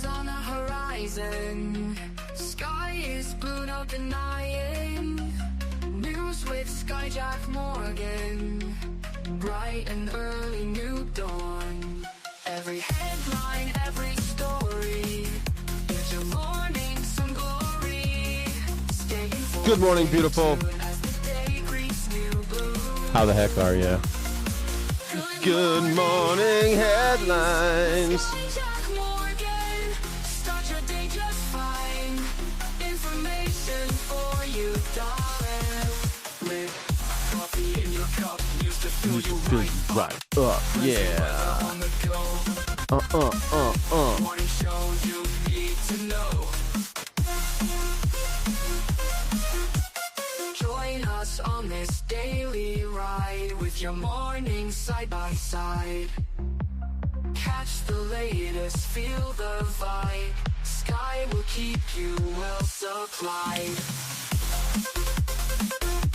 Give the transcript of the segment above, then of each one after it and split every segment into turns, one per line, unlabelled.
is on the horizon. Sky is blue, no denying. News with Skyjack Morgan. Bright and early new dawn. Every headline, every story. It's your morning, some glory.
Good morning, beautiful. How the heck are you? Good morning, headlines.
Start your day just fine. Information for you, darling. With coffee in your cup, used to fill you right
up. Yeah.
on the go. Morning shows you need to know. Join us on this daily ride with your morning side by side. Catch the latest, feel the vibe. Sky will keep you well supplied.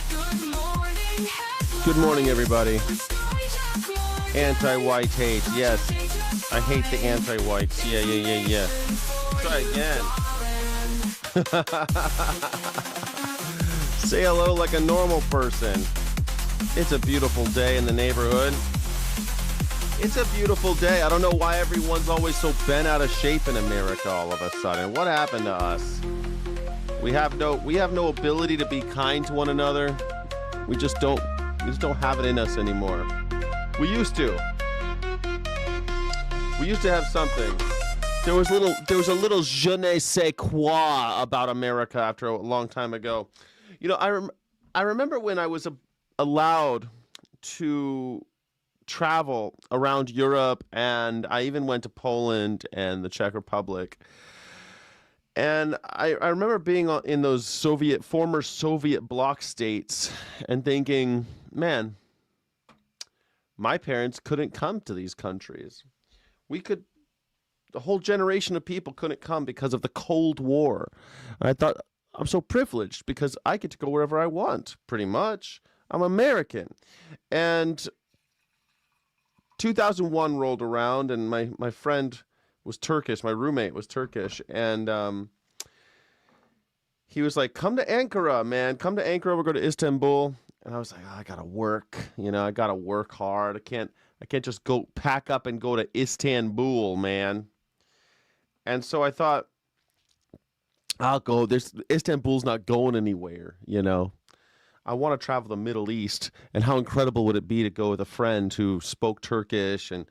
Good morning, headlines.
Good morning, everybody.
Skyjack Morgan.
Anti-white hate. Yes. I hate the anti-whites. Yeah. Try again. Say hello like a normal person. It's a beautiful day in the neighborhood. It's a beautiful day. I don't know why everyone's always so bent out of shape in America all of a sudden. What happened to us? We have no ability to be kind to one another. We just don't have it in us anymore. We used to. We used to have something. There was a little je ne sais quoi about America after a long time ago. You know, I remember when I was allowed to travel around Europe, and I even went to Poland and the Czech Republic. And I remember being in those former Soviet bloc states and thinking, man, my parents couldn't come to these countries. The whole generation of people couldn't come because of the Cold War. And I thought, I'm so privileged because I get to go wherever I want, pretty much. I'm American. And 2001 rolled around, and my friend was Turkish. My roommate was Turkish. And he was like, come to Ankara, man. Come to Ankara. We'll go to Istanbul. And I was like, I got to work. You know, I got to work hard. I can't just go pack up and go to Istanbul, man. And so I thought, I'll go. Istanbul's not going anywhere, you know. I want to travel the Middle East, and how incredible would it be to go with a friend who spoke Turkish and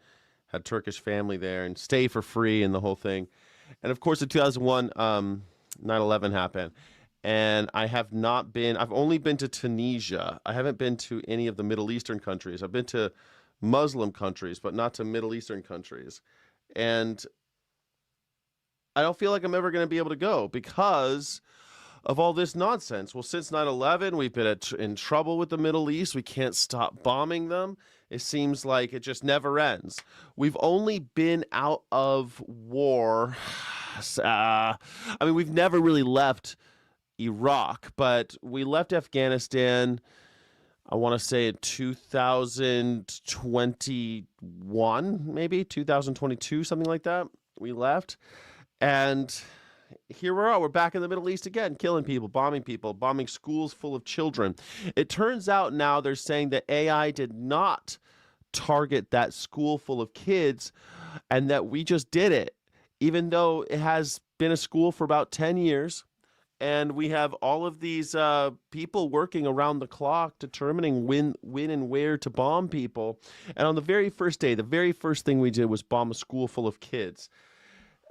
had Turkish family there and stay for free and the whole thing. And of course, in 2001, 9/11 happened, and I've only been to Tunisia. I haven't been to any of the Middle Eastern countries. I've been to Muslim countries, but not to Middle Eastern countries. And I don't feel like I'm ever going to be able to go because of all this nonsense. Well, since 9/11, we've been in trouble with the Middle East. We can't stop bombing them. It seems like it just never ends. We've only been out of war. We've never really left Iraq, but we left Afghanistan, I want to say in 2021, maybe 2022, something like that. We left. And here we are. We're back in the Middle East again, killing people, bombing schools full of children. It turns out now they're saying that AI did not target that school full of kids and that we just did it, even though it has been a school for about 10 years. And we have all of these people working around the clock determining when and where to bomb people. And on the very first day, the very first thing we did was bomb a school full of kids.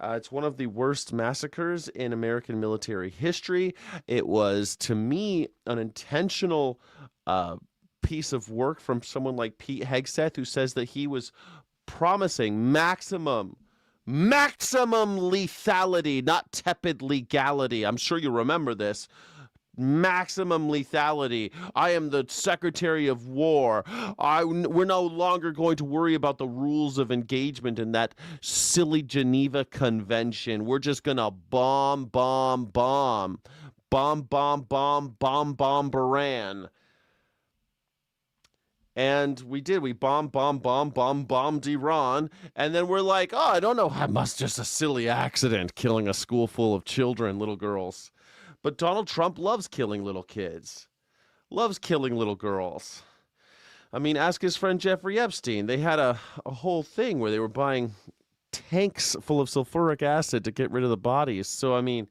It's one of the worst massacres in American military history. It was, to me, an intentional piece of work from someone like Pete Hegseth, who says that he was promising maximum lethality, not tepid legality. I'm sure you remember this. Maximum lethality. I am the Secretary of War. We're no longer going to worry about the rules of engagement in that silly Geneva Convention. We're just going to bomb Baran. And we did. We bombed Iran. And then we're like, oh, I don't know. It must just a silly accident killing a school full of children, little girls. But Donald Trump loves killing little kids, loves killing little girls. I mean, ask his friend Jeffrey Epstein. They had a whole thing where they were buying tanks full of sulfuric acid to get rid of the bodies. So, I mean,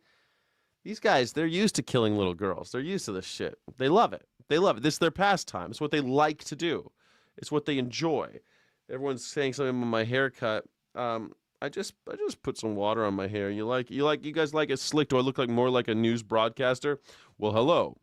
these guys, they're used to killing little girls. They're used to this shit. They love it. They love it. This is their pastime. It's what they like to do. It's what they enjoy. Everyone's saying something about my haircut. I just put some water on my hair. You guys like it slick? Do I look like more like a news broadcaster? Well, hello.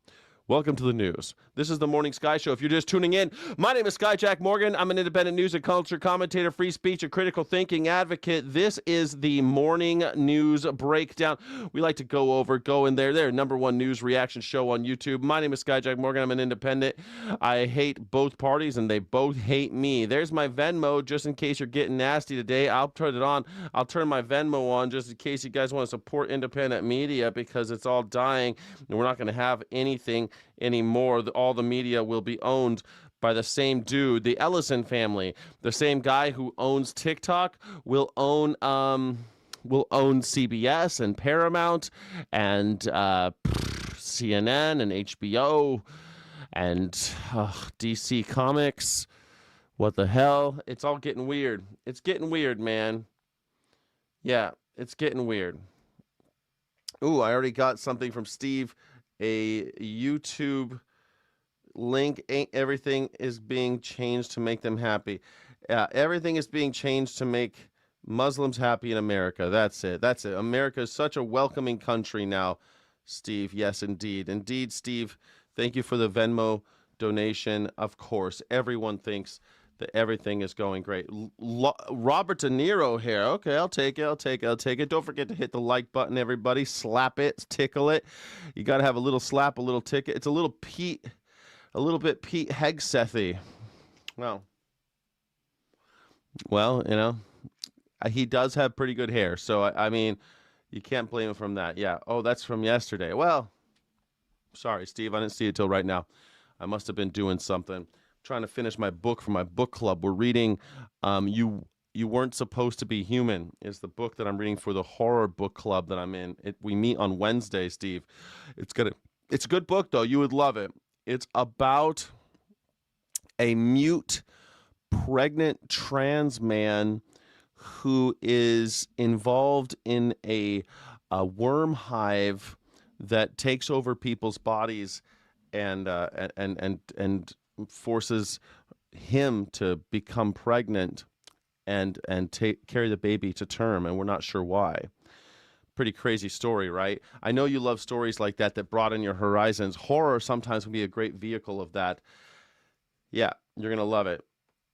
Welcome to the news. This is the Morning Sky Show. If you're just tuning in, my name is Sky Jack Morgan. I'm an independent news and culture commentator, free speech, and critical thinking advocate. This is the Morning News Breakdown. We like to go in there. They're number one news reaction show on YouTube. My name is Sky Jack Morgan. I'm an independent. I hate both parties, and they both hate me. There's my Venmo, just in case you're getting nasty today. I'll turn it on. I'll turn my Venmo on just in case you guys want to support independent media because it's all dying, and we're not going to have anything anymore. All the media will be owned by the same dude, the Ellison family. The same guy who owns TikTok will own CBS and Paramount and CNN and HBO and DC Comics. What the hell? It's all getting weird. It's getting weird, man. Yeah, it's getting weird. Ooh, I already got something from Steve. A YouTube link. Everything is being changed to make them happy. Yeah, everything is being changed to make Muslims happy in America. That's it. America is such a welcoming country now, Steve. Yes, indeed. Indeed, Steve. Thank you for the Venmo donation. Of course, everyone thinks that everything is going great. Robert De Niro here. Okay, I'll take it. Don't forget to hit the like button, everybody. Slap it, tickle it. You got to have a little slap, a little tick. It's a little bit Pete Hegseth-y. Well, you know, he does have pretty good hair. So, I mean, you can't blame him from that. Yeah. Oh, that's from yesterday. Well, sorry, Steve. I didn't see it till right now. I must have been doing something. Trying to finish my book for my book club. We're reading You Weren't Supposed to Be Human is the book that I'm reading for the horror book club that I'm in. We meet on Wednesday, Steve. It's a good book, though. You would love it. It's about a mute, pregnant trans man who is involved in a worm hive that takes over people's bodies and forces him to become pregnant and carry the baby to term, and we're not sure why. Pretty crazy story, right? I know you love stories like that broaden your horizons. Horror sometimes can be a great vehicle of that. Yeah, you're going to love it.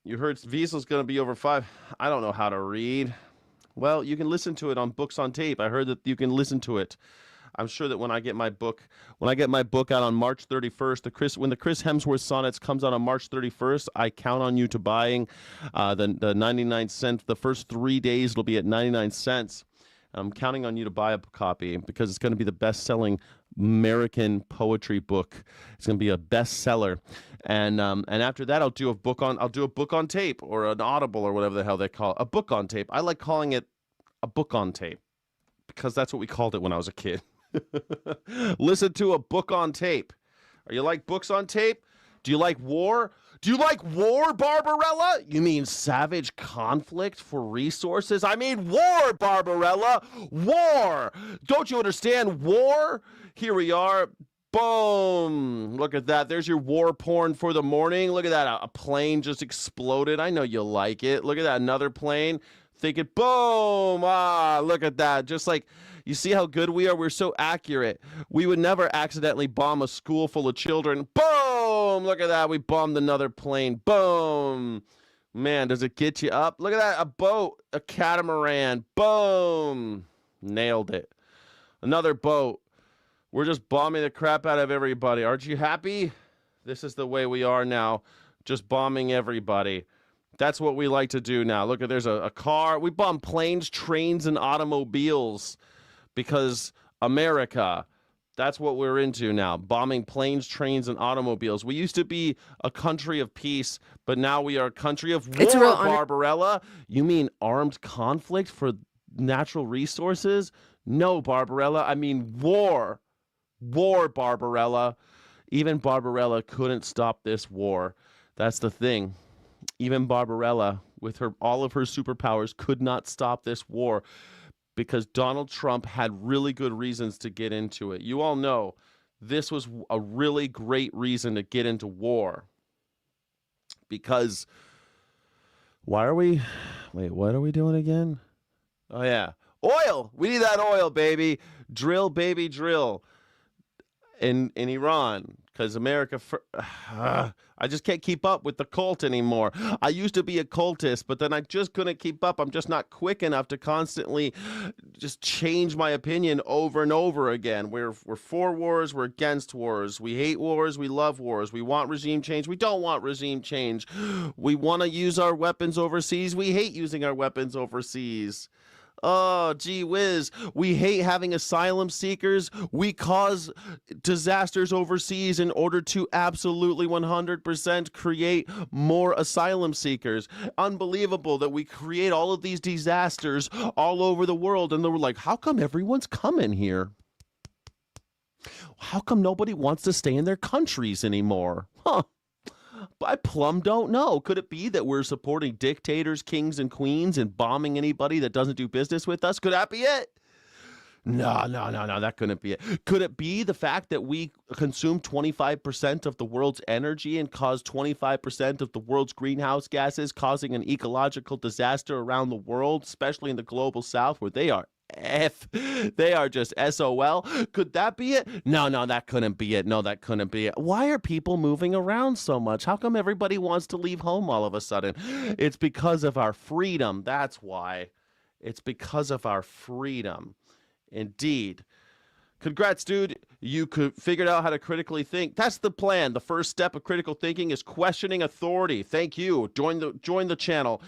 You heard Viesel's going to be over 5. I don't know how to read. Well, you can listen to it on Books on Tape. I heard that you can listen to it. I'm sure that when I get my book out on March 31st, when the Chris Hemsworth Sonnets comes out on March 31st, I count on you to buying the 99 cent. The first 3 days it'll be at 99 cents. I'm counting on you to buy a copy because it's going to be the best-selling American poetry book. It's going to be a bestseller, and after that, I'll do a book on tape or an Audible or whatever the hell they call it. A book on tape. I like calling it a book on tape because that's what we called it when I was a kid. Listen to a book on tape. Are you like books on tape? Do you like war? Do you like war, Barbarella? You mean savage conflict for resources? I mean war, Barbarella. War. Don't you understand war? Here we are. Boom. Look at that. There's your war porn for the morning. Look at that. A plane just exploded. I know you like it. Look at that. Another plane. Think it. Boom. Look at that. Just like, you see how good we are? We're so accurate. We would never accidentally bomb a school full of children. Boom! Look at that. We bombed another plane. Boom! Man, does it get you up? Look at that. A boat. A catamaran. Boom! Nailed it. Another boat. We're just bombing the crap out of everybody. Aren't you happy? This is the way we are now. Just bombing everybody. That's what we like to do now. Look, there's a car. We bomb planes, trains, and automobiles. Because America, That's what we're into now. Bombing planes, trains, and automobiles. We used to be a country of peace, but now we are a country of war,
It's a real
Barbarella. You mean armed conflict for natural resources? No, Barbarella. I mean war. War, Barbarella. Even Barbarella couldn't stop this war. That's the thing. Even Barbarella, with all of her superpowers, could not stop this war because Donald Trump had really good reasons to get into it. You all know this was a really great reason to get into war. Because what are we doing again? Oh, yeah. Oil. We need that oil, baby. Drill, baby, drill. In Iran, because America, I just can't keep up with the cult anymore. I used to be a cultist, but then I just couldn't keep up. I'm just not quick enough to constantly just change my opinion over and over again. We're for wars, we're against wars. We hate wars, we love wars. We want regime change, we don't want regime change. We want to use our weapons overseas, we hate using our weapons overseas. Oh, gee whiz. We hate having asylum seekers. We cause disasters overseas in order to absolutely 100% create more asylum seekers. Unbelievable that we create all of these disasters all over the world. And they were like, how come everyone's coming here? How come nobody wants to stay in their countries anymore? Huh. I plumb don't know. Could it be that we're supporting dictators, kings, and queens and bombing anybody that doesn't do business with us? Could that be it? No, that couldn't be it. Could it be the fact that we consume 25% of the world's energy and cause 25% of the world's greenhouse gases, causing an ecological disaster around the world, especially in the global south where they are they are just SOL. Could that be it? No, that couldn't be it. No, that couldn't be it. Why are people moving around so much? How come everybody wants to leave home all of a sudden? It's because of our freedom. That's why. It's because of our freedom. Indeed. Congrats, dude. You figured out how to critically think. That's the plan. The first step of critical thinking is questioning authority. Thank you. Join the channel.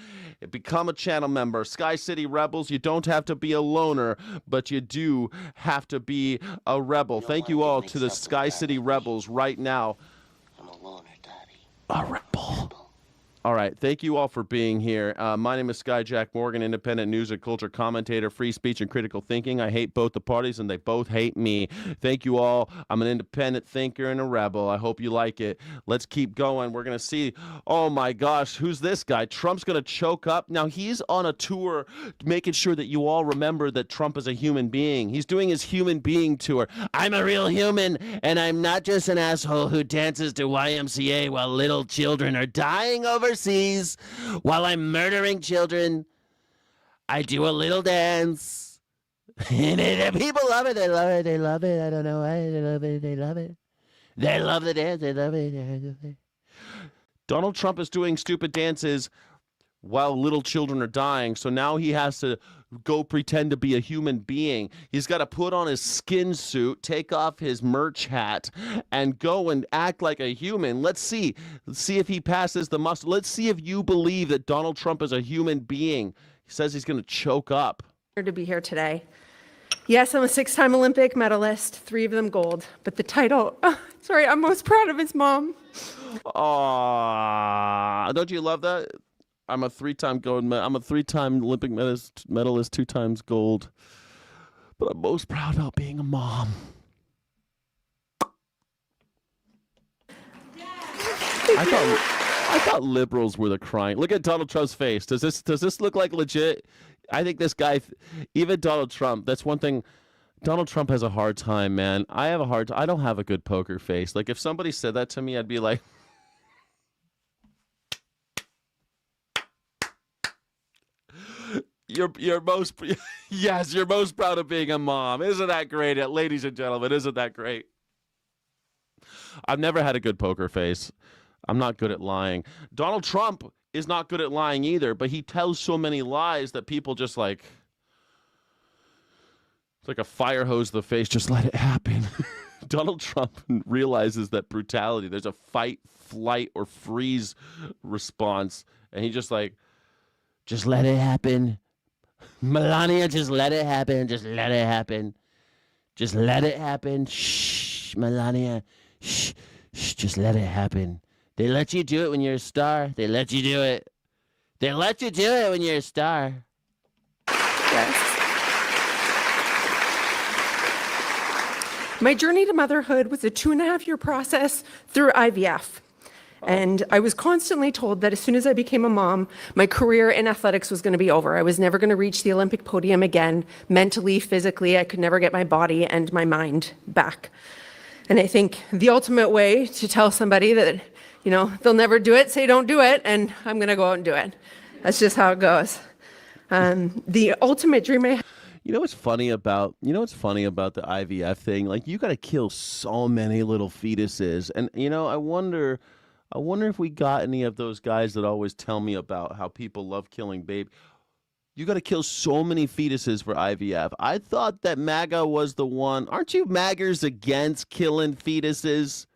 Become a channel member. Sky City Rebels. You don't have to be a loner, but you do have to be a rebel. Thank you all to the Sky City Rebels right now.
I'm a loner, Daddy.
A rebel. All right. Thank you all for being here. My name is Sky Jack Morgan, independent news and culture commentator, free speech and critical thinking. I hate both the parties, and they both hate me. Thank you all. I'm an independent thinker and a rebel. I hope you like it. Let's keep going. We're going to see. Oh, my gosh. Who's this guy? Trump's going to choke up. Now, he's on a tour making sure that you all remember that Trump is a human being. He's doing his human being tour. I'm a real human, and I'm not just an asshole who dances to YMCA while little children are dying overseas while I'm murdering children. I do a little dance. And people love it. They love it. They love it. I don't know why. They love it. They love it. They love the dance. They love it. Donald Trump is doing stupid dances while little children are dying. So now he has to go pretend to be a human being. He's got to put on his skin suit, take off his merch hat, and go and act like a human. Let's see if he passes the muster. Let's see if you believe that Donald Trump is a human being. He says he's going to choke up.
To be here today. Yes, I'm a 6-time Olympic medalist, 3 of them gold. But the title, I'm most proud of his mom.
Aww, don't you love that? I'm a 3-time I'm a 3-time Olympic medalist, 2 times gold. But I'm most proud about being a mom. I thought liberals were the crying. Look at Donald Trump's face. Does this look like legit? I think this guy, even Donald Trump, that's one thing. Donald Trump has a hard time, man. I don't have a good poker face. Like, if somebody said that to me, I'd be like, You're most proud of being a mom. Isn't that great, ladies and gentlemen? Isn't that great? I've never had a good poker face. I'm not good at lying. Donald Trump is not good at lying either, but he tells so many lies that people just like, it's like a fire hose to the face. Just let it happen. Donald Trump realizes that brutality, there's a fight, flight, or freeze response, and he just like, just let it happen. Melania, just let it happen. Just let it happen.
Just let it happen. Shh, Melania. Shh, shh, just let it happen. They let you do it when you're a star. They let you do it. They let you do it when you're a star.
Yes. My journey to motherhood was a 2.5-year process through IVF. And I was constantly told that as soon as I became a mom, my career in athletics was going to be over. I was never going to reach the Olympic podium again. Mentally, physically, I could never get my body and my mind back. And I think the ultimate way to tell somebody that, they'll never do it, say don't do it, and I'm going to go out and do it. That's just how it goes. The ultimate dream I
You know what's funny about the IVF thing? Like, you got to kill so many little fetuses, and I wonder if we got any of those guys that always tell me about how people love killing babies. You got to kill so many fetuses for IVF. I thought that MAGA was the one. Aren't you MAGAs against killing fetuses,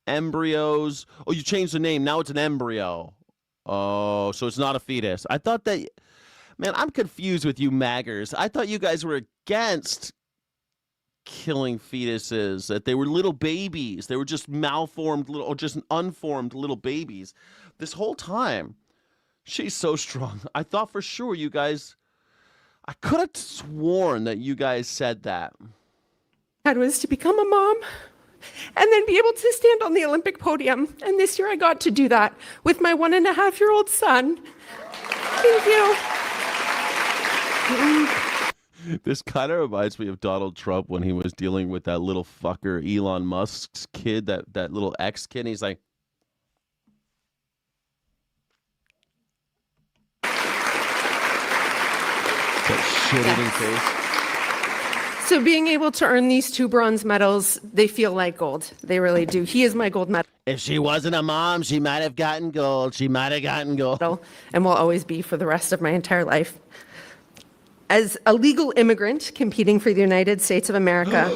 embryos? Oh, you changed the name. Now it's an embryo. Oh, so it's not a fetus. I thought that. Man, I'm confused with you MAGAs. I thought you guys were against killing fetuses, that they were little babies. They were just malformed little, or just unformed little babies. This whole time, she's so strong. I thought for sure you guys, I could have sworn that you guys said that.
had was to become a mom and then be able to stand on the Olympic podium. And this year I got to do that with my 1.5-year-old son. Thank you.
This kind of reminds me of Donald Trump when he was dealing with that little fucker Elon Musk's kid, that little ex kid. He's like, that shit-eating face.
So being able to earn these 2 bronze medals, they feel like gold. They really do. He is my gold medal.
If she wasn't a mom, she might have gotten gold. She might have gotten gold.
And will always be for the rest of my entire life. As a legal immigrant competing for the United States of America.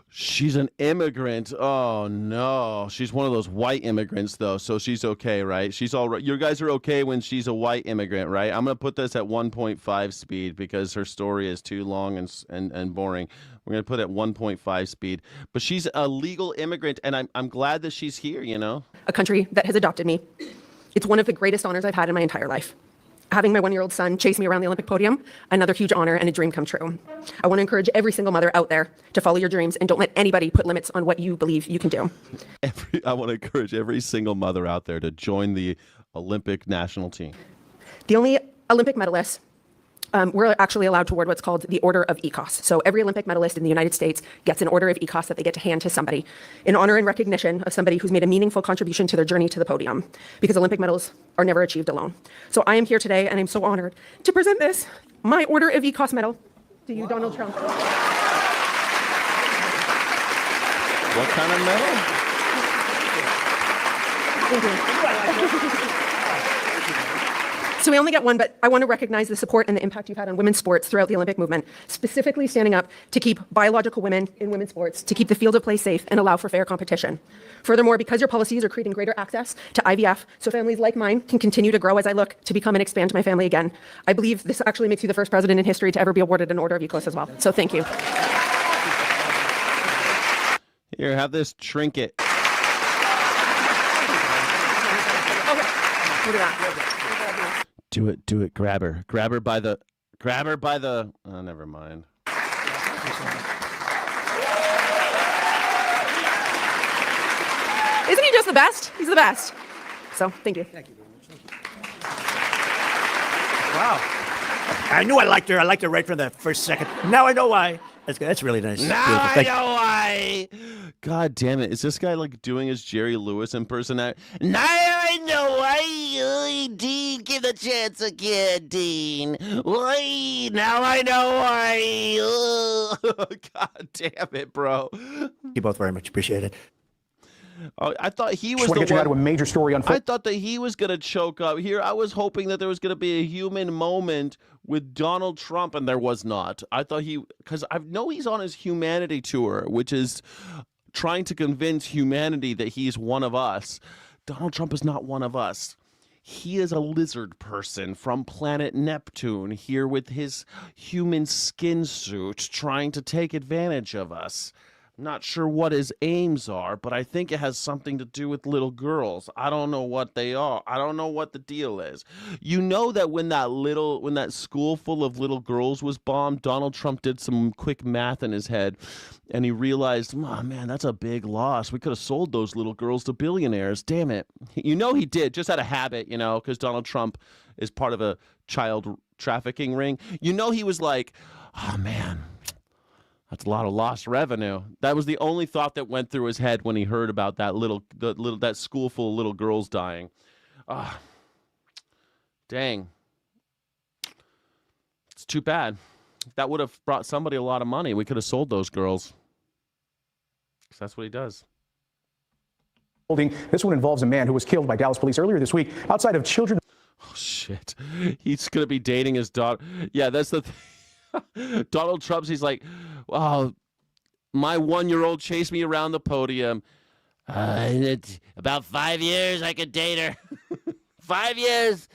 She's an immigrant. Oh, no. She's one of those white immigrants, though, so she's okay, right? She's all right. You guys are okay when she's a white immigrant, right? I'm going to put this at 1.5 speed because her story is too long and boring. We're going to put it at 1.5 speed. But she's a legal immigrant, and I'm glad that she's here,
A country that has adopted me. It's one of the greatest honors I've had in my entire life. Having my 1-year-old son chase me around the Olympic podium, another huge honor and a dream come true. I want to encourage every single mother out there to follow your dreams and don't let anybody put limits on what you believe you can do.
I want to encourage every single mother out there to join the Olympic national team.
The only Olympic medalists, we're actually allowed to award what's called the Order of ECOS. So every Olympic medalist in the United States gets an Order of ECOS that they get to hand to somebody in honor and recognition of somebody who's made a meaningful contribution to their journey to the podium, because Olympic medals are never achieved alone. So I am here today, and I'm so honored to present this, my Order of ECOS medal, to you, Donald Trump.
What kind of medal?
Thank you. So we only get one, but I want to recognize the support and the impact you've had on women's sports throughout the Olympic movement, specifically standing up to keep biological women in women's sports, to keep the field of play safe and allow for fair competition. Furthermore, because your policies are creating greater access to IVF so families like mine can continue to grow as I look to become and expand my family again, I believe this actually makes you the first president in history to ever be awarded an Order of ECOS as well. So thank you.
Here, have this trinket.
Okay, look at that.
Do it. Grab her by the, oh, never mind.
Isn't he just the best? He's the best. So, thank you.
Thank you very much. Thank you. Wow. I knew I liked her. I liked her right from the first second. Now I know why. That's really nice.
Now
Beautiful.
I know why.
God damn it. Is this guy like doing his Jerry Lewis impersonation?
Now I know why. Dean, give the chance again, Dean. Why? Now I know why.
God damn it, bro.
You both very much appreciate it.
Oh, I thought he was
Just want to
the
get you
one.
out of a major story on
I thought that he was going to choke up here. I was hoping that there was going to be a human moment with Donald Trump, and there was not. I thought because I know he's on his humanity tour, which is trying to convince humanity that he's one of us. Donald Trump is not one of us. He is a lizard person from planet Neptune here with his human skin suit trying to take advantage of us. Not sure what his aims are, but I think it has something to do with little girls. I don't know what they are. I don't know what the deal is. You know that when that school full of little girls was bombed, Donald Trump did some quick math in his head, and he realized, oh man, that's a big loss. We could have sold those little girls to billionaires. Damn it. You know he did, just out of habit, because Donald Trump is part of a child trafficking ring. You know he was like, oh man, that's a lot of lost revenue. That was the only thought that went through his head when he heard about that school full of little girls dying. Dang. It's too bad. That would have brought somebody a lot of money. We could have sold those girls. 'Cause that's what he does.
This one involves a man who was killed by Dallas police earlier this week outside of children.
Oh, shit. He's going to be dating his daughter. Yeah, that's the thing. Donald Trump's, he's like, oh, my 1-year-old chased me around the podium.
About 5 years, I could date her. 5 years.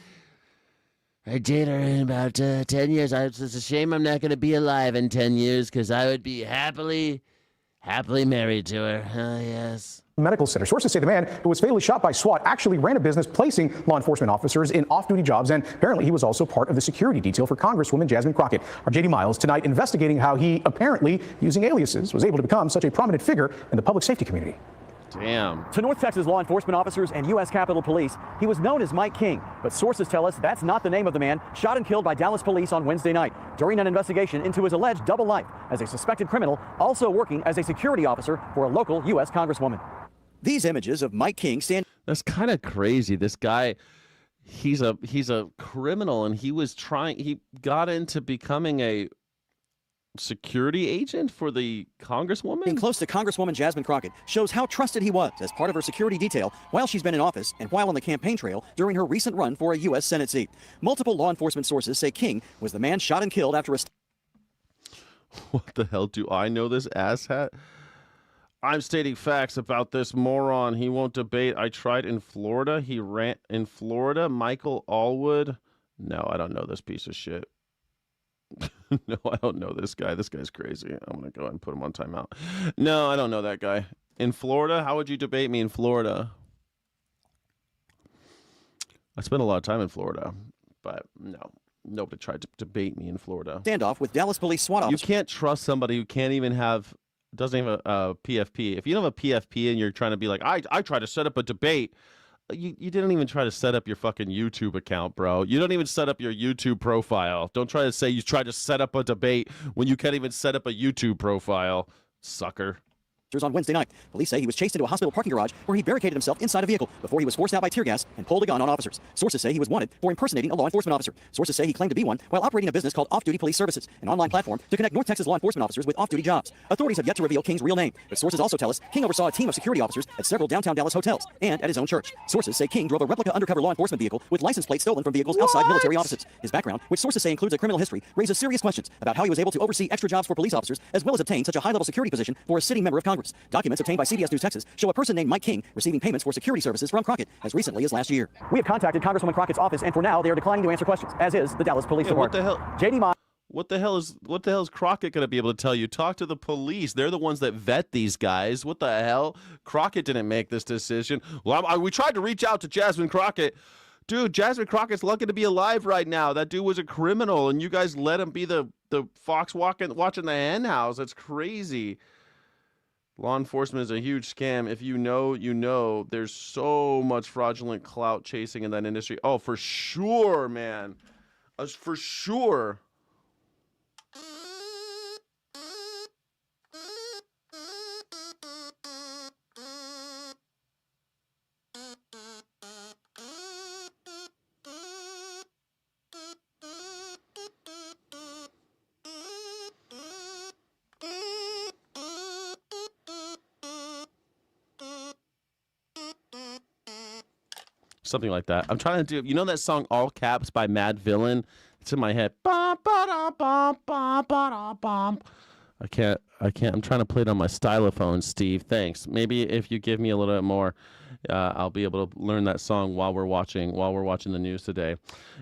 I date her in about 10 years. It's a shame I'm not going to be alive in 10 years because I would be happily married to her. Oh, yes.
Medical center. Sources say the man who was fatally shot by SWAT actually ran a business placing law enforcement officers in off-duty jobs, and apparently he was also part of the security detail for Congresswoman Jasmine Crockett. Our JD Miles tonight investigating how he apparently, using aliases, was able to become such a prominent figure in the public safety community.
Damn.
To North Texas law enforcement officers and U.S. Capitol Police, he was known as Mike King, but sources tell us that's not the name of the man shot and killed by Dallas police on Wednesday night during an investigation into his alleged double life as a suspected criminal also working as a security officer for a local U.S. Congresswoman. These images of Mike King stand.
That's kind of crazy. This guy, he's a criminal, and he got into becoming a security agent for the Congresswoman?
Being close to Congresswoman Jasmine Crockett shows how trusted he was as part of her security detail while she's been in office and while on the campaign trail during her recent run for a U.S. Senate seat. Multiple law enforcement sources say King was the man shot and killed after a...
What the hell do I know this asshat? I'm stating facts about this moron. He won't debate. I tried in Florida. He ran in Florida. Michael Allwood. No, I don't know this piece of shit. No, I don't know this guy. This guy's crazy. I'm going to go ahead and put him on timeout. No, I don't know that guy. In Florida? How would you debate me in Florida? I spent a lot of time in Florida, but no. Nobody tried to debate me in Florida.
Standoff with Dallas police SWAT officers.
You can't trust somebody who can't even have, doesn't have a PFP. If you don't have a PFP and you're trying to be like, I try to set up a debate, you didn't even try to set up your fucking YouTube account, bro. You don't even set up your YouTube profile. Don't try to say you tried to set up a debate when you can't even set up a YouTube profile, sucker.
On Wednesday night, police say he was chased into a hospital parking garage where he barricaded himself inside a vehicle before he was forced out by tear gas and pulled a gun on officers. Sources say he was wanted for impersonating a law enforcement officer. Sources say he claimed to be one while operating a business called Off-Duty Police Services, an online platform to connect North Texas law enforcement officers with off-duty jobs. Authorities have yet to reveal King's real name, but sources also tell us King oversaw a team of security officers at several downtown Dallas hotels and at his own church. Sources say King drove a replica undercover law enforcement vehicle with license plates stolen from vehicles outside military offices. His background, which sources say includes a criminal history, raises serious questions about how he was able to oversee extra jobs for police officers as well as obtain such a high-level security position for a sitting member of Congress. Documents obtained by CBS News Texas show a person named Mike King receiving payments for security services from Crockett as recently as last year. We have contacted Congresswoman Crockett's office, and for now, they are declining to answer questions, as is the Dallas Police Department.
What the hell?
JD Miles.
What the hell is Crockett going to be able to tell you? Talk to the police. They're the ones that vet these guys. What the hell? Crockett didn't make this decision. Well, we tried to reach out to Jasmine Crockett. Dude, Jasmine Crockett's lucky to be alive right now. That dude was a criminal, and you guys let him be the fox watching the hen house. That's crazy. Law enforcement is a huge scam. If you know, you know. There's so much fraudulent clout chasing in that industry. Oh, for sure, man. For sure. Something like that. I'm trying to do, you know that song All Caps by Mad Villain? It's in my head. I I can't. I'm trying to play it on my stylophone, Steve. Thanks. Maybe if you give me a little bit more, I'll be able to learn that song while we're watching the news today.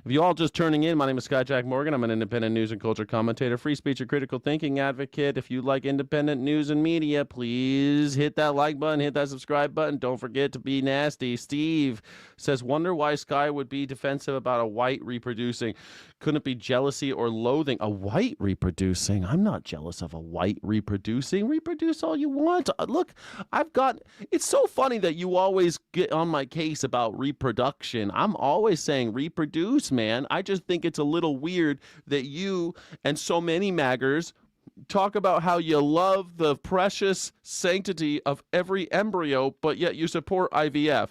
If you all just turning in, my name is Skyjack Morgan. I'm an independent news and culture commentator, free speech and critical thinking advocate. If you like independent news and media, please hit that like button, hit that subscribe button. Don't forget to be nasty. Steve says, wonder why Sky would be defensive about a white reproducing. Couldn't it be jealousy or loathing? A white reproducing? I'm not jealous of a white reproducing. Reproduce all you want. Look, it's so funny that you always get on my case about reproduction. I'm always saying reproduce, man. I just think it's a little weird that you and so many maggers talk about how you love the precious sanctity of every embryo, but yet you support IVF.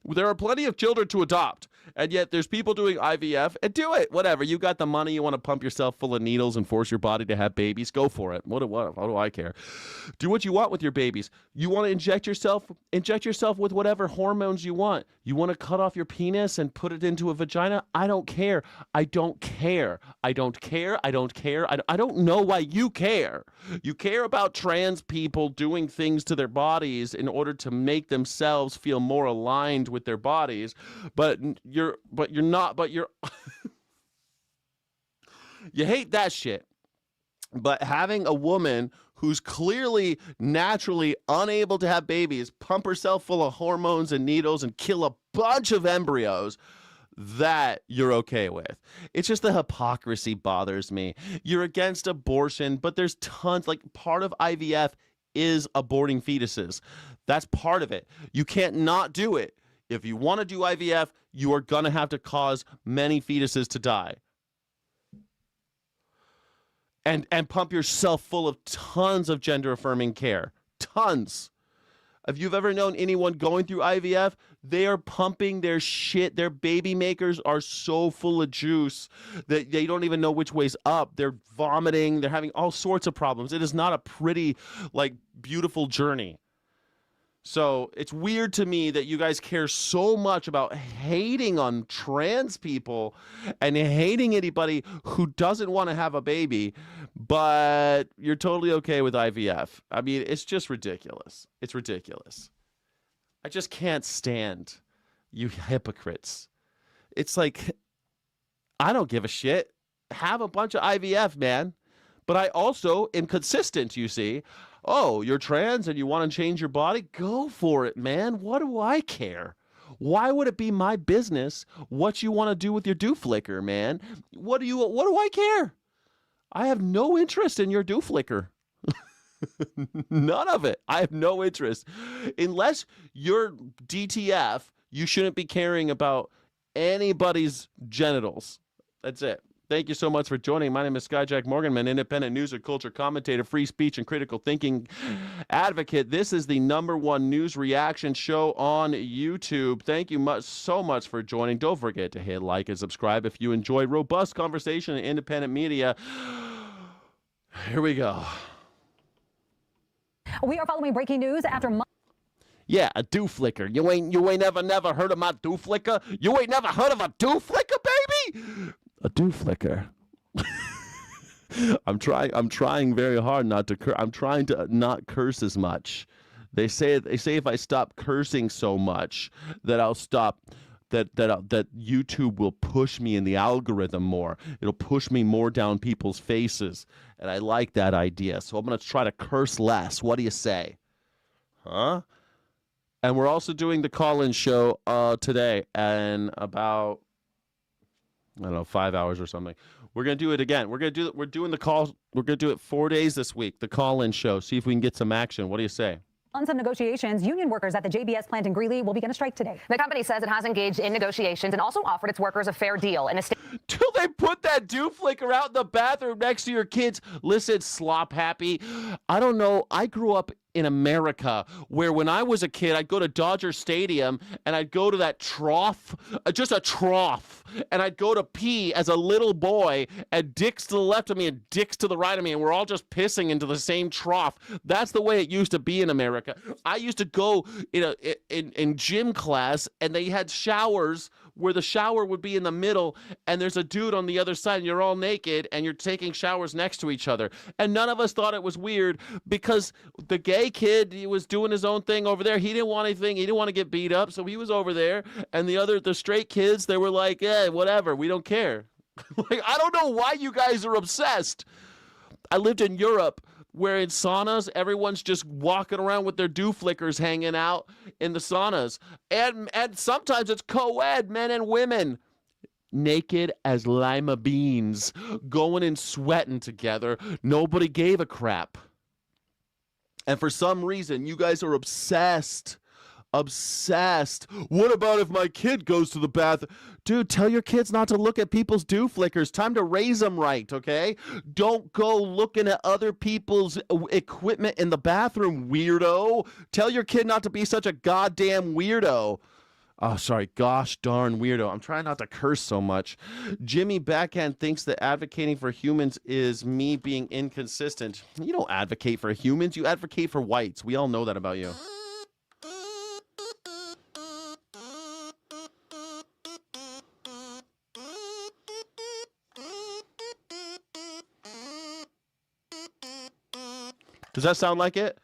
There are plenty of children to adopt, and yet there's people doing IVF, and do it. Whatever. You got the money. You want to pump yourself full of needles and force your body to have babies. Go for it. What do I care? Do what you want with your babies. You want to inject yourself with whatever hormones you want. You want to cut off your penis and put it into a vagina? I don't care. I don't care. I don't care. I don't care. I don't know why you care. You care about trans people doing things to their bodies in order to make themselves feel more aligned with their bodies, but you're not, you hate that shit. But having a woman who's clearly naturally unable to have babies pump herself full of hormones and needles and kill a bunch of embryos, that you're okay with. It's just the hypocrisy bothers me. You're against abortion, but there's tons, like part of IVF is aborting fetuses. That's part of it. You can't not do it. If you want to do IVF, you are going to have to cause many fetuses to die. And pump yourself full of tons of gender-affirming care. Tons. If you've ever known anyone going through IVF, they are pumping their shit. Their baby makers are so full of juice that they don't even know which way's up. They're vomiting. They're having all sorts of problems. It is not a pretty, beautiful journey. So it's weird to me that you guys care so much about hating on trans people and hating anybody who doesn't want to have a baby, but you're totally okay with IVF. I mean, it's just ridiculous. It's ridiculous. I just can't stand you hypocrites. It's like, I don't give a shit. Have a bunch of IVF, man. But I also am consistent, you see. Oh, you're trans and you want to change your body? Go for it, man. What do I care? Why would it be my business what you want to do with your dooflicker, man? What do I care? I have no interest in your dooflicker. None of it. I have no interest. Unless you're DTF, you shouldn't be caring about anybody's genitals. That's it. Thank you so much for joining. My name is Skyjack Morgan. I'm an independent news and culture commentator, free speech and critical thinking advocate. This is the #1 news reaction show on YouTube. Thank you so much for joining. Don't forget to hit like and subscribe if you enjoy robust conversation and independent media. Here we go.
We are following breaking news after
Yeah, a dooflicker. You ain't never heard of my dooflicker? You ain't never heard of a dooflicker, baby? A dooflicker. I'm trying very hard not to curse. I'm trying to not curse as much. They say if I stop cursing so much that I'll stop that YouTube will push me in the algorithm more. It'll push me more down people's faces. And I like that idea. So I'm going to try to curse less. What do you say? Huh? And we're also doing the call-in show today in about, I don't know, 5 hours or something. We're going to do it again. We're doing the call. We're going to do it 4 days this week, the call-in show. See if we can get some action. What do you say?
On some negotiations, union workers at the JBS plant in Greeley will begin a strike today.
The company says it has engaged in negotiations and also offered its workers a fair deal. In a
Till they put that dooflicker out in the bathroom next to your kids. Listen, slop happy. I don't know. I grew up in America where when I was a kid, I'd go to Dodger Stadium and I'd go to that trough, just a trough, and I'd go to pee as a little boy, and dicks to the left of me and dicks to the right of me, and we're all just pissing into the same trough. That's the way it used to be in America. I used to go in gym class, and they had showers
where the shower would be in the middle and there's a dude on the other side and you're all naked and you're taking showers next to each other. And none of us thought it was weird because the gay kid, he was doing his own thing over there. He didn't want anything. He didn't want to get beat up, so he was over there. And the straight kids, they were like, whatever, we don't care. Like, I don't know why you guys are obsessed. I lived in Europe where in saunas, everyone's just walking around with their dew flickers hanging out in the saunas. And sometimes it's co-ed, men and women, naked as lima beans, going and sweating together. Nobody gave a crap. And for some reason, you guys are obsessed. Obsessed. What about if my kid goes to the bathroom? Dude, tell your kids not to look at people's dew flickers. Time to raise them right, okay? Don't go looking at other people's equipment in the bathroom, weirdo. Tell your kid not to be such a goddamn weirdo. Oh, sorry. Gosh darn weirdo. I'm trying not to curse so much. Jimmy Backhand thinks that advocating for humans is me being inconsistent. You don't advocate for humans. You advocate for whites. We all know that about you. Does that sound like it?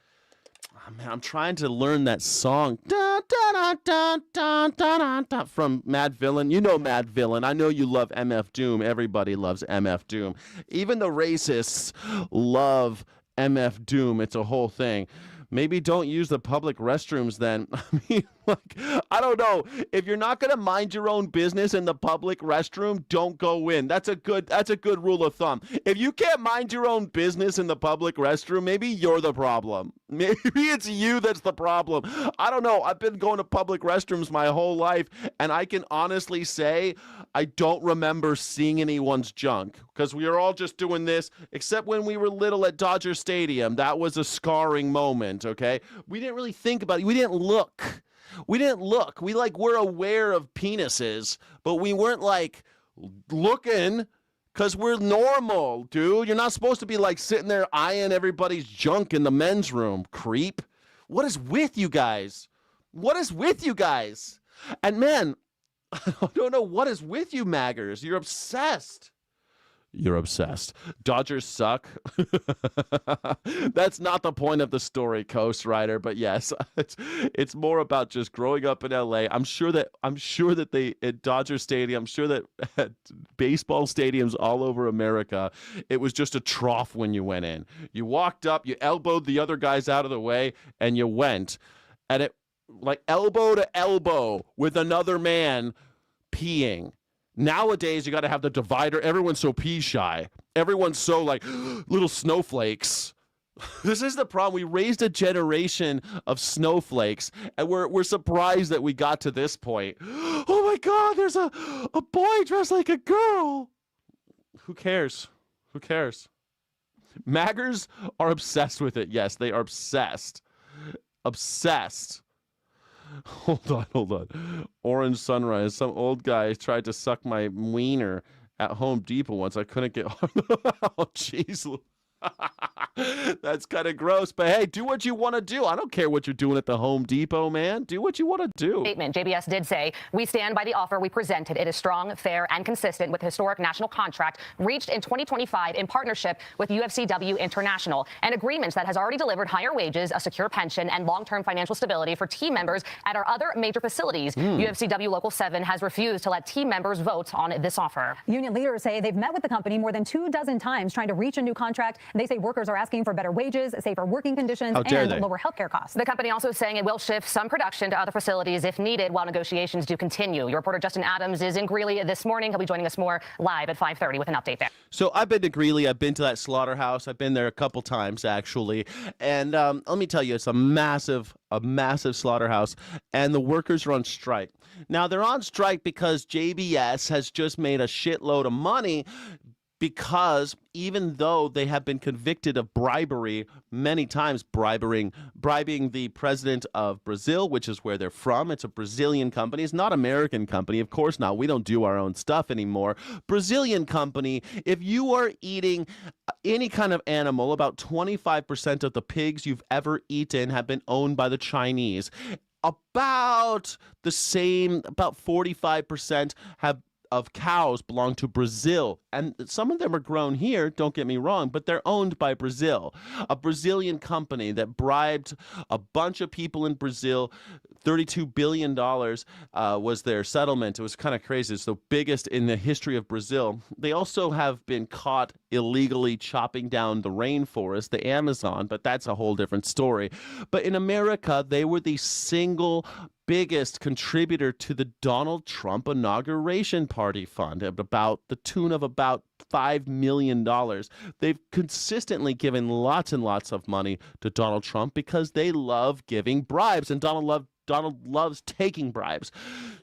Oh, man, I'm trying to learn that song. Da, da, da, da, da, da, da, from Mad Villain. You know Mad Villain. I know you love MF Doom. Everybody loves MF Doom. Even the racists love MF Doom. It's a whole thing. Maybe don't use the public restrooms then. I mean, like, I don't know. If you're not going to mind your own business in the public restroom, don't go in. That's a good rule of thumb. If you can't mind your own business in the public restroom, maybe you're the problem. Maybe it's you that's the problem. I don't know. I've been going to public restrooms my whole life, and I can honestly say I don't remember seeing anyone's junk because we were all just doing this, except when we were little at Dodger Stadium. That was a scarring moment, okay? We didn't really think about it. We didn't look. We were aware of penises, but we weren't like looking because we're normal, dude. You're not supposed to be like sitting there eyeing everybody's junk in the men's room, creep. What is with you guys? What is with you guys? And man, I don't know what is with you maggers. You're obsessed. You're obsessed. Dodgers suck. That's not the point of the story, Coast Rider. But yes, it's more about just growing up in LA. I'm sure that they at Dodger Stadium, I'm sure that at baseball stadiums all over America, it was just a trough when you went in. You walked up, you elbowed the other guys out of the way, and you went. And it like elbow to elbow with another man peeing. Nowadays, you got to have the divider. Everyone's so pee shy. Everyone's so like little snowflakes. This is the problem. We raised a generation of snowflakes, and we're surprised that we got to this point. Oh my God, there's a boy dressed like a girl. Who cares? Who cares? Maggers are obsessed with it. Yes, they are obsessed. Obsessed. Hold on. Orange Sunrise. Some old guy tried to suck my wiener at Home Depot once. I couldn't get... Oh, jeez. That's kind of gross, but hey, do what you want to do. I don't care what you're doing at the Home Depot, man. Do what you want to do.
Statement. JBS did say, we stand by the offer we presented. It is strong, fair, and consistent with the historic national contract reached in 2025 in partnership with UFCW International, an agreement that has already delivered higher wages, a secure pension, and long-term financial stability for team members at our other major facilities. UFCW Local 7 has refused to let team members vote on this offer.
Union leaders say they've met with the company more than 24 times trying to reach a new contract. They say workers are asking for better wages, safer working conditions, and lower healthcare costs.
The company also saying it will shift some production to other facilities if needed while negotiations do continue. Your reporter Justin Adams is in Greeley this morning. He'll be joining us more live at 5:30 with an update there.
So I've been to Greeley. I've been to that slaughterhouse. I've been there a couple times, actually. And let me tell you, it's a massive slaughterhouse, and the workers are on strike. Now, they're on strike because JBS has just made a shitload of money because even though they have been convicted of bribery many times, bribing the president of Brazil, which is where they're from. It's a Brazilian company. It's not an American company. Of course not. We don't do our own stuff anymore. Brazilian company. If you are eating any kind of animal, about 25% of the pigs you've ever eaten have been owned by the Chinese. about the same, about 45% of cows belong to Brazil. And some of them are grown here, don't get me wrong, but they're owned by Brazil. A Brazilian company that bribed a bunch of people in Brazil. $32 billion was their settlement. It was kind of crazy. It's the biggest in the history of Brazil. They also have been caught illegally chopping down the rainforest, the Amazon, but that's a whole different story. But in America, they were the single biggest contributor to the Donald Trump inauguration party fund, about the tune of about $5 million. They've consistently given lots and lots of money to Donald Trump because they love giving bribes, and Donald loves taking bribes.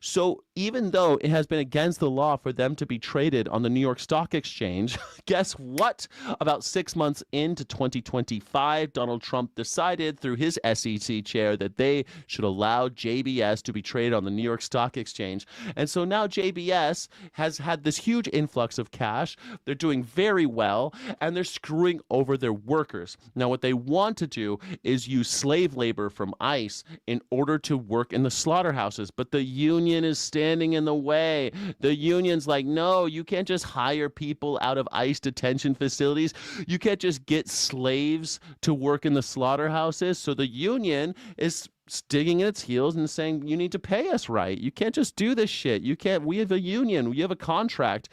So even though it has been against the law for them to be traded on the New York Stock Exchange, guess what? About 6 months into 2025, Donald Trump decided through his SEC chair that they should allow JBS to be traded on the New York Stock Exchange. And so now JBS has had this huge influx of cash. They're doing very well, and they're screwing over their workers. Now, what they want to do is use slave labor from ICE in order to work in the slaughterhouses, but the union is standing in the way. The union's like, no, you can't just hire people out of ICE detention facilities. You can't just get slaves to work in the slaughterhouses. So the union is digging in its heels and saying, you need to pay us right. You can't just do this shit. You can't. We have a union. We have a contract.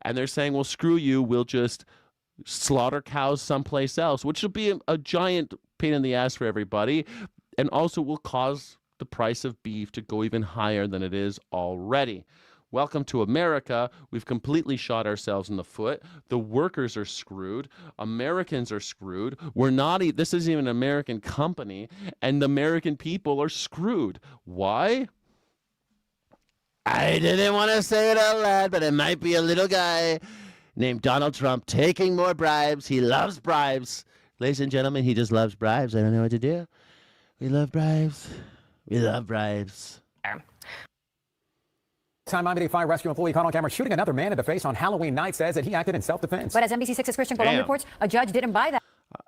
And they're saying, well, screw you. We'll just slaughter cows someplace else, which will be a giant pain in the ass for everybody, and also will cause the price of beef to go even higher than it is already. Welcome to America. We've completely shot ourselves in the foot. The workers are screwed. Americans are screwed. This isn't even an American company, and the American people are screwed. Why?
I didn't want to say it out loud, but it might be a little guy named Donald Trump taking more bribes. He loves bribes. Ladies and gentlemen, he just loves bribes. I don't know what to do. We love bribes. We love bribes.
Time Miami Fire Rescue employee caught on camera shooting another man in the face on Halloween night says that he acted in self-defense.
But as NBC6's Christian Colon reports, a judge didn't buy that.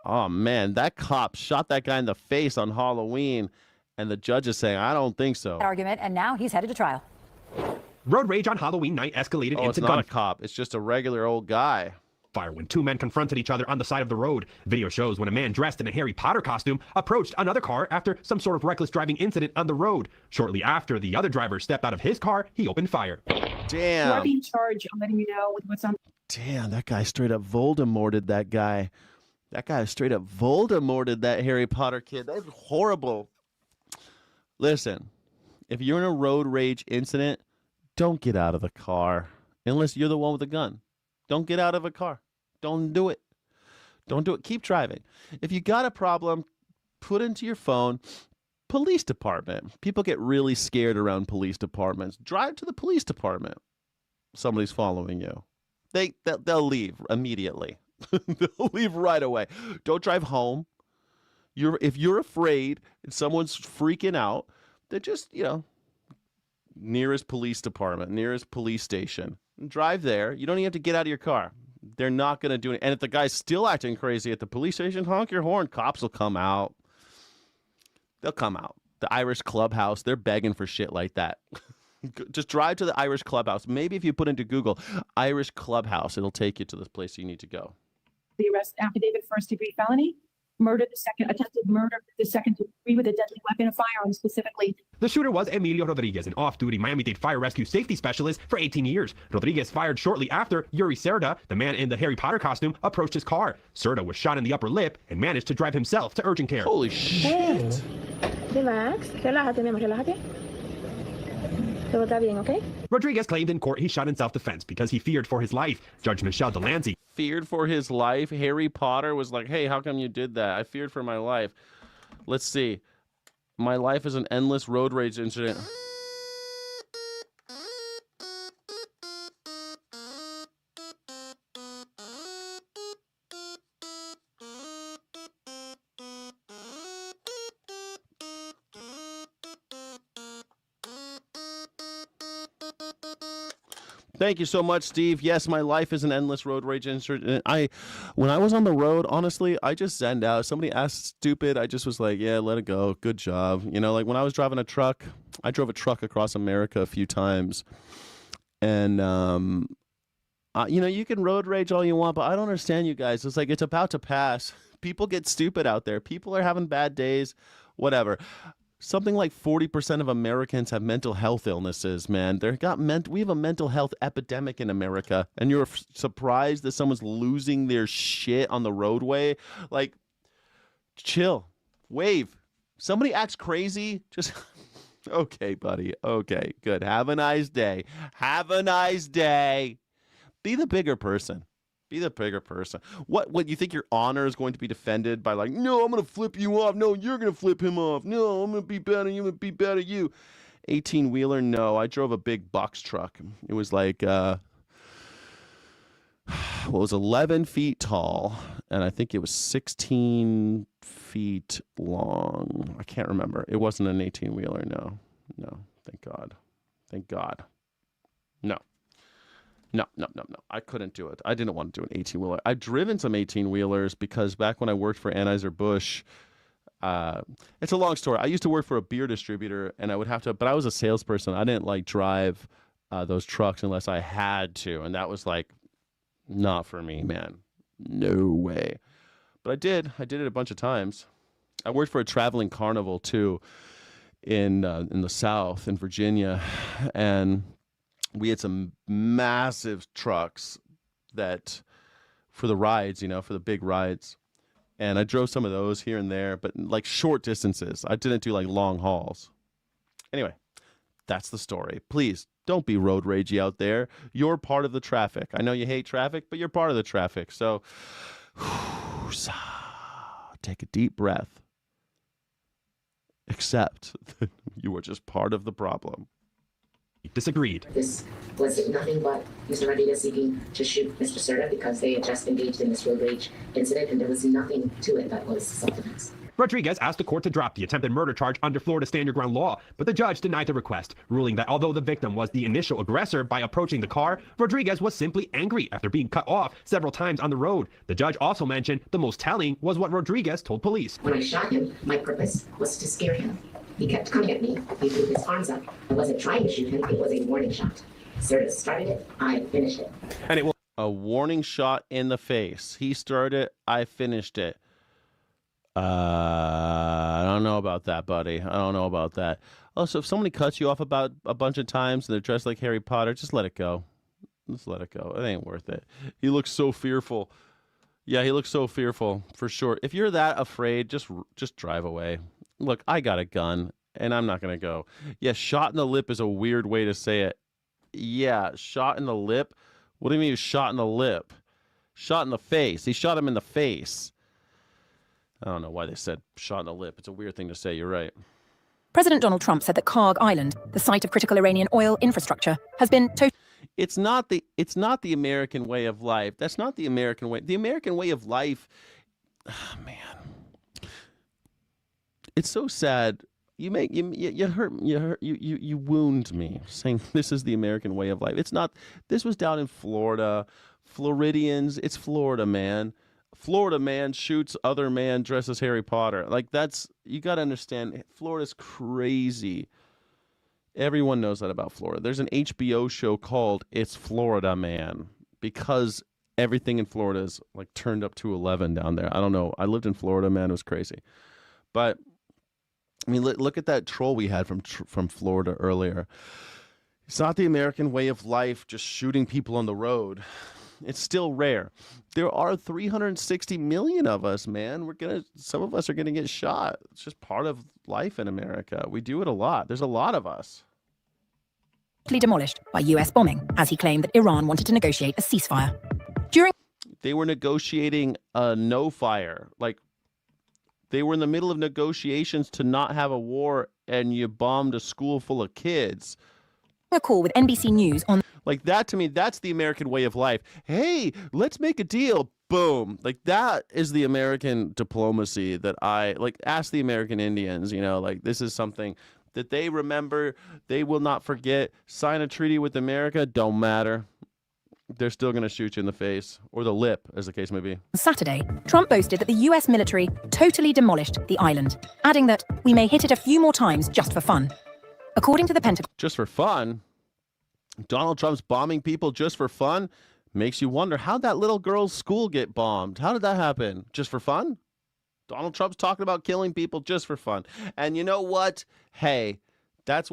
Oh, man, that cop shot that guy in the face on Halloween, and the judge is saying, I don't think so.
Argument, and now he's headed to trial.
Road rage on Halloween night escalated
into
it's
not a cop. It's just a regular old guy.
Fire when two men confronted each other on the side of the road. Video shows when a man dressed in a Harry Potter costume approached another car after some sort of reckless driving incident on the road. Shortly after the other driver stepped out of his car, he opened fire.
Damn.
You are being charged. I'm letting you know with what's on.
Damn, that guy straight up Voldemorted that guy. That guy straight up Voldemorted that Harry Potter kid. That's horrible. Listen, if you're in a road rage incident, don't get out of the car unless you're the one with the gun. Don't get out of a car. Don't do it. Don't do it. Keep driving. If you got a problem, put into your phone, police department. People get really scared around police departments. Drive to the police department. Somebody's following you. They'll leave immediately. They'll leave right away. Don't drive home. If you're afraid and someone's freaking out, then just, nearest police department, nearest police station. Drive there. You don't even have to get out of your car. They're not going to do it. And if the guy's still acting crazy at the police station, honk your horn. Cops will come out. They'll come out. The Irish clubhouse, they're begging for shit like that. Just drive to the Irish clubhouse. Maybe if you put into Google Irish clubhouse, it'll take you to the place you need to go.
The arrest affidavit, first-degree felony. Murder, attempted murder, the second degree with a deadly weapon, a firearm specifically.
The shooter was Emilio Rodriguez, an off-duty Miami-Dade fire rescue safety specialist for 18 years. Rodriguez fired shortly after Yuri Cerda, the man in the Harry Potter costume, approached his car. Cerda was shot in the upper lip and managed to drive himself to urgent care.
Holy shit.
Relax. Relájate, mi amor, relájate. Todo está bien, okay?
Rodriguez claimed in court he shot in self-defense because he feared for his life. Judge Michelle Delancey
feared for his life. Harry Potter was like, hey, how come you did that? I feared for my life. Let's see. My life is an endless road rage incident. Thank you so much, Steve. Yes, my life is an endless road rage insert. When I was on the road, honestly, I just zenned out. Somebody asked stupid, I just was like, yeah, let it go. Good job. You know, like when I was driving a truck, I drove a truck across America a few times. And, you know, you can road rage all you want, but I don't understand you guys. It's like it's about to pass. People get stupid out there. People are having bad days, whatever. Something like 40% of Americans have mental health illnesses, man. We have a mental health epidemic in America, and you're surprised that someone's losing their shit on the roadway? Like, chill. Wave. Somebody acts crazy, just... Okay, buddy. Okay, good. Have a nice day. Have a nice day. Be the bigger person. Be the bigger person. What you think your honor is going to be defended by, like, no, I'm going to flip you off. No, you're going to flip him off. No, I'm going to be better. I'm going to be better you. 18-wheeler? No, I drove a big box truck. It was like, it was 11 feet tall, and I think it was 16 feet long. I can't remember. It wasn't an 18-wheeler. No, thank God. Thank God. No. I couldn't do it. I didn't want to do an 18-wheeler. I've driven some 18-wheelers because back when I worked for Anheuser-Busch, it's a long story. I used to work for a beer distributor, and I would have to, but I was a salesperson. I didn't like drive those trucks unless I had to, and that was like not for me, man. No way. But I did it a bunch of times. I worked for a traveling carnival too in the South, in Virginia, and we had some massive trucks that for the rides, you know, for the big rides. And I drove some of those here and there, but like short distances. I didn't do like long hauls. Anyway, that's the story. Please don't be road ragey out there. You're part of the traffic. I know you hate traffic, but you're part of the traffic. So take a deep breath. Accept that you are just part of the problem.
Disagreed.
This was nothing but Mr. Rodriguez seeking to shoot Mr. Serta because they had just engaged in this road rage incident, and there was nothing to it that was self-defense.
Rodriguez asked the court to drop the attempted murder charge under Florida Stand Your Ground law, but the judge denied the request, ruling that although the victim was the initial aggressor by approaching the car, Rodriguez was simply angry after being cut off several times on the road. The judge also mentioned the most telling was what Rodriguez told police.
When I shot him, my purpose was to scare him. He kept coming at me. He threw his arms up. I wasn't trying to shoot him. It was a warning shot. Serta started it. I finished it.
And it was
a warning shot in the face. He started it. I finished it. I don't know about that, buddy. I don't know about that. Also, if somebody cuts you off about a bunch of times and they're dressed like Harry Potter, just let it go. Just let it go. It ain't worth it. He looks so fearful. Yeah, he looks so fearful, for sure. If you're that afraid, just drive away. Look, I got a gun, and I'm not going to go. Yeah, shot in the lip is a weird way to say it. Yeah, shot in the lip? What do you mean shot in the lip? Shot in the face. He shot him in the face. I don't know why they said shot in the lip. It's a weird thing to say. You're right.
President Donald Trump said that Karg Island, the site of critical Iranian oil infrastructure, has been
It's not the American way of life. That's not the American way. The American way of life, man. It's so sad. You wound me saying this is the American way of life. It's not. This was down in Florida. Floridians, it's Florida, man. Florida man shoots other man dressed as Harry Potter. Like, that's, you got to understand, Florida's crazy. Everyone knows that about Florida. There's an HBO show called It's Florida Man because everything in Florida is like turned up to 11 down there. I don't know. I lived in Florida, man. It was crazy. But I mean, look at that troll we had from Florida earlier. It's not the American way of life, just shooting people on the road. It's still rare. There are 360 million of us, man. Some of us are gonna get shot. It's just part of life in America. We do it a lot. There's a lot of us.
Demolished by US bombing, as he claimed that Iran wanted to negotiate a ceasefire.
They were negotiating a no-fire. Like, they were in the middle of negotiations to not have a war, and you bombed a school full of kids.
A call with NBC News on...
Like, that, to me, that's the American way of life. Hey, let's make a deal. Boom. Like, that is the American diplomacy that ask the American Indians, like, this is something that they remember, they will not forget, sign a treaty with America, don't matter. They're still going to shoot you in the face, or the lip, as the case may be.
Saturday, Trump boasted that the US military totally demolished the island, adding that we may hit it a few more times just for fun. According to the Pentagon...
Just for fun? Donald Trump's bombing people just for fun? Makes you wonder, how'd that little girl's school get bombed? How did that happen? Just for fun? Donald Trump's talking about killing people just for fun. And you know what? Hey, that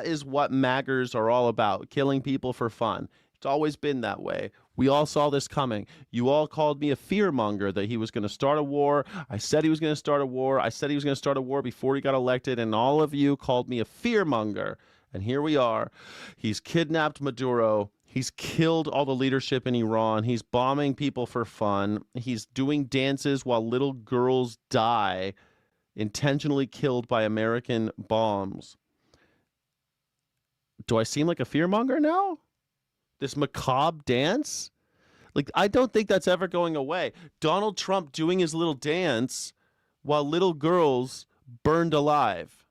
is what MAGers are all about, killing people for fun. It's always been that way. We all saw this coming. You all called me a fearmonger, that he was going to start a war. I said he was going to start a war. I said he was going to start a war before he got elected, and all of you called me a fearmonger. And here we are. He's kidnapped Maduro. He's killed all the leadership in Iran. He's bombing people for fun. He's doing dances while little girls die, intentionally killed by American bombs. Do I seem like a fearmonger now? This macabre dance? Like, I don't think that's ever going away. Donald Trump doing his little dance while little girls burned alive.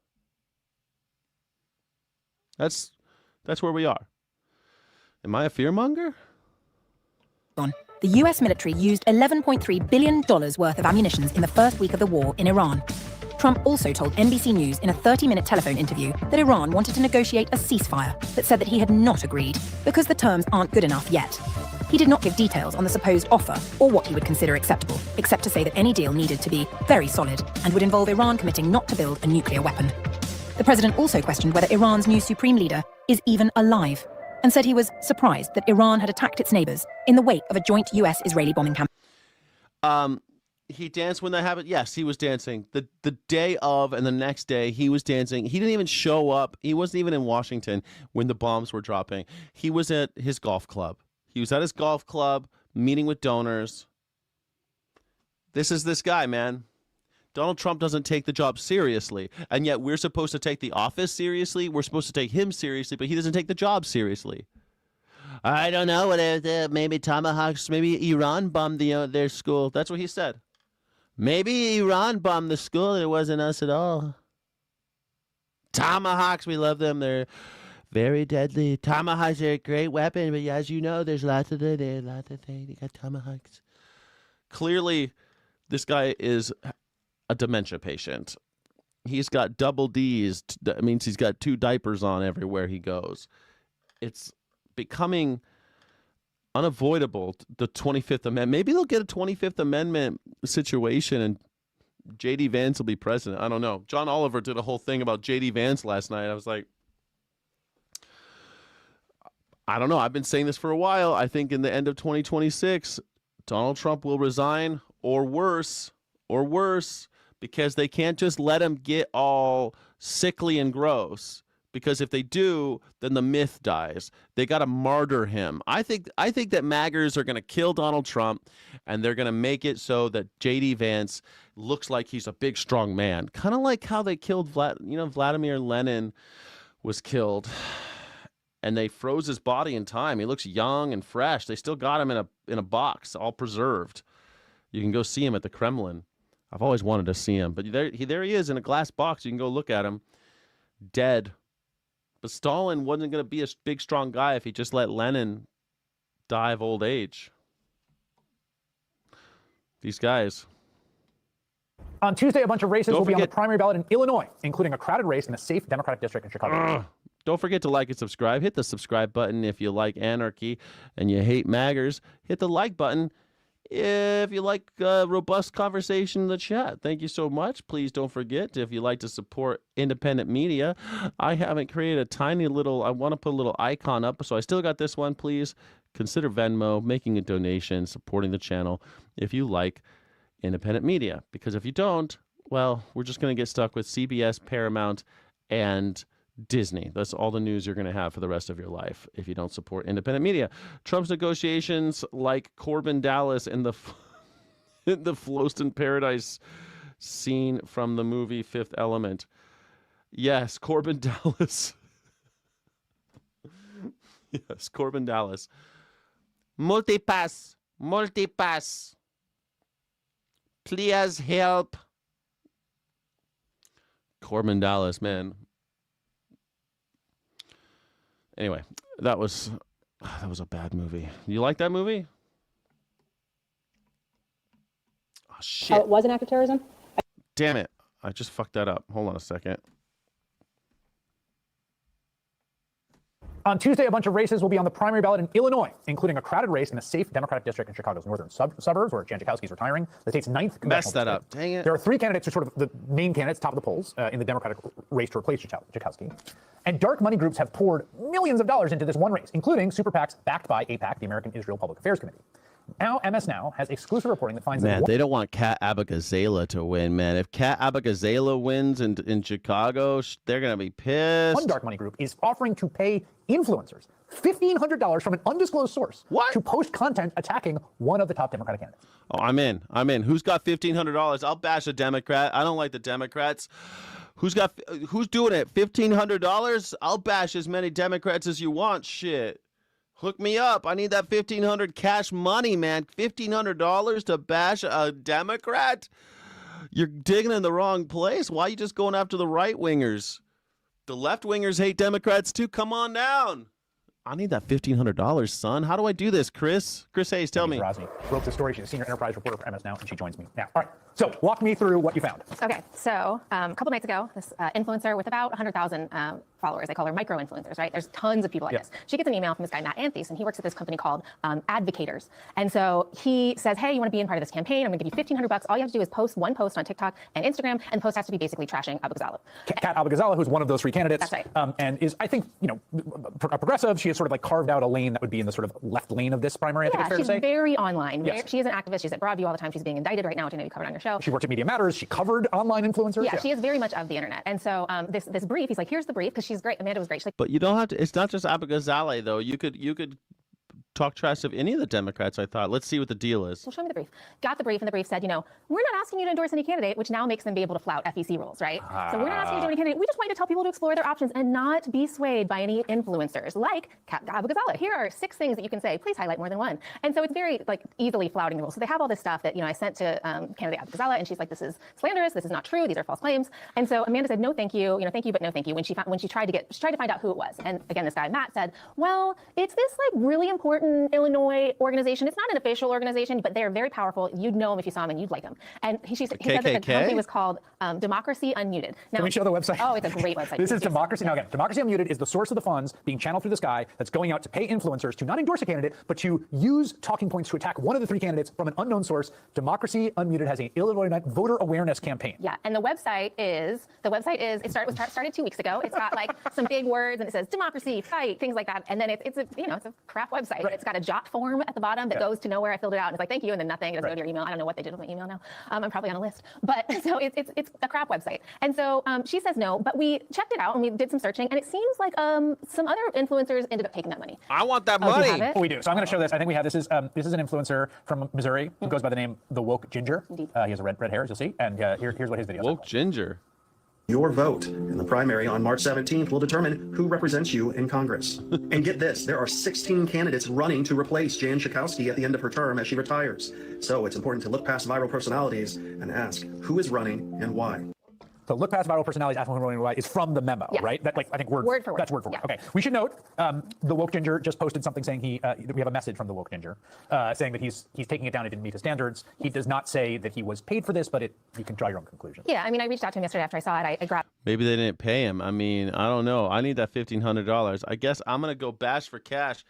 That's where we are. Am I a fearmonger?
The US military used $11.3 billion worth of ammunition in the first week of the war in Iran. Trump also told NBC News in a 30-minute telephone interview that Iran wanted to negotiate a ceasefire, but said that he had not agreed because the terms aren't good enough yet. He did not give details on the supposed offer or what he would consider acceptable, except to say that any deal needed to be very solid and would involve Iran committing not to build a nuclear weapon. The president also questioned whether Iran's new supreme leader is even alive, and said he was surprised that Iran had attacked its neighbors in the wake of a joint US-Israeli bombing campaign.
He danced when that happened? Yes, he was dancing. The day of and the next day, he was dancing. He didn't even show up. He wasn't even in Washington when the bombs were dropping. He was at his golf club. He was at his golf club, meeting with donors. This is this guy, man. Donald Trump doesn't take the job seriously, and yet we're supposed to take the office seriously. We're supposed to take him seriously, but he doesn't take the job seriously. I don't know. Maybe tomahawks, maybe Iran bombed their school. That's what he said. Maybe Iran bombed the school and it wasn't us at all. Tomahawks, we love them. They're very deadly. Tomahawks are a great weapon, but as you know, there's lots of things. They got tomahawks. Clearly, this guy is a dementia patient. He's got double D's. That means he's got 2 diapers on everywhere he goes. It's becoming unavoidable, the 25th Amendment. Maybe they'll get a 25th Amendment situation and J.D. Vance will be president. I don't know. John Oliver did a whole thing about J.D. Vance last night. I was like, I don't know. I've been saying this for a while. I think in the end of 2026, Donald Trump will resign or worse, because they can't just let him get all sickly and gross. Because if they do, then the myth dies. They got to martyr him. I think that MAGers are going to kill Donald Trump, and they're going to make it so that J.D. Vance looks like he's a big, strong man. Kind of like how they killed Vladimir Lenin was killed, and they froze his body in time. He looks young and fresh. They still got him in a box, all preserved. You can go see him at the Kremlin. I've always wanted to see him, but there he is in a glass box. You can go look at him, dead. But Stalin wasn't going to be a big, strong guy if he just let Lenin die of old age. These guys.
On Tuesday, a bunch of races will be on the primary ballot in Illinois, including a crowded race in a safe Democratic district in Chicago.
Don't forget to like and subscribe. Hit the subscribe button if you like anarchy and you hate MAGers. Hit the like button if you like robust conversation in the chat. Thank you so much. Please don't forget, if you like to support independent media, I haven't created a tiny little, I want to put a little icon up, so I still got this one. Please consider Venmo, making a donation, supporting the channel if you like independent media. Because if you don't, well, we're just going to get stuck with CBS, Paramount, and Disney. That's all the news you're going to have for the rest of your life if you don't support independent media. Trump's negotiations, like Corbin Dallas in the Floston Paradise scene from the movie Fifth Element. Yes, Corbin Dallas. Yes, Corbin Dallas. Multipass. Please help. Corbin Dallas, man. Anyway, that was a bad movie. You like that movie? Oh, shit.
Oh, it was an act of terrorism?
Damn it. I just fucked that up. Hold on a second.
On Tuesday, a bunch of races will be on the primary ballot in Illinois, including a crowded race in a safe Democratic district in Chicago's northern suburbs, where Jan Schakowsky is retiring. The state's 9th congressional
Messed that
district.
up. Dang it.
There are 3 candidates who are sort of the main candidates, top of the polls, in the Democratic race to replace Schakowsky. And dark money groups have poured millions of dollars into this one race, including super PACs backed by AIPAC, the American Israel Public Affairs Committee. Now, MS Now has exclusive reporting that finds
Man,
that
they don't want Kat Abigazela to win, man. If Kat Abigazela wins in Chicago, they're going to be pissed.
one dark money group is offering to pay influencers $1,500 from an undisclosed source to post content attacking one of the top Democratic candidates.
Oh, I'm in. Who's got $1,500? I'll bash a Democrat. I don't like the Democrats. Who's doing it? $1,500? I'll bash as many Democrats as you want. Shit. Hook me up. I need that $1,500 cash money, man. $1,500 to bash a Democrat? You're digging in the wrong place. Why are you just going after the right-wingers? The left-wingers hate Democrats too. Come on down. I need that $1,500, son. How do I do this, Chris? Chris Hayes, tell me.
Rosny wrote the story. She's a senior enterprise reporter for MS Now, and she joins me now. All right. So walk me through what you found.
Okay. So a couple nights ago, this influencer with about 100,000 followers, they call her micro-influencers, right? There's tons of people like this. She gets an email from this guy, Matt Anthony, and he works at this company called Advocators. And so he says, hey, you want to be in part of this campaign? I'm going to give you $1,500. All you have to do is post one post on TikTok and Instagram, and the post has to be basically trashing Abigazala.
Kat Abigazala, who's one of those 3 candidates,
That's right.
And is, I think, a progressive. She has sort of like carved out a lane that would be in the sort of left lane of this primary, I think it's fair to say.
She's very online.
Yes.
She is an activist. She's at Broadview all the time. She's being indicted right now, which I know you covered on your show.
She worked at Media Matters. She covered online influencers.
Yeah, she is very much of the internet. And so this brief, he's like, here's the brief, because she's great. Amanda was great. She's like,
But you don't have to. It's not just Abigazale, though. You could talk trash of any of the Democrats, I thought. Let's see what the deal is.
well, show me the brief. Got the brief, and the brief said, we're not asking you to endorse any candidate, which now makes them be able to flout FEC rules, right? So we're not asking you to do any candidate. We just want you to tell people to explore their options and not be swayed by any influencers like Kat Abigazala. Here are 6 things that you can say. Please highlight more than one. And so it's very easily flouting the rules. So they have all this stuff that I sent to candidate Abigazala, and she's like, this is slanderous. This is not true. These are false claims. And so Amanda said, no, thank you. Thank you, but no, thank you. When she tried to find out who it was. And again, this guy Matt said, well, it's this really important Illinois organization. It's not an official organization, but they're very powerful. You'd know them if you saw them, and you'd like them. And he said that the company was called Democracy Unmuted. Now,
can we show the website?
Oh, it's a great website.
This is Democracy. Now, again, Democracy Unmuted is the source of the funds being channeled through this guy that's going out to pay influencers to not endorse a candidate, but to use talking points to attack one of the 3 candidates from an unknown source. Democracy Unmuted has an Illinois voter awareness campaign.
Yeah, and the website is it started 2 weeks ago. It's got some big words, and it says democracy, fight, things like that. And then it's a crap website. Right. It's got a jot form at the bottom that goes to nowhere. I filled it out, and it's like, thank you, and then nothing. It doesn't go to your email. I don't know what they did with my email now. I'm probably on a list. But so it's a crap website. And so she says no, but we checked it out and we did some searching, and it seems like some other influencers ended up taking that money.
I want that
Oh, do
money.
you have it?
Oh, we do. So I'm going to show this. I think we have this is an influencer from Missouri who goes by the name The Woke Ginger. He has a red hair, as you'll see. And here's what his video is.
Woke Ginger.
Your vote in the primary on March 17th will determine who represents you in Congress. And get this, there are 16 candidates running to replace Jan Schakowsky at the end of her term as she retires. So it's important to look past viral personalities and ask who is running and why.
So look past viral personalities, ask who running why is from the memo, right? That I think
word for word.
That's word for word. Okay. We should note the Woke Ginger just posted something saying we have a message from the Woke Ginger saying that he's taking it down. It didn't meet his standards. He does not say that he was paid for this, but you can draw your own conclusion.
Yeah, I reached out to him yesterday after I saw it. I grabbed.
Maybe they didn't pay him. I don't know. I need that $1,500. I guess I'm gonna go bash for cash.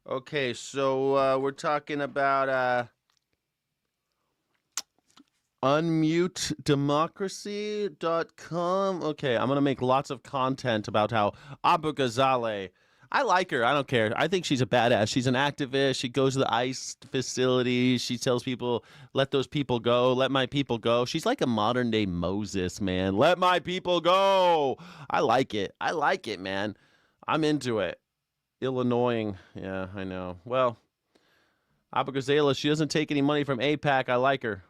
Okay, so we're talking about unmutedemocracy.com. Okay, I'm going to make lots of content about how Abigazale, I like her. I don't care. I think she's a badass. She's an activist. She goes to the ICE facilities. She tells people, let those people go. Let my people go. She's like a modern day Moses, man. Let my people go. I like it. I like it, man. I'm into it. Illinois. Yeah, I know. Well, Abigazala, she doesn't take any money from AIPAC. I like her.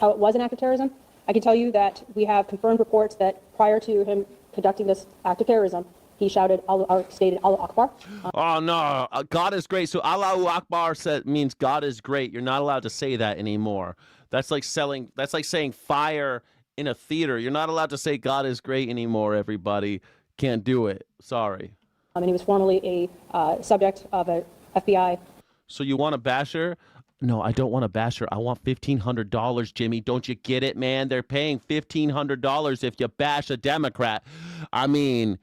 How it was an act of terrorism. I can tell you that we have confirmed reports that prior to him conducting this act of terrorism, he stated Allah Akbar.
Oh, no. God is great. So Allahu Akbar means God is great. You're not allowed to say that anymore. That's like saying fire in a theater. You're not allowed to say God is great anymore, everybody. Can't do it. Sorry.
and he was formerly a subject of a FBI.
So you want to bash her? No, I don't want to bash her. I want $1,500, Jimmy. Don't you get it, man? They're paying $1,500 if you bash a Democrat. I mean,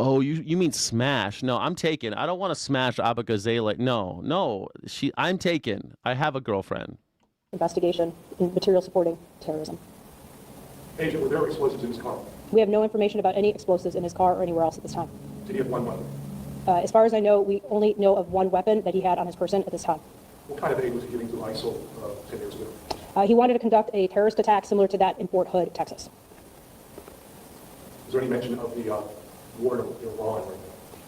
oh, you mean smash? No, I'm taken. I don't want to smash Abagazela. No, I'm taken. I have a girlfriend.
Investigation in material supporting terrorism.
Agent, were there explosives in his car?
We have no information about any explosives in his car or anywhere else at this time.
Did he have one weapon?
As far as I know, we only know of one weapon that he had on his person at this time.
What kind of aid was he giving to ISIL 10 years ago?
He wanted to conduct a terrorist attack similar to that in Fort Hood, Texas.
Is there any mention of the war in Iran right now?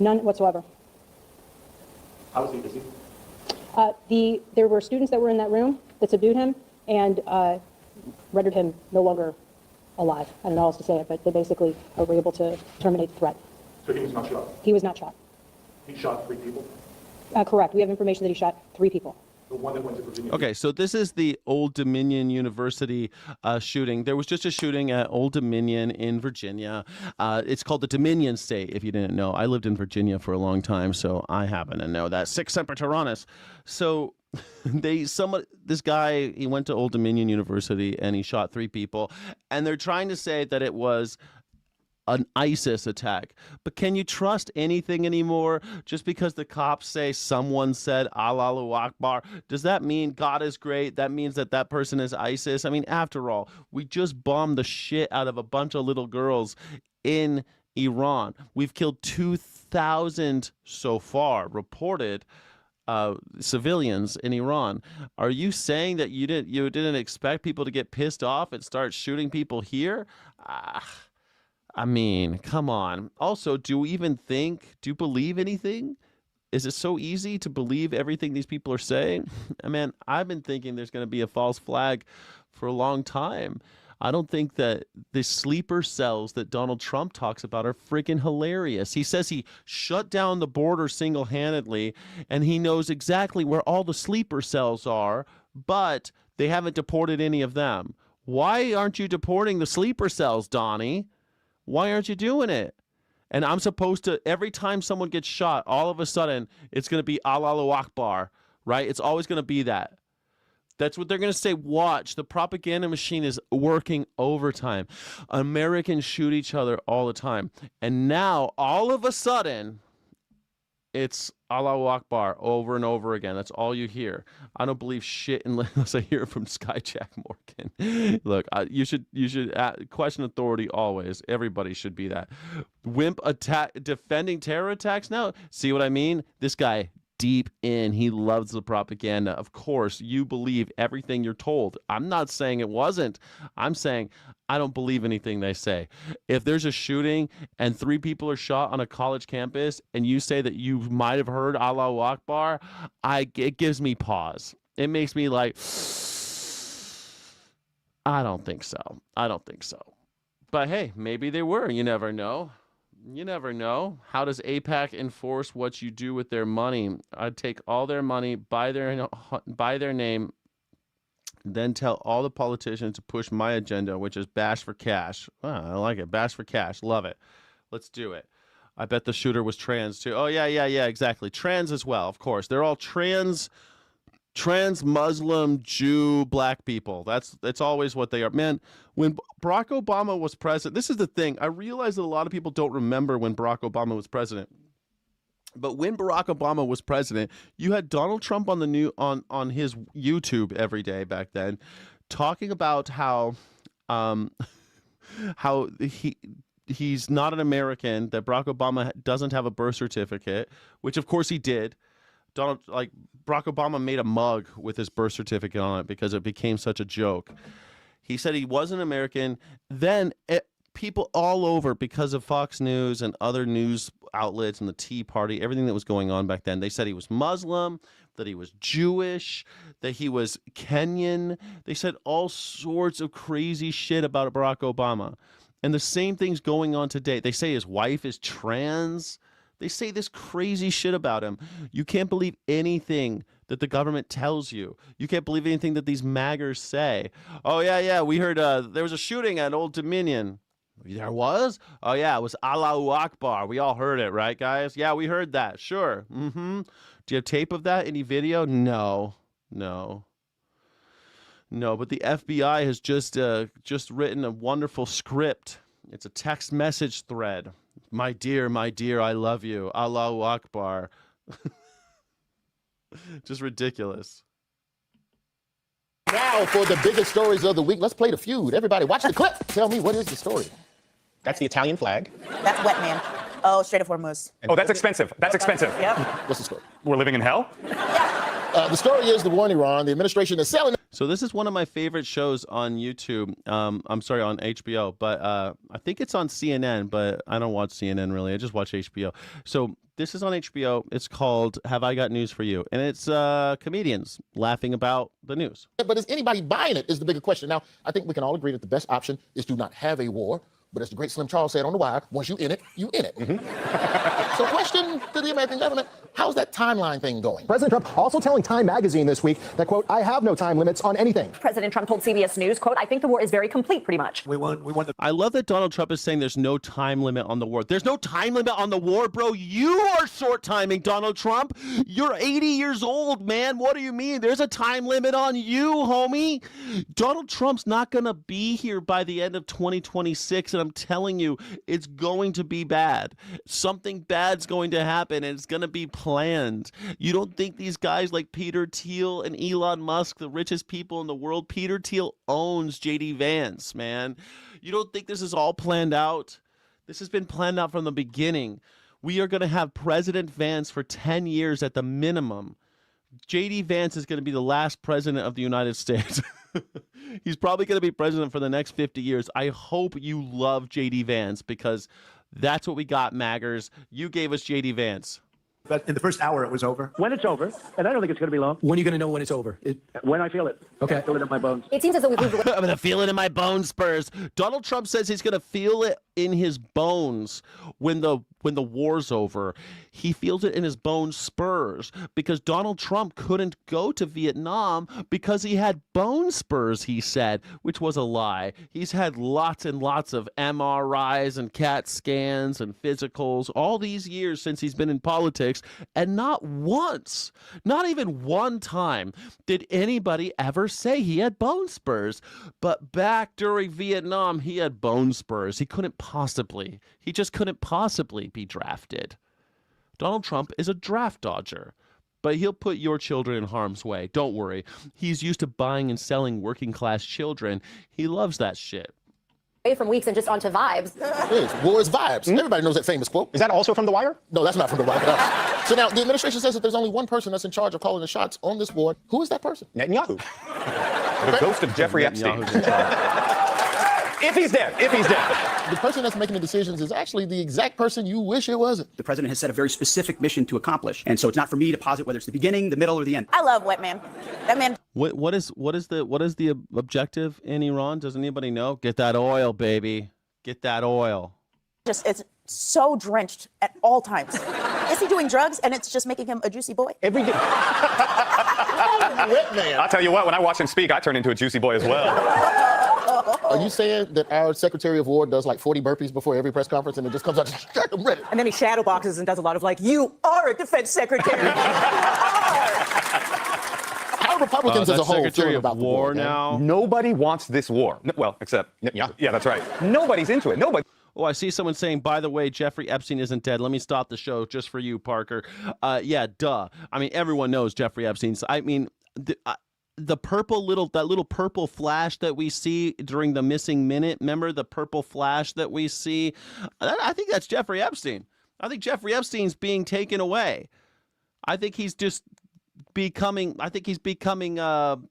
None whatsoever.
How is he?
There were students that were in that room that subdued him and rendered him no longer alive. I don't know how else to say it, but they basically were able to terminate the threat.
So he was not shot?
He was not shot.
He shot 3 people?
Correct. We have information that he shot 3 people.
The one that went to Virginia.
Okay, so this is the Old Dominion University shooting. There was just a shooting at Old Dominion in Virginia. It's called the Dominion State, if you didn't know. I lived in Virginia for a long time, so I happen to know that. Sic Semper Tyrannis. So this guy, he went to Old Dominion University and he shot 3 people, and they're trying to say that it was an ISIS attack. But can you trust anything anymore? Just because the cops say someone said Allahu Akbar, does that mean God is great? That means that person is ISIS? I mean, after all, we just bombed the shit out of a bunch of little girls in Iran. We've killed 2,000 so far, reported civilians in Iran. Are you saying that you didn't expect people to get pissed off and start shooting people here? I mean, come on. Also, do you believe anything? Is it so easy to believe everything these people are saying? I mean, I've been thinking there's going to be a false flag for a long time. I don't think that the sleeper cells that Donald Trump talks about are freaking hilarious. He says he shut down the border single-handedly, and he knows exactly where all the sleeper cells are, but they haven't deported any of them. Why aren't you deporting the sleeper cells, Donnie? Why aren't you doing it? And I'm supposed to, every time someone gets shot, all of a sudden, it's going to be Allahu Akbar, right? It's always going to be that. That's what they're going to say. Watch, the propaganda machine is working overtime. Americans shoot each other all the time. And now, all of a sudden, it's Allahu Akbar over and over again. That's all you hear. I don't believe shit unless I hear it from Skyjack Morgan. Look, you should question authority always. Everybody should be that. Wimp attack, defending terror attacks now. See what I mean? This guy, deep in, he loves the propaganda. Of course, you believe everything you're told. I'm not saying it wasn't. I'm saying I don't believe anything they say. If there's a shooting and 3 people are shot on a college campus and you say that you might have heard Allahu Akbar, it gives me pause. It makes me like, I don't think so. But hey, maybe they were. You never know. You never know. How does AIPAC enforce what you do with their money? I'd take all their money, buy their name, then tell all the politicians to push my agenda, which is bash for cash. Oh, I like it. Bash for cash. Love it. Let's do it. I bet the shooter was trans too. Oh, yeah, exactly. Trans as well, of course. They're all trans Muslim, Jew, black people. That's always what they are. Man, when Barack Obama was president, this is the thing. I realize that a lot of people don't remember when Barack Obama was president. But when Barack Obama was president, you had Donald Trump on on his YouTube every day back then, talking about how he's not an American, that Barack Obama doesn't have a birth certificate, which of course he did. Barack Obama made a mug with his birth certificate on it because it became such a joke. He said he wasn't American. Then people all over, because of Fox News and other news outlets and the Tea Party, everything that was going on back then, they said he was Muslim, that he was Jewish, that he was Kenyan. They said all sorts of crazy shit about Barack Obama. And the same thing's going on today. They say his wife is trans. They say this crazy shit about him. You can't believe anything that the government tells you. You can't believe anything that these maggers say. Oh, yeah, we heard there was a shooting at Old Dominion. There was? Oh, yeah, it was Allahu Akbar. We all heard it, right, guys? Yeah, we heard that. Sure. Mm-hmm. Do you have tape of that? Any video? No. No, but the FBI has just written a wonderful script. It's a text message thread. My dear, I love you. Allahu Akbar. Just ridiculous.
Now for the biggest stories of the week. Let's play the feud. Everybody watch the clip. Tell me, what is the story?
That's the Italian flag.
That's wet, man. Oh, straight up Hormuz.
Oh, that's expensive. That's expensive.
Yep.
What's the story?
We're living in hell?
The story is the war in Iran. The administration is selling.
So this is one of my favorite shows on YouTube. I'm sorry, on HBO, but I think it's on CNN, but I don't watch CNN really. I just watch HBO. So this is on HBO. It's called Have I Got News for You? And it's comedians laughing about the news.
But is anybody buying it is the bigger question. Now, I think we can all agree that the best option is to not have a war. But as the great Slim Charles said on The Wire, once you in it, you in it. So question to the American government, how's that timeline thing going?
President Trump also telling Time magazine this week that, quote, I have no time limits on anything.
President Trump told CBS News, quote, I think the war is very complete, pretty much.
We want the...
I love that Donald Trump is saying there's no time limit on the war. There's no time limit on the war, bro. You are short timing, Donald Trump. You're 80 years old, man. What do you mean? There's a time limit on you, homie. Donald Trump's not going to be here by the end of 2026, and I'm telling you, it's going to be bad. Something bad's going to happen, and it's going to be planned. You don't think these guys like Peter Thiel and Elon Musk, the richest people in the world, Peter Thiel owns J.D. Vance, man. You don't think this is all planned out? This has been planned out from the beginning. We are going to have President Vance for 10 years at the minimum. J.D. Vance is going to be the last president of the United States. He's probably going to be president for the next 50 years. I hope you love J.D. Vance because that's what we got, Maggers. You gave us J.D. Vance.
But in the first hour, it was over.
When it's over, and I don't think it's going to be long.
When are you going to know when it's over?
When I feel it.
Okay.
I feel it in my bones.
It seems as though we've moved away.
I'm going to feel it in my bones, Spurs. Donald Trump says he's going to feel it in his bones when the war's over. He feels it in his bones, spurs, because Donald Trump couldn't go to Vietnam because he had bone spurs, he said, which was a lie. He's had lots and lots of MRIs and CAT scans and physicals all these years since he's been in politics, and not once, not even one time, did anybody ever say he had bone spurs. But back during Vietnam, he had bone spurs. He just couldn't possibly be drafted. Donald Trump is a draft dodger, but he'll put your children in harm's way. Don't worry. He's used to buying and selling working class children. He loves that shit.
From weeks and just onto vibes.
It is. War is vibes. Everybody knows that famous quote.
Is that also from The Wire?
No, that's not from The Wire. So now the administration says that there's only one person that's in charge of calling the shots on this war. Who is that person?
Netanyahu. The ghost of Jeffrey Epstein. If he's dead.
The person that's making the decisions is actually the exact person you wish it wasn't.
The president has set a very specific mission to accomplish, and so it's not for me to posit whether it's the beginning, the middle, or the end.
I love wet man. That man.
What is the objective in Iran? Does anybody know? Get that oil, baby. Get that oil.
It's so drenched at all times. Is he doing drugs and it's just making him a juicy boy?
Every day.
Wet man.
I'll tell you what, when I watch him speak, I turn into a juicy boy as well.
Are you saying that our Secretary of War does like 40 burpees before every press conference and it just comes out, I'm ready?
And then he shadow boxes and does a lot of like, you are a defense secretary.
How Republicans as a whole
Secretary
feel
of
about the
War
war
now?
Nobody wants this war. Well, except, yeah, that's right. Nobody's into it. Nobody.
Oh, I see someone saying, by the way, Jeffrey Epstein isn't dead. Let me stop the show just for you, Parker. Yeah, duh. I mean, everyone knows Jeffrey Epstein's. I mean, the little purple flash that we see during the missing minute. Remember the purple flash that we see? I think that's Jeffrey Epstein. I think Jeffrey Epstein's being taken away. I think he's just becoming.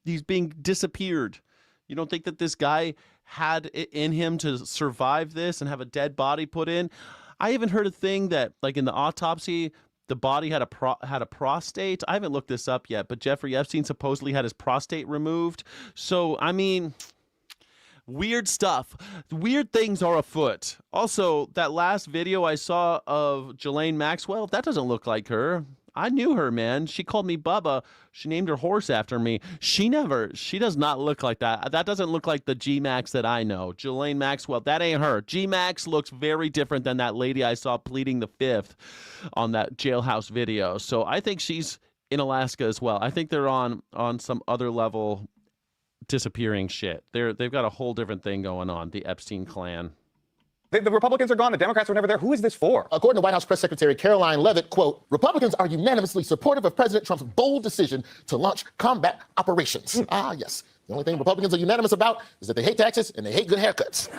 He's being disappeared. You don't think that this guy had it in him to survive this and have a dead body put in? I even heard a thing that, like in the autopsy, the body had a prostate. I haven't looked this up yet, but Jeffrey Epstein supposedly had his prostate removed. So, I mean, weird stuff. Weird things are afoot. Also, that last video I saw of Ghislaine Maxwell, that doesn't look like her. I knew her, man. She called me Bubba. She named her horse after me. She does not look like that. That doesn't look like the G-Max that I know. Ghislaine Maxwell, that ain't her. G-Max looks very different than that lady I saw pleading the fifth on that jailhouse video. So I think she's in Alaska as well. I think they're on some other level disappearing shit. They've got a whole different thing going on, the Epstein clan.
The Republicans are gone. The Democrats were never there. Who is this for?
According to White House Press Secretary Caroline Leavitt, quote, Republicans are unanimously supportive of President Trump's bold decision to launch combat operations. Ah, yes. The only thing Republicans are unanimous about is that they hate taxes and they hate good haircuts.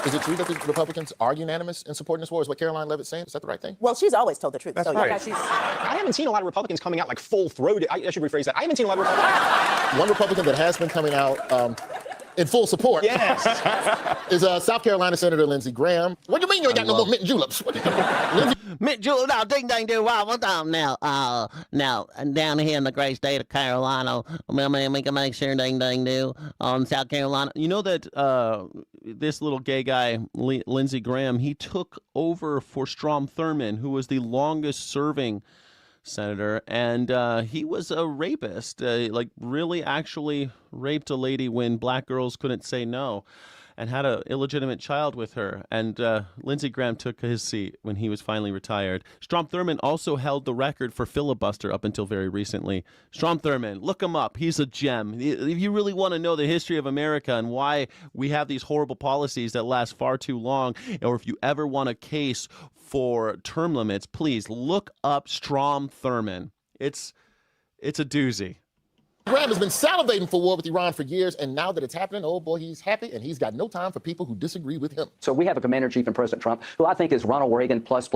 Is it true that the Republicans are unanimous in supporting this war? Is what Caroline Leavitt's saying? Is that the right thing?
Well, she's always told the truth.
That's
so,
right.
yeah,
I haven't seen a lot of Republicans coming out like full-throated. I should rephrase that. I haven't seen a lot of Republicans.
One Republican that has been coming out in full support is South Carolina Senator Lindsey Graham. What do you mean you ain't got no more mint juleps?
Mint julep, now ding dang do wow, now down here in the great state of Carolina, we can make sure ding dang do on South Carolina.
You know that this little gay guy, Lindsey Graham, he took over for Strom Thurmond, who was the longest serving senator, and he was a rapist, like really actually raped a lady when black girls couldn't say no, and had an illegitimate child with her. And Lindsey Graham took his seat when he was finally retired. Strom Thurmond also held the record for filibuster up until very recently. Strom Thurmond, look him up. He's a gem. If you really want to know the history of America and why we have these horrible policies that last far too long, or if you ever want a case for term limits, please look up Strom Thurmond. It's a doozy.
Graham has been salivating for war with Iran for years, and now that it's happening, oh boy, he's happy, and he's got no time for people who disagree with him.
So we have a commander-in-chief in President Trump, who I think is Ronald Reagan plus.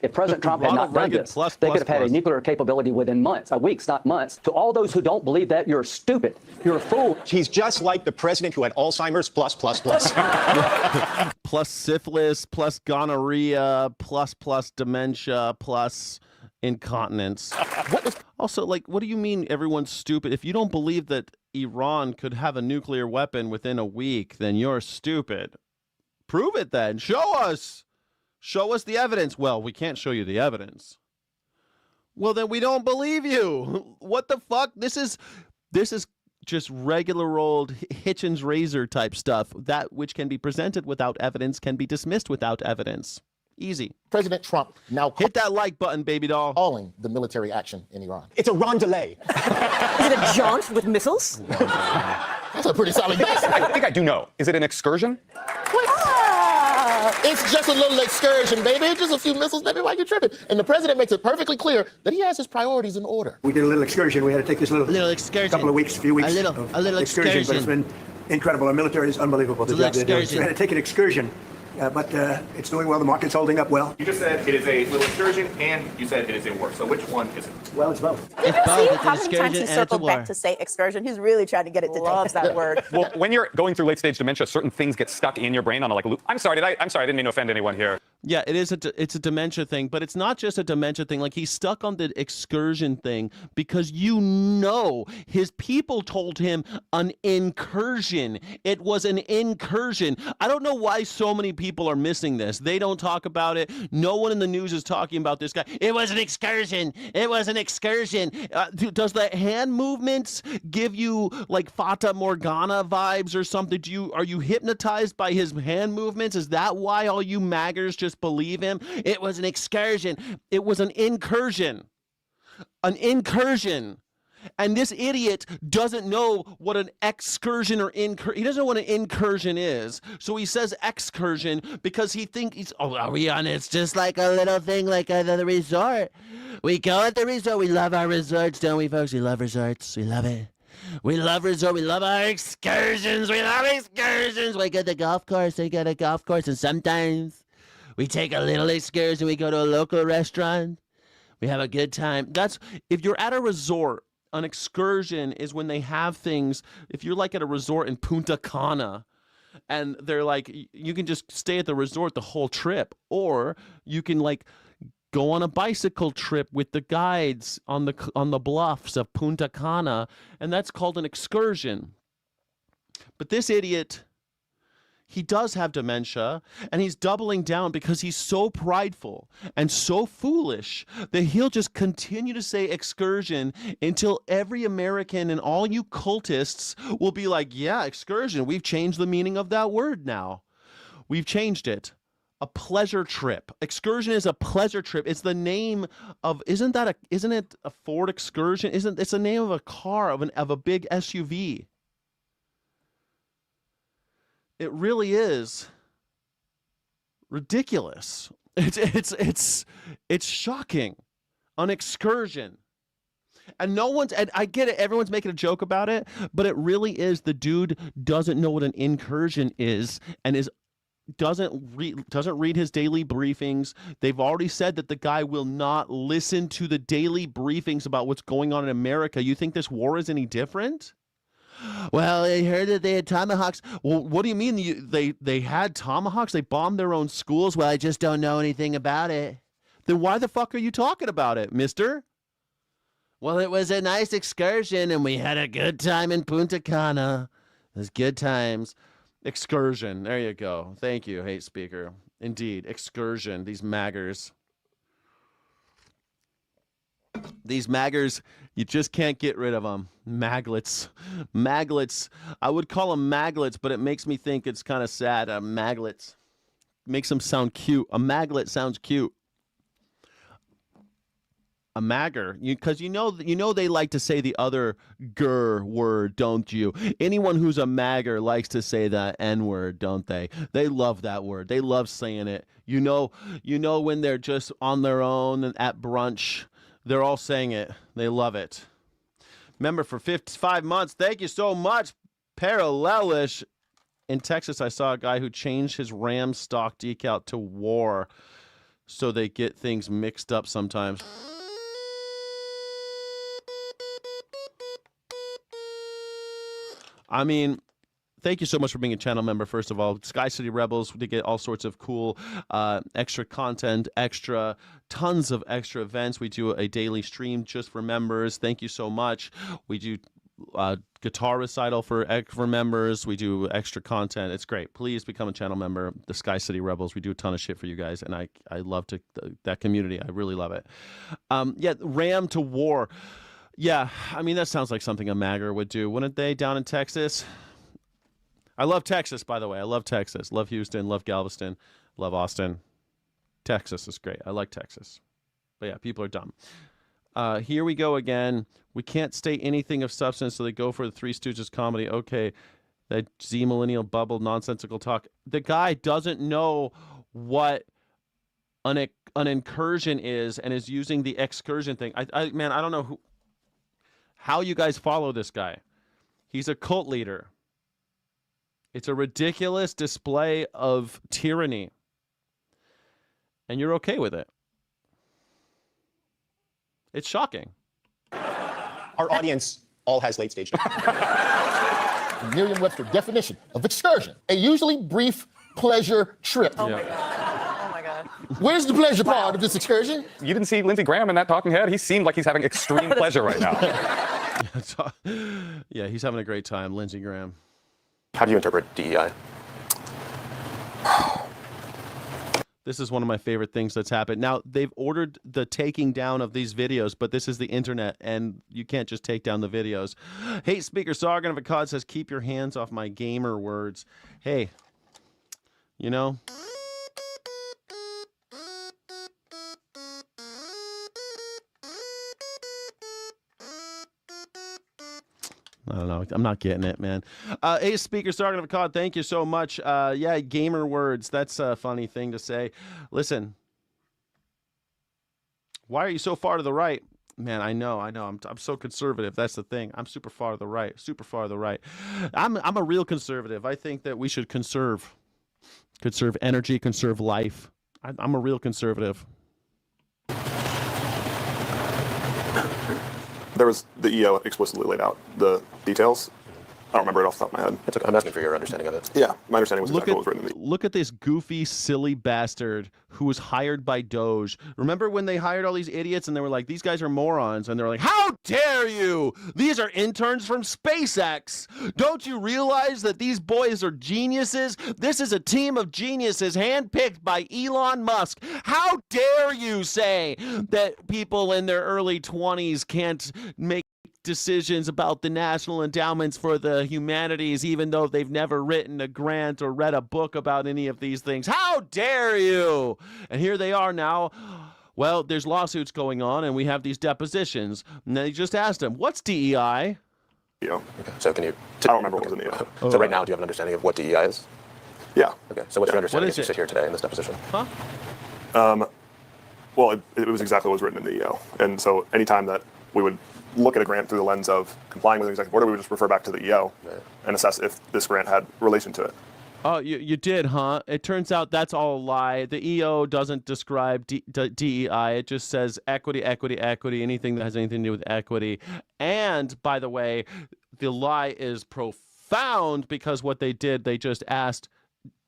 If President Trump had not done this, they could have had a nuclear capability within months, weeks, not months. To all those who don't believe that, you're stupid. You're a fool.
He's just like the president who had Alzheimer's plus.
Plus syphilis, plus gonorrhea, plus dementia, plus incontinence. Also, like, what do you mean everyone's stupid? If you don't believe that Iran could have a nuclear weapon within a week, then you're stupid. Prove it then. Show us. Show us the evidence. Well, we can't show you the evidence. Well, then we don't believe you. What the fuck? This is just regular old Hitchens razor type stuff. That which can be presented without evidence can be dismissed without evidence. Easy.
President Trump now
hit that like button, baby doll.
Calling the military action in Iran.
It's a rondelay.
Is it a jaunt with missiles?
That's a pretty solid guess.
I think I do know. Is it an excursion?
It's just a little excursion, baby. Just a few missiles, baby. Why you tripping? And the president makes it perfectly clear that he has his priorities in order.
We did a little excursion. We had to take this little
excursion.
Couple of weeks, few weeks.
A little excursion.
But it's been incredible. Our military is unbelievable. The job they're doing. So we had to take an excursion. But it's doing well. The market's holding up well.
You just said it is a little excursion, and you said it is a war. So which one is it?
Well, it's both.
Did you see how many times he circled back to say excursion? He's really trying to get it to take that word.
Well, when you're going through late-stage dementia, certain things get stuck in your brain on a loop. I'm sorry, I didn't mean to offend anyone here.
Yeah, it's a dementia thing, but it's not just a dementia thing. Like, he's stuck on the excursion thing because his people told him an incursion. It was an incursion. I don't know why so many people are missing this. They don't talk about it. No one in the news is talking about this guy. It was an excursion. It was an excursion. Does the hand movements give you like Fata Morgana vibes or something? Are you hypnotized by his hand movements? Is that why all you maggers just believe him? It was an excursion. It was an incursion. An incursion. And this idiot doesn't know what an excursion or he doesn't know what an incursion is. So he says excursion because he thinks are we on? It's just like a little thing like the resort. We go at the resort. We love our resorts, don't we, folks? We love resorts. We love it. We love resort. We love our excursions. We love excursions. We go to the golf course. We go to the golf course, and sometimes we take a little excursion. We go to a local restaurant. We have a good time. That's if you're at a resort. An excursion is when they have things, if you're like at a resort in Punta Cana and they're like, you can just stay at the resort the whole trip, or you can like go on a bicycle trip with the guides on the bluffs of Punta Cana, and that's called an excursion. But this idiot, He does have dementia, and he's doubling down because he's so prideful and so foolish that he'll just continue to say excursion until every American and all you cultists will be like, yeah, excursion. We've changed the meaning of that word now. We've changed it. A pleasure trip. Excursion is a pleasure trip. It's the name of, isn't it a Ford Excursion? It's the name of a car, of a big SUV. It really is ridiculous. It's shocking. An excursion. And and I get it, everyone's making a joke about it, but it really is, the dude doesn't know what an incursion is and doesn't read his daily briefings. They've already said that the guy will not listen to the daily briefings about what's going on in America. You think this war is any different? Well, I heard that they had tomahawks. Well, what do you mean they had tomahawks? They bombed their own schools? Well, I just don't know anything about it. Then why the fuck are you talking about it, mister? Well, it was a nice excursion, and we had a good time in Punta Cana. It was good times. Excursion. There you go. Thank you, hate speaker. Indeed, excursion. These maggers. These maggers, you just can't get rid of them. Maglets. Maglets. I would call them maglets, but it makes me think it's kind of sad. Maglets. Makes them sound cute. A maglet sounds cute. A magger, because you know they like to say the other word, don't you? Anyone who's a magger likes to say that N-word, don't they? They love that word. They love saying it. You know when they're just on their own at brunch, they're all saying it. They love it. Remember, for 55 months, thank you so much, Parallelish. In Texas, I saw a guy who changed his Ram stock decal to war, so they get things mixed up sometimes. I mean, thank you so much for being a channel member, first of all. Sky City Rebels, to get all sorts of cool extra content, tons of extra events. We do a daily stream just for members. Thank you so much. We do guitar recital for members. We do extra content. It's great. Please become a channel member. The Sky City Rebels, we do a ton of shit for you guys, and I love that community. I really love it. Yeah, Ram to war. Yeah, I mean, that sounds like something a magger would do, wouldn't they, down in Texas? I love Texas, by the way. I love Texas. Love Houston. Love Galveston. Love Austin. Texas is great. I like Texas. But yeah, people are dumb. Here we go again. We can't state anything of substance, so they go for the Three Stooges comedy. Okay, that Z-millennial bubble nonsensical talk. The guy doesn't know what an incursion is and is using the excursion thing. Man, I don't know how you guys follow this guy. He's a cult leader. It's a ridiculous display of tyranny. And you're okay with it. It's shocking.
Our audience all has late stage.
Merriam-Webster definition of excursion: a usually brief pleasure trip.
Oh,
yeah.
my God. Oh, my God.
Where's the pleasure part of this excursion?
You didn't see Lindsey Graham in that talking head? He seemed like he's having extreme pleasure right now.
Yeah, he's having a great time, Lindsey Graham.
How do you interpret DEI?
This is one of my favorite things that's happened. Now, they've ordered the taking down of these videos, but this is the internet, and you can't just take down the videos. Hate Speaker Sargon of Akkad says, keep your hands off my gamer words. Hey, you know... I don't know. I'm not getting it, man. Ace Speaker Sargon of Akkad, thank you so much. Yeah, gamer words. That's a funny thing to say. Listen, why are you so far to the right? Man, I know. I'm so conservative. That's the thing. I'm super far to the right. Super far to the right. I'm a real conservative. I think that we should conserve energy, conserve life. I'm a real conservative.
There was the EO explicitly laid out the details. I don't remember it off the top of my head.
It's okay. I'm asking for your understanding of it.
Yeah, my understanding was exactly what was written in the
Look at this goofy, silly bastard who was hired by Doge. Remember when they hired all these idiots and they were like, these guys are morons, and they're like, how dare you? These are interns from SpaceX. Don't you realize that these boys are geniuses? This is a team of geniuses handpicked by Elon Musk. How dare you say that people in their early 20s can't make decisions about the national endowments for the humanities, even though they've never written a grant or read a book about any of these things? How dare you? And here they are now. Well, there's lawsuits going on, and we have these depositions. And they just asked him, what's DEI?
EO.
Okay. So can you...
I don't remember what was in the EO.
So right now, do you have an understanding of what DEI is?
Yeah.
Okay. So what's your understanding as you
it?
sit here today in this deposition?
Huh?
Well, it was exactly what was written in the EO. And so anytime that we would look at a grant through the lens of complying with the executive order, we would just refer back to the EO and assess if this grant had relation to it.
Oh, you did, huh? It turns out that's all a lie. The EO doesn't describe DEI. It just says equity, equity, equity, anything that has anything to do with equity. And, by the way, the lie is profound because what they did, they just asked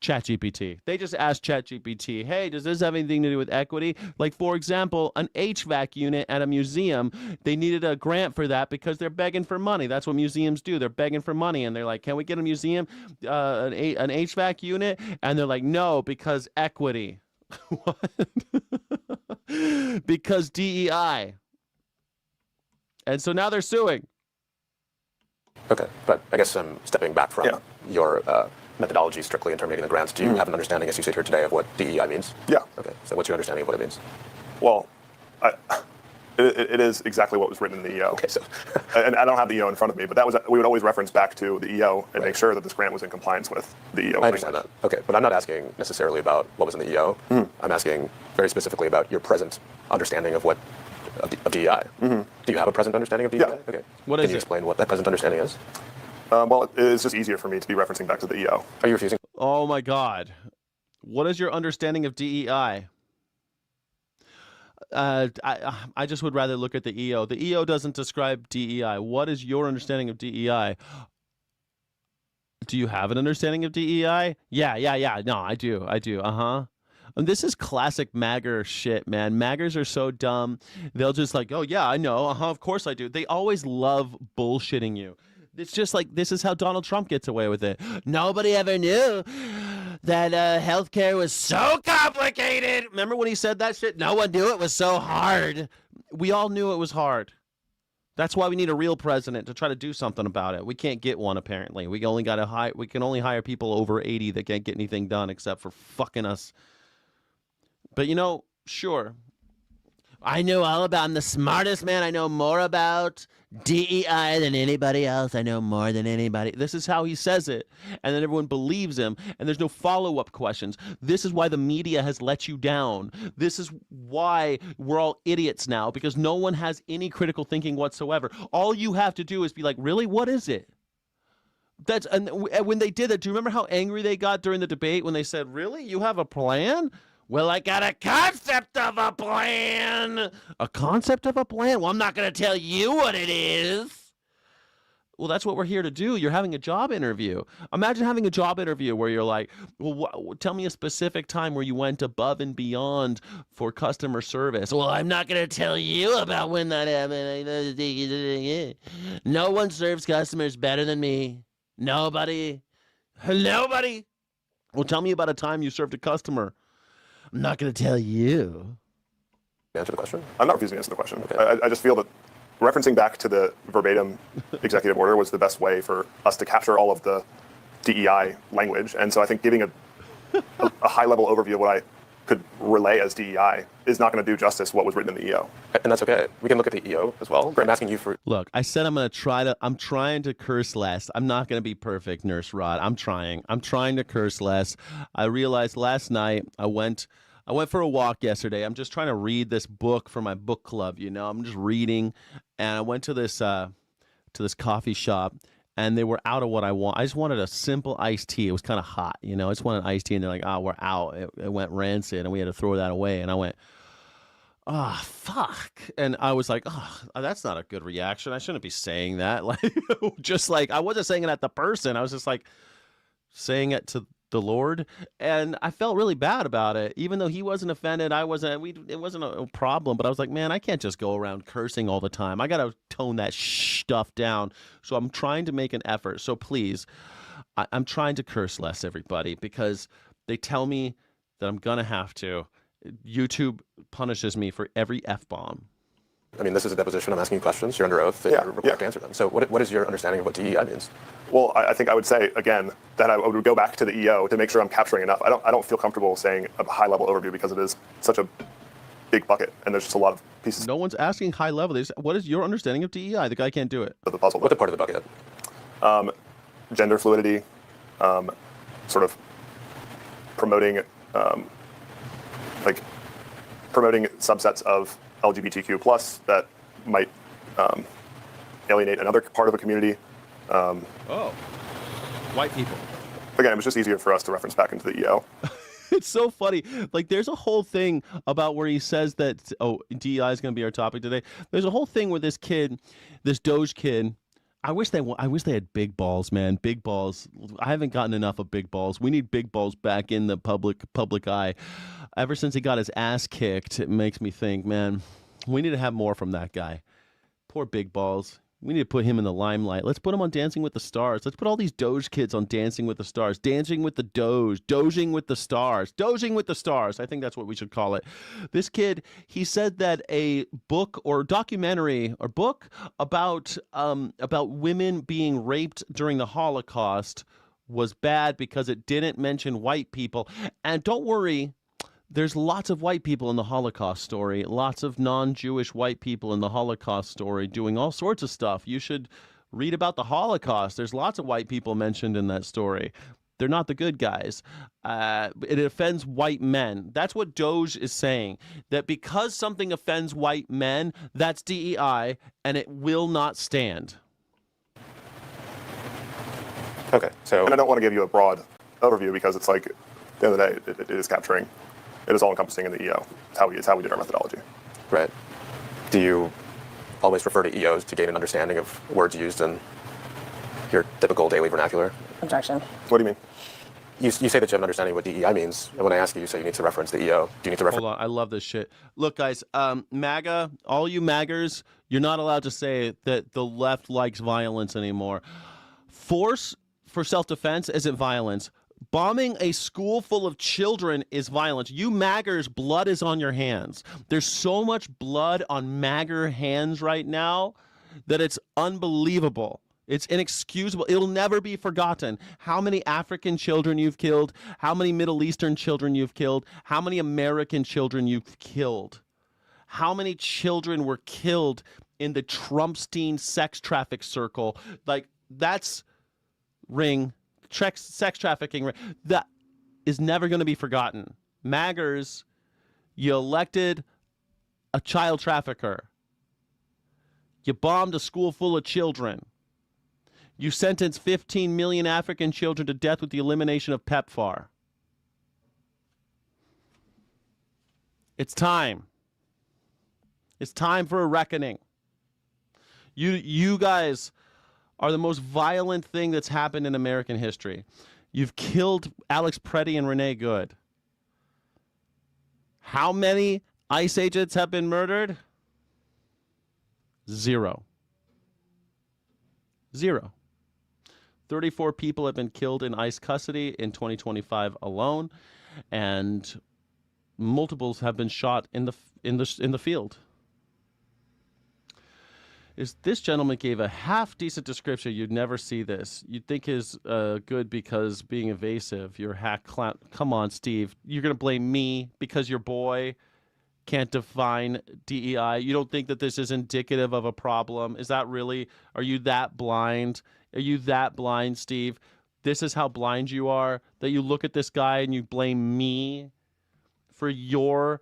ChatGPT. They just asked ChatGPT, hey, does this have anything to do with equity? Like, for example, an HVAC unit at a museum, they needed a grant for that because they're begging for money. That's what museums do. They're begging for money, and they're like, can we get a museum, an HVAC unit? And they're like, no, because equity. What? Because DEI. And so now they're suing.
Okay, but I guess I'm stepping back from your methodology strictly in terminating the grants. Do you have an understanding as you sit here today of what DEI means?
Yeah.
Okay, so what's your understanding of what it means?
Well, it is exactly what was written in the EO.
Okay, so
and I don't have the EO in front of me, but we would always reference back to the EO and make sure that this grant was in compliance with the EO.
I understand that. Okay, but I'm not asking necessarily about what was in the EO. I'm asking very specifically about your present understanding of what of DEI. Do you have a present understanding of DEI?
Yeah.
Okay.
What
Can
is
you
it?
explain what that present understanding is?
Well, it's just easier for me to be referencing back to the EO.
Are you refusing?
Oh, my God. What is your understanding of DEI? I just would rather look at the EO. The EO doesn't describe DEI. What is your understanding of DEI? Do you have an understanding of DEI? Yeah. No, I do. Uh-huh. And this is classic MAGger shit, man. MAGgers are so dumb. They'll just like, oh, yeah, I know. Uh-huh, of course I do. They always love bullshitting you. It's just like, this is how Donald Trump gets away with it. Nobody ever knew that healthcare was so complicated. Remember when he said that shit? No one knew it was so hard. We all knew it was hard. That's why we need a real president to try to do something about it. We can't get one, apparently. We can only hire people over 80 that can't get anything done except for fucking us. But, sure. I know all about, I'm the smartest man. I know more about DEI than anybody else. I know more than anybody. This is how he says it. And then everyone believes him. And there's no follow-up questions. This is why the media has let you down. This is why we're all idiots now, because no one has any critical thinking whatsoever. All you have to do is be like, really, what is it? And when they did that, do you remember how angry they got during the debate when they said, really? You have a plan? Well, I got a concept of a plan. A concept of a plan? Well, I'm not going to tell you what it is. Well, that's what we're here to do. You're having a job interview. Imagine having a job interview where you're like, well, tell me a specific time where you went above and beyond for customer service. Well, I'm not going to tell you about when that happened. No one serves customers better than me. Nobody. Well, tell me about a time you served a customer. I'm not going to tell you.
Answer the question?
I'm not refusing to answer the question. Okay. I just feel that referencing back to the verbatim executive order was the best way for us to capture all of the DEI language. And so I think giving a high-level overview of what I could relay as DEI is not going to do justice what was written in the EO.
And that's okay. We can look at the EO as well. I'm asking you for...
Look, I said I'm trying to curse less. I'm not going to be perfect, Nurse Rod. I'm trying to curse less. I realized last night I went for a walk yesterday. I'm just trying to read this book for my book club, I'm just reading. And I went to this coffee shop, and they were out of what I want. I just wanted a simple iced tea. It was kind of hot, I just wanted an iced tea, and they're like, we're out. It went rancid, and we had to throw that away. And I went, oh, fuck. And I was like, oh, that's not a good reaction. I shouldn't be saying that. Like, just like, I wasn't saying it at the person. I was just like saying it to the Lord. And I felt really bad about it. Even though he wasn't offended, I wasn't, it wasn't a problem. But I was like, man, I can't just go around cursing all the time. I got to tone that stuff down. So I'm trying to make an effort. So please, I'm trying to curse less, everybody, because they tell me that I'm going to have to. YouTube punishes me for every F-bomb.
I mean, this is a deposition. I'm asking you questions. You're under oath. And you're required to answer them. So what is your understanding of what DEI means?
Well, I think I would say, again, that I would go back to the EO to make sure I'm capturing enough. I don't feel comfortable saying a high-level overview because it is such a big bucket, and there's just a lot of pieces.
No one's asking high level. What is your understanding of DEI? The guy can't do it.
Of the puzzle.
What's a part of the bucket?
Gender fluidity, sort of promoting, promoting subsets of LGBTQ plus that might alienate another part of a community.
White people.
Again, it was just easier for us to reference back into the EO.
It's so funny. Like, there's a whole thing about where he says that, DEI is going to be our topic today. There's a whole thing where this kid, this Doge kid, I wish they had big balls, man. Big balls. I haven't gotten enough of big balls. We need big balls back in the public eye. Ever since he got his ass kicked, it makes me think, man, we need to have more from that guy. Poor big balls. We need to put him in the limelight. Let's put him on Dancing with the Stars. Let's put all these Doge kids on Dancing with the Stars. Dancing with the Doge. Doging with the Stars. Doging with the Stars. I think that's what we should call it. This kid, he said that a book or documentary or book about women being raped during the Holocaust was bad because it didn't mention white people. And don't worry, there's lots of white people in the Holocaust story, lots of non-Jewish white people in the Holocaust story doing all sorts of stuff. You should read about the Holocaust. There's lots of white people mentioned in that story. They're not the good guys. It offends white men. That's what Doge is saying, that because something offends white men, that's DEI, and it will not stand.
Okay, so...
And I don't want to give you a broad overview because it's like, at the end of the day, it is capturing. It is all encompassing in the EO. It's how we did our methodology.
Right. Do you always refer to EOs to gain an understanding of words used in your typical daily vernacular?
Objection.
What do you mean?
You say that you have an understanding of what DEI means, and when I ask you, you say you need to reference the EO. Do you need to reference?
Hold on, I love this shit. Look, guys, MAGA, all you MAGers, you're not allowed to say that the left likes violence anymore. Force for self-defense isn't violence. Bombing a school full of children is violence. You MAGers, blood is on your hands. There's so much blood on MAGger hands right now that it's unbelievable. It's inexcusable. It'll never be forgotten. How many African children you've killed, how many Middle Eastern children you've killed, how many American children you've killed, how many children were killed in the Trumpstein sex traffic circle. Like, that's sex trafficking, that is never going to be forgotten. MAGgers, you elected a child trafficker. You bombed a school full of children. You sentenced 15 million African children to death with the elimination of PEPFAR. It's time. It's time for a reckoning. You guys are the most violent thing that's happened in American history. You've killed Alex Preddy and Renee Good. How many ICE agents have been murdered? 0. 34 people have been killed in ICE custody in 2025 alone, and multiples have been shot in the field. This gentleman gave a half-decent description. You'd never see this. You'd think is good because being evasive. You're a hack clown. Come on, Steve. You're going to blame me because your boy can't define DEI? You don't think that this is indicative of a problem? Is that really? Are you that blind? Are you that blind, Steve? This is how blind you are, that you look at this guy and you blame me for your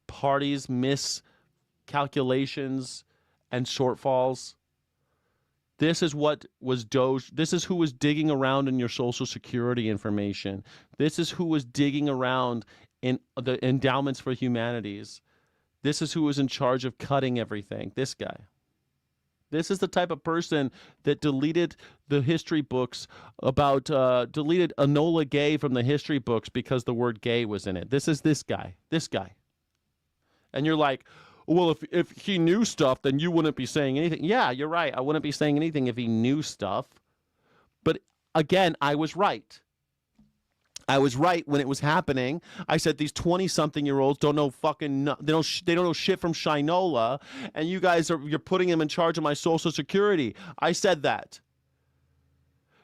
party's miscalculations and shortfalls. This is what was Doge. This is who was digging around in your Social Security information. This is who was digging around in the endowments for humanities. This is who was in charge of cutting everything. This guy. This is the type of person that deleted the history books deleted Enola Gay from the history books because the word gay was in it. This is this guy. This guy. And you're like, well, if he knew stuff, then you wouldn't be saying anything. Yeah, you're right. I wouldn't be saying anything if he knew stuff. But again, I was right. I was right when it was happening. I said these 20-something-year-olds don't know fucking they don't know shit from Shinola, and you're putting them in charge of my Social Security. I said that.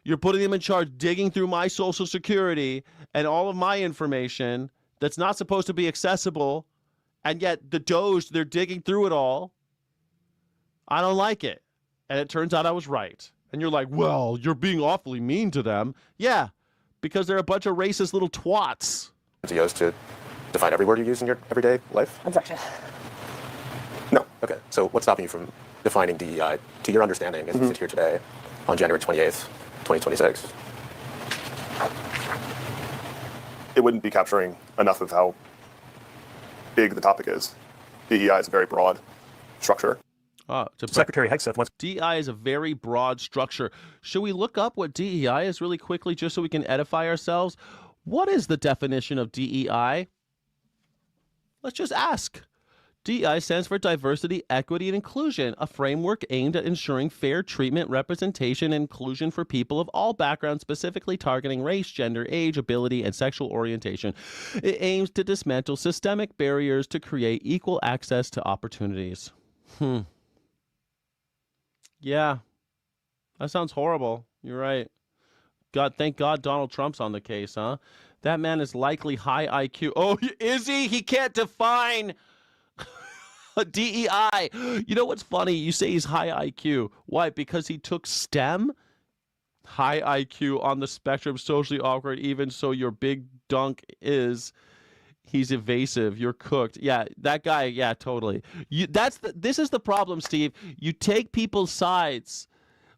You're putting them in charge, digging through my Social Security and all of my information that's not supposed to be accessible, and yet the Doge, they're digging through it all. I don't like it. And it turns out I was right. And you're like, well, you're being awfully mean to them. Yeah. Because they're a bunch of racist little twats.
EOs to define every word you use in your everyday life?
Objection.
No. Okay. So what's stopping you from defining DEI to your understanding as we sit here today on January 28th, 2026?
It wouldn't be capturing enough of how big the topic is. DEI is a very broad structure.
Secretary Hegseth wants DEI is a very broad structure. Should we look up what DEI is really quickly just so we can edify ourselves? What is the definition of DEI? Let's just ask. DEI stands for Diversity, Equity, and Inclusion, a framework aimed at ensuring fair treatment, representation, and inclusion for people of all backgrounds, specifically targeting race, gender, age, ability, and sexual orientation. It aims to dismantle systemic barriers to create equal access to opportunities. Yeah, that sounds horrible. You're right. Thank God Donald Trump's on the case, huh? That man is likely high IQ. Oh, is he? He can't define DEI. You know what's funny? You say he's high IQ. Why? Because he took STEM? High IQ, on the spectrum, socially awkward, even so your big dunk is... He's evasive. You're cooked. Yeah, that guy. Yeah, totally. This is the problem, Steve. You take people's sides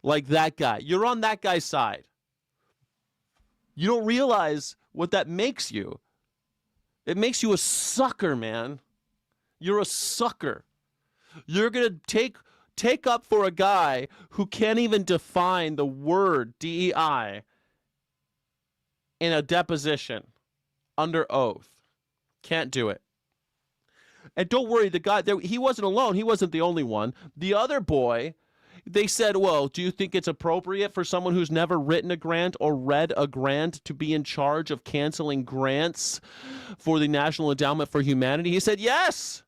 like that guy. You're on that guy's side. You don't realize what that makes you. It makes you a sucker, man. You're a sucker. You're going to take up for a guy who can't even define the word DEI in a deposition under oath. Can't do it. And don't worry, the guy, he wasn't alone. He wasn't the only one. The other boy, they said, well, do you think it's appropriate for someone who's never written a grant or read a grant to be in charge of canceling grants for the National Endowment for Humanity? He said, yes.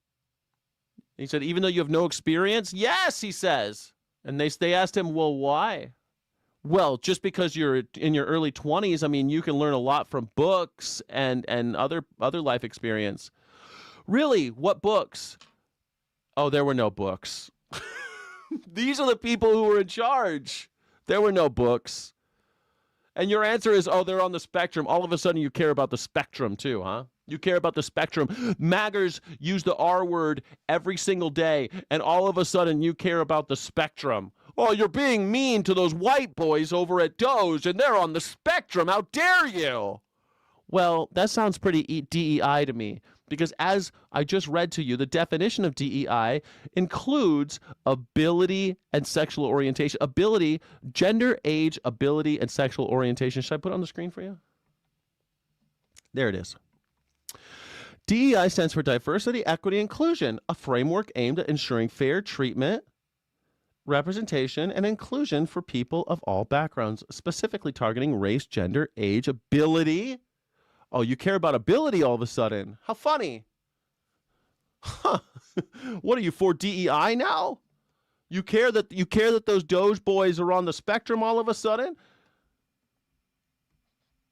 He said, even though you have no experience? Yes, he says. And they asked him, well, why? Well, just because you're in your early 20s, I mean, you can learn a lot from books and other life experience. Really? What books? Oh, there were no books. These are the people who were in charge. There were no books. And your answer is, oh, they're on the spectrum. All of a sudden you care about the spectrum too, huh? You care about the spectrum. Maggers use the R word every single day, and all of a sudden you care about the spectrum. Oh, you're being mean to those white boys over at Doge, and they're on the spectrum. How dare you? Well, that sounds pretty DEI to me, because as I just read to you, the definition of DEI includes ability and sexual orientation. Ability, gender, age, ability, and sexual orientation. Should I put it on the screen for you? There it is. DEI stands for Diversity, Equity, Inclusion, a framework aimed at ensuring fair treatment, representation, and inclusion for people of all backgrounds, specifically targeting race, gender, age, ability. Oh, you care about ability all of a sudden. How funny. Huh. What are you for, DEI now? You care that those Doge boys are on the spectrum all of a sudden?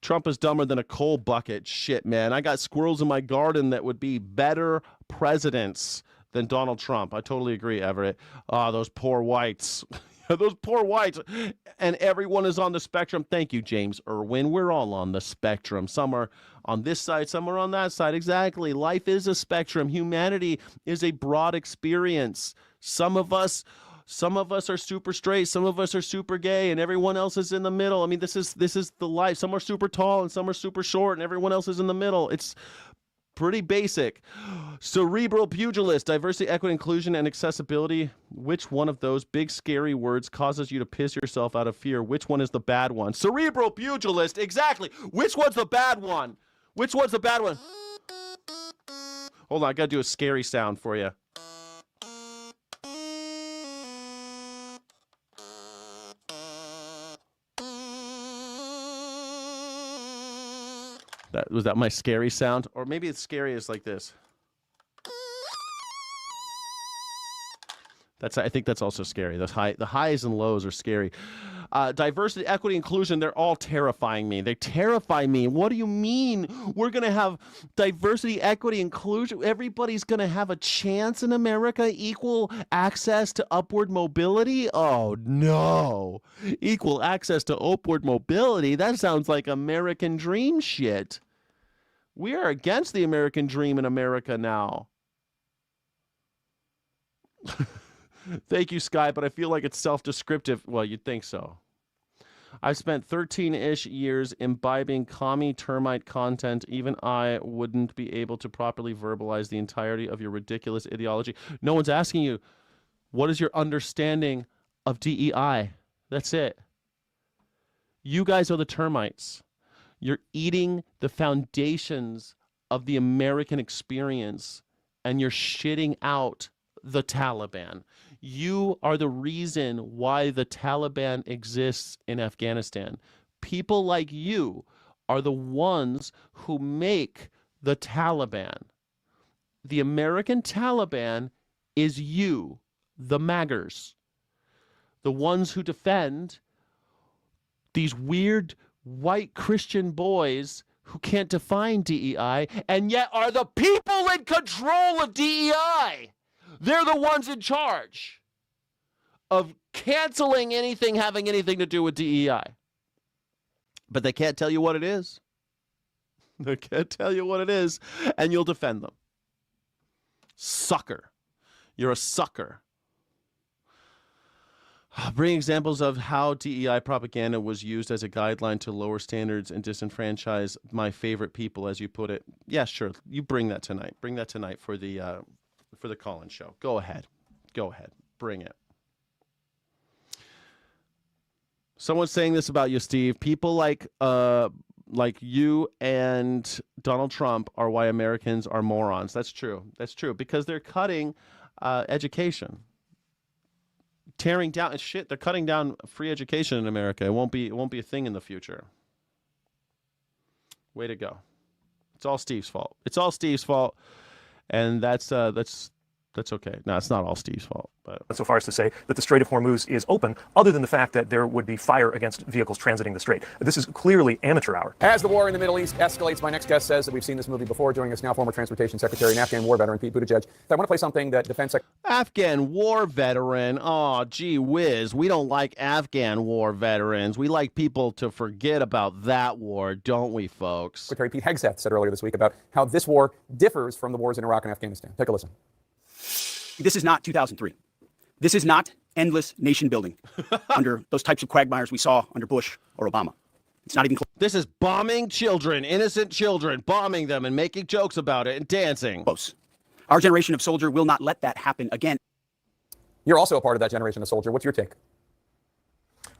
Trump is dumber than a coal bucket. Shit, man. I got squirrels in my garden that would be better presidents than Donald Trump. I totally agree, Everett. Those poor whites. Those poor whites. And everyone is on the spectrum. Thank you, James Irwin. We're all on the spectrum. Some are on this side, some are on that side. Exactly. Life is a spectrum. Humanity is a broad experience. Some of us are super straight, some of us are super gay, and everyone else is in the middle. I mean, this is the life. Some are super tall and some are super short, and everyone else is in the middle. Pretty basic. Cerebral pugilist, diversity, equity, inclusion, and accessibility. Which one of those big, scary words causes you to piss yourself out of fear? Which one is the bad one? Cerebral pugilist, exactly. Which one's the bad one? Which one's the bad one? Hold on, I gotta do a scary sound for you. Was that my scary sound? Or maybe it's scary as like this. I think that's also scary. The highs and lows are scary. Diversity, equity, inclusion, they're all terrifying me. They terrify me. What do you mean we're going to have diversity, equity, inclusion? Everybody's going to have a chance in America? Equal access to upward mobility? Oh, no. Equal access to upward mobility? That sounds like American dream shit. We are against the American dream in America now. Thank you, Sky, but I feel like it's self-descriptive. Well, you'd think so. I've spent 13-ish years imbibing commie termite content. Even I wouldn't be able to properly verbalize the entirety of your ridiculous ideology. No one's asking you, what is your understanding of DEI? That's it. You guys are the termites. You're eating the foundations of the American experience, and you're shitting out the Taliban. You are the reason why the Taliban exists in Afghanistan. People like you are the ones who make the Taliban. The American Taliban is you, the maggers, the ones who defend these weird white Christian boys who can't define DEI and yet are the people in control of DEI. They're the ones in charge of canceling anything having anything to do with DEI. But they can't tell you what it is. They can't tell you what it is, and you'll defend them. Sucker. You're a sucker. Bring examples of how DEI propaganda was used as a guideline to lower standards and disenfranchise my favorite people, as you put it. Yeah, sure. You bring that tonight. Bring that tonight for the call-in show. Go ahead. Go ahead. Bring it. Someone's saying this about you, Steve. People like you and Donald Trump are why Americans are morons. That's true. That's true, because they're cutting education. Tearing down shit. They're cutting down free education in America. It won't be a thing in the future. Way to go. It's all Steve's fault. It's all Steve's fault. And that's okay. No, it's not all Steve's fault. But
so far as to say that the Strait of Hormuz is open, other than the fact that there would be fire against vehicles transiting the strait. This is clearly amateur hour.
As the war in the Middle East escalates, my next guest says that we've seen this movie before. Joining us now, former Transportation Secretary and Afghan war veteran Pete Buttigieg. I want to play something that Defense Secretary...
Afghan war veteran? Oh, gee whiz. We don't like Afghan war veterans. We like people to forget about that war, don't we, folks?
Secretary Pete Hegseth said earlier this week about how this war differs from the wars in Iraq and Afghanistan. Take a listen.
This is not 2003. This is not endless nation building under those types of quagmires we saw under Bush or Obama. It's not even close.
This is bombing children, innocent children, bombing them and making jokes about it and dancing.
Close. Our generation of soldier will not let that happen again.
You're also a part of that generation of soldier. What's your take?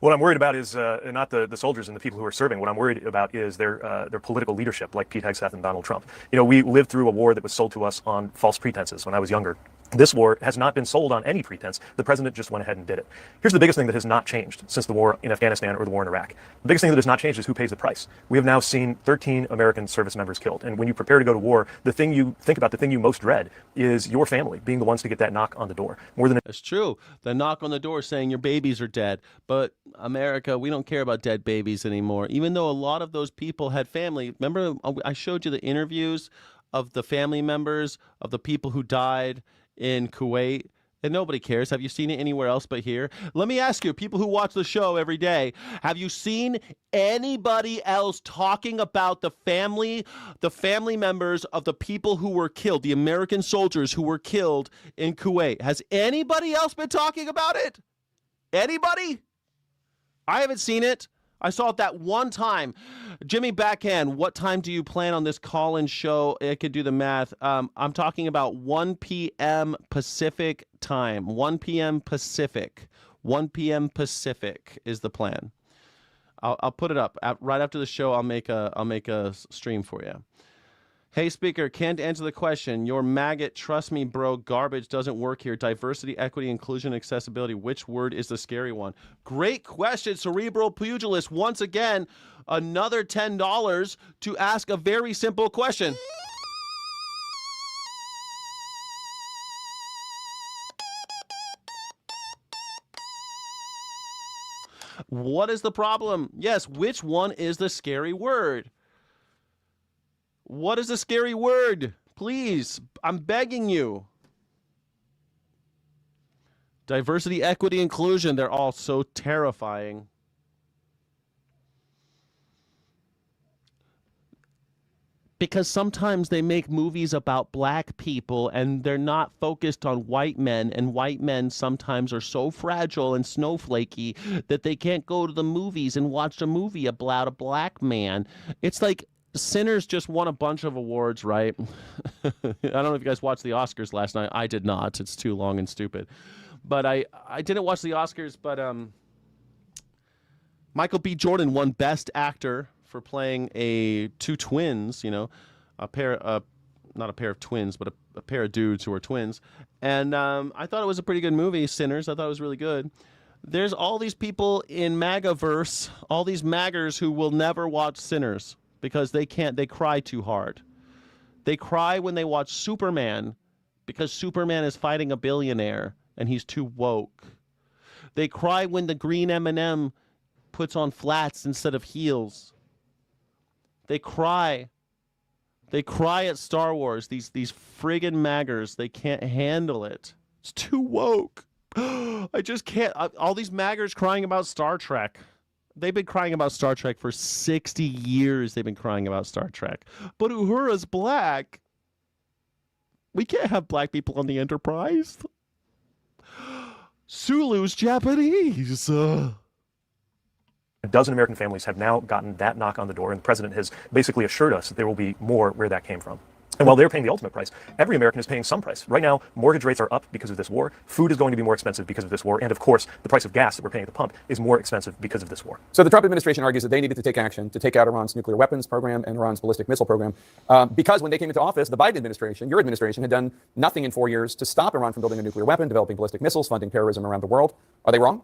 What I'm worried about is not the soldiers and the people who are serving. What I'm worried about is their political leadership, like Pete Hegseth and Donald Trump. You know, we lived through a war that was sold to us on false pretenses when I was younger. This war has not been sold on any pretense. The president just went ahead and did it. Here's the biggest thing that has not changed since the war in Afghanistan or the war in Iraq. The biggest thing that has not changed is who pays the price. We have now seen 13 American service members killed. And when you prepare to go to war, the thing you think about, the thing you most dread is your family being the ones to get that knock on the door. More than
That's true. The knock on the door saying your babies are dead. But America, we don't care about dead babies anymore. Even though a lot of those people had family. Remember, I showed you the interviews of the family members of the people who died in Kuwait, and nobody cares. Have you seen it anywhere else but here? Let me ask you, people who watch the show every day, have you seen anybody else talking about the family members of the people who were killed, the American soldiers who were killed in Kuwait? Has anybody else been talking about it? Anybody? I haven't seen it. I saw it that one time. Jimmy Backhand, what time do you plan on this call-in show? I could do the math. I'm talking about 1 p.m. Pacific time. 1 p.m. Pacific. 1 p.m. Pacific is the plan. I'll put it up right after the show. I'll make a stream for you. Hey, speaker, can't answer the question. Your maggot, trust me, bro, garbage doesn't work here. Diversity, equity, inclusion, accessibility. Which word is the scary one? Great question, Cerebral Pugilist. Once again, another $10 to ask a very simple question. What is the problem? Yes, which one is the scary word? What is the scary word? Please, I'm begging you. Diversity, equity, inclusion. They're all so terrifying. Because sometimes they make movies about black people and they're not focused on white men, and white men sometimes are so fragile and snowflakey that they can't go to the movies and watch a movie about a black man. It's like Sinners just won a bunch of awards, right? I don't know if you guys watched the Oscars last night. I did not. It's too long and stupid. But I didn't watch the Oscars, but Michael B. Jordan won Best Actor for playing two twins, not a pair of twins, but a pair of dudes who are twins. And I thought it was a pretty good movie, Sinners. I thought it was really good. There's all these people in MAGAverse, all these MAGers who will never watch Sinners because they cry too hard. They cry when they watch Superman because Superman is fighting a billionaire and he's too woke. They cry when the green M&M puts on flats instead of heels. They cry. They cry at Star Wars. These friggin' maggers, they can't handle it. It's too woke. I just can't. All these maggers crying about Star Trek. They've been crying about Star Trek for 60 years. They've been crying about Star Trek. But Uhura's black. We can't have black people on the Enterprise. Sulu's Japanese.
A dozen American families have now gotten that knock on the door, and the president has basically assured us that there will be more where that came from. And while they're paying the ultimate price, every American is paying some price. Right now, mortgage rates are up because of this war. Food is going to be more expensive because of this war. And of course, the price of gas that we're paying at the pump is more expensive because of this war.
So the Trump administration argues that they needed to take action to take out Iran's nuclear weapons program and Iran's ballistic missile program because when they came into office, the Biden administration, your administration, had done nothing in 4 years to stop Iran from building a nuclear weapon, developing ballistic missiles, funding terrorism around the world. Are they wrong?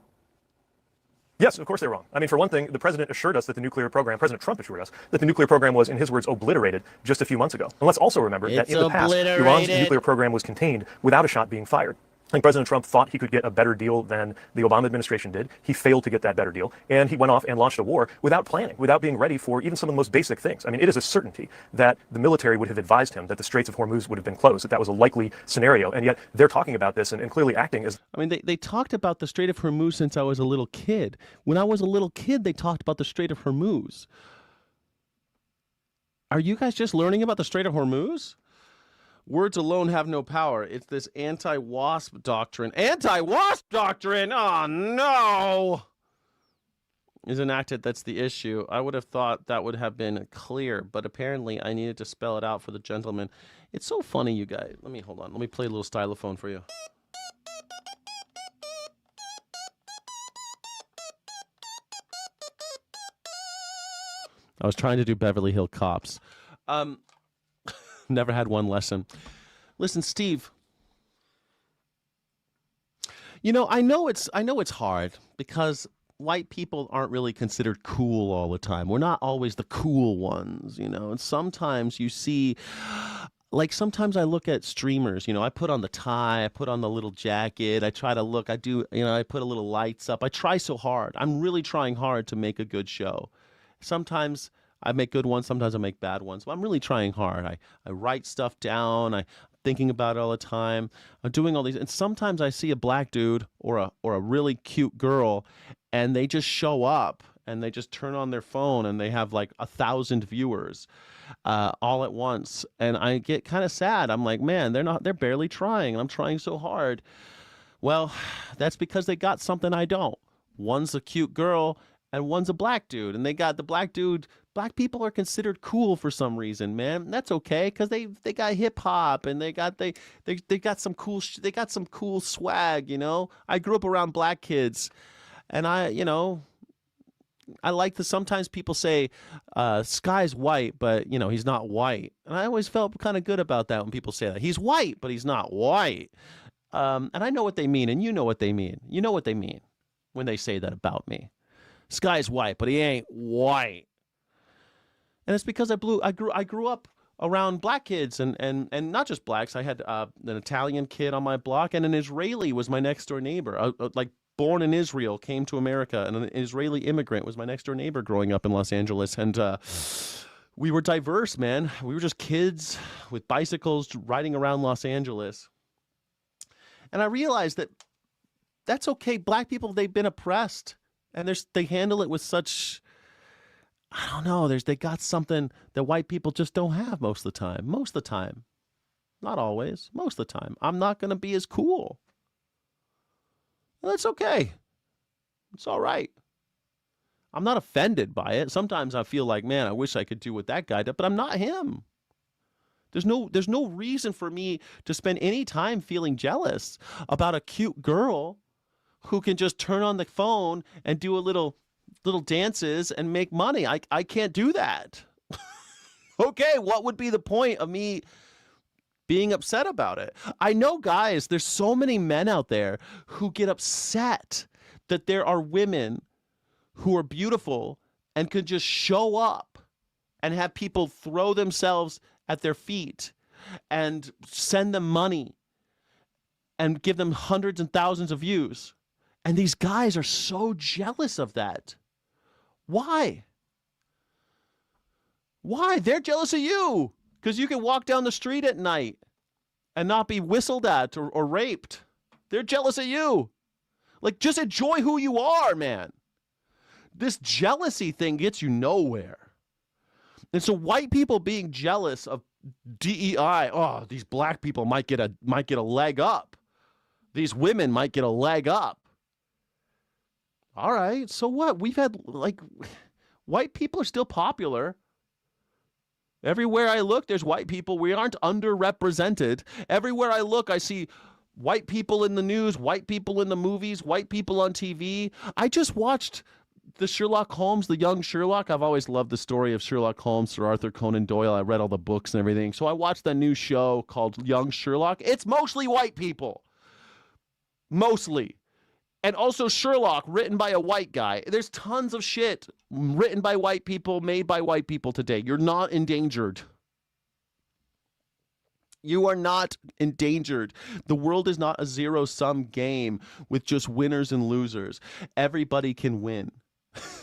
Yes, of course they're wrong. I mean, for one thing, the president assured us that the nuclear program, President Trump assured us that the nuclear program was, in his words, obliterated just a few months ago. And let's also remember that in the past, Iran's nuclear program was contained without a shot being fired. I think President Trump thought he could get a better deal than the Obama administration did. He failed to get that better deal, and he went off and launched a war without planning, without being ready for even some of the most basic things. I mean, it is a certainty that the military would have advised him that the Straits of Hormuz would have been closed, that was a likely scenario, and yet they're talking about this and clearly acting as...
I mean, they talked about the Strait of Hormuz since I was a little kid. When I was a little kid, they talked about the Strait of Hormuz. Are you guys just learning about the Strait of Hormuz? Words alone have no power. It's this anti-WASP doctrine. Anti-WASP doctrine? Oh, no! Is enacted. That's the issue. I would have thought that would have been clear, but apparently I needed to spell it out for the gentleman. It's so funny, you guys. Hold on. Let me play a little stylophone for you. I was trying to do Beverly Hills Cops. Never had one lesson. Listen, Steve. I know it's hard because white people aren't really considered cool all the time. We're not always the cool ones, And sometimes you see, sometimes I look at streamers. I put on the tie, I put on the little jacket, I try to look. I do. I put a little lights up. I try so hard. I'm really trying hard to make a good show. Sometimes I make good ones, sometimes I make bad ones. But I'm really trying hard. I write stuff down. I'm thinking about it all the time. I'm doing all these. And sometimes I see a black dude or a really cute girl, and they just show up, and they just turn on their phone, and they have 1,000 viewers all at once. And I get kind of sad. I'm like, man, they're barely trying, and I'm trying so hard. Well, that's because they got something I don't. One's a cute girl, and one's a black dude, and they got the black dude. Black people are considered cool for some reason, man. That's okay, because they got hip hop, and they got some cool swag, you know. I grew up around black kids, and I like sometimes people say Sky's white, but he's not white, and I always felt kind of good about that when people say that he's white, but he's not white. And I know what they mean, and you know what they mean. You know what they mean when they say that about me. Sky's white, but he ain't white. And it's because I grew up around black kids and not just blacks. I had an Italian kid on my block, and an Israeli was my next door neighbor. Like born in Israel, came to America, and an Israeli immigrant was my next door neighbor growing up in Los Angeles. And we were diverse, man. We were just kids with bicycles riding around Los Angeles. And I realized that that's okay. Black people, they've been oppressed, and they handle it with such, I don't know, they got something that white people just don't have most of the time. Most of the time. Not always. Most of the time. I'm not going to be as cool. And that's okay. It's all right. I'm not offended by it. Sometimes I feel like, man, I wish I could do what that guy did, but I'm not him. There's no reason for me to spend any time feeling jealous about a cute girl who can just turn on the phone and do a little dances and make money. I can't do that. Okay, what would be the point of me being upset about it? I know, guys, there's so many men out there who get upset that there are women who are beautiful and could just show up and have people throw themselves at their feet and send them money and give them hundreds and thousands of views. And these guys are so jealous of that. Why? Why? They're jealous of you because you can walk down the street at night and not be whistled at or raped. They're jealous of you. Like, just enjoy who you are, man. This jealousy thing gets you nowhere. And so white people being jealous of DEI, oh, these black people might get a leg up. These women might get a leg up. All right, so what? We've had, white people are still popular. Everywhere I look, there's white people. We aren't underrepresented. Everywhere I look, I see white people in the news, white people in the movies, white people on TV. I just watched the Sherlock Holmes, the young Sherlock. I've always loved the story of Sherlock Holmes, Sir Arthur Conan Doyle. I read all the books and everything. So I watched the new show called Young Sherlock. It's mostly white people. Mostly. And also Sherlock, written by a white guy. There's tons of shit written by white people, made by white people today. You're not endangered. You are not endangered. The world is not a zero-sum game with just winners and losers. Everybody can win.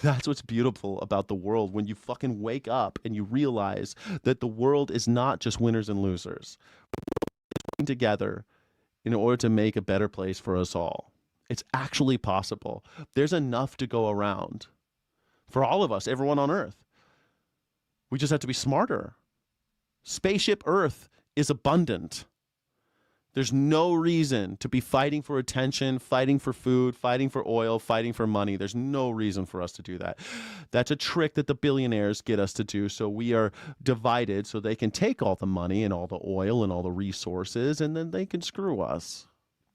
That's what's beautiful about the world, when you fucking wake up and you realize that the world is not just winners and losers. We're working together in order to make a better place for us all. It's actually possible. There's enough to go around for all of us, everyone on Earth. We just have to be smarter. Spaceship Earth is abundant. There's no reason to be fighting for attention, fighting for food, fighting for oil, fighting for money. There's no reason for us to do that. That's a trick that the billionaires get us to do, so we are divided so they can take all the money and all the oil and all the resources, and then they can screw us.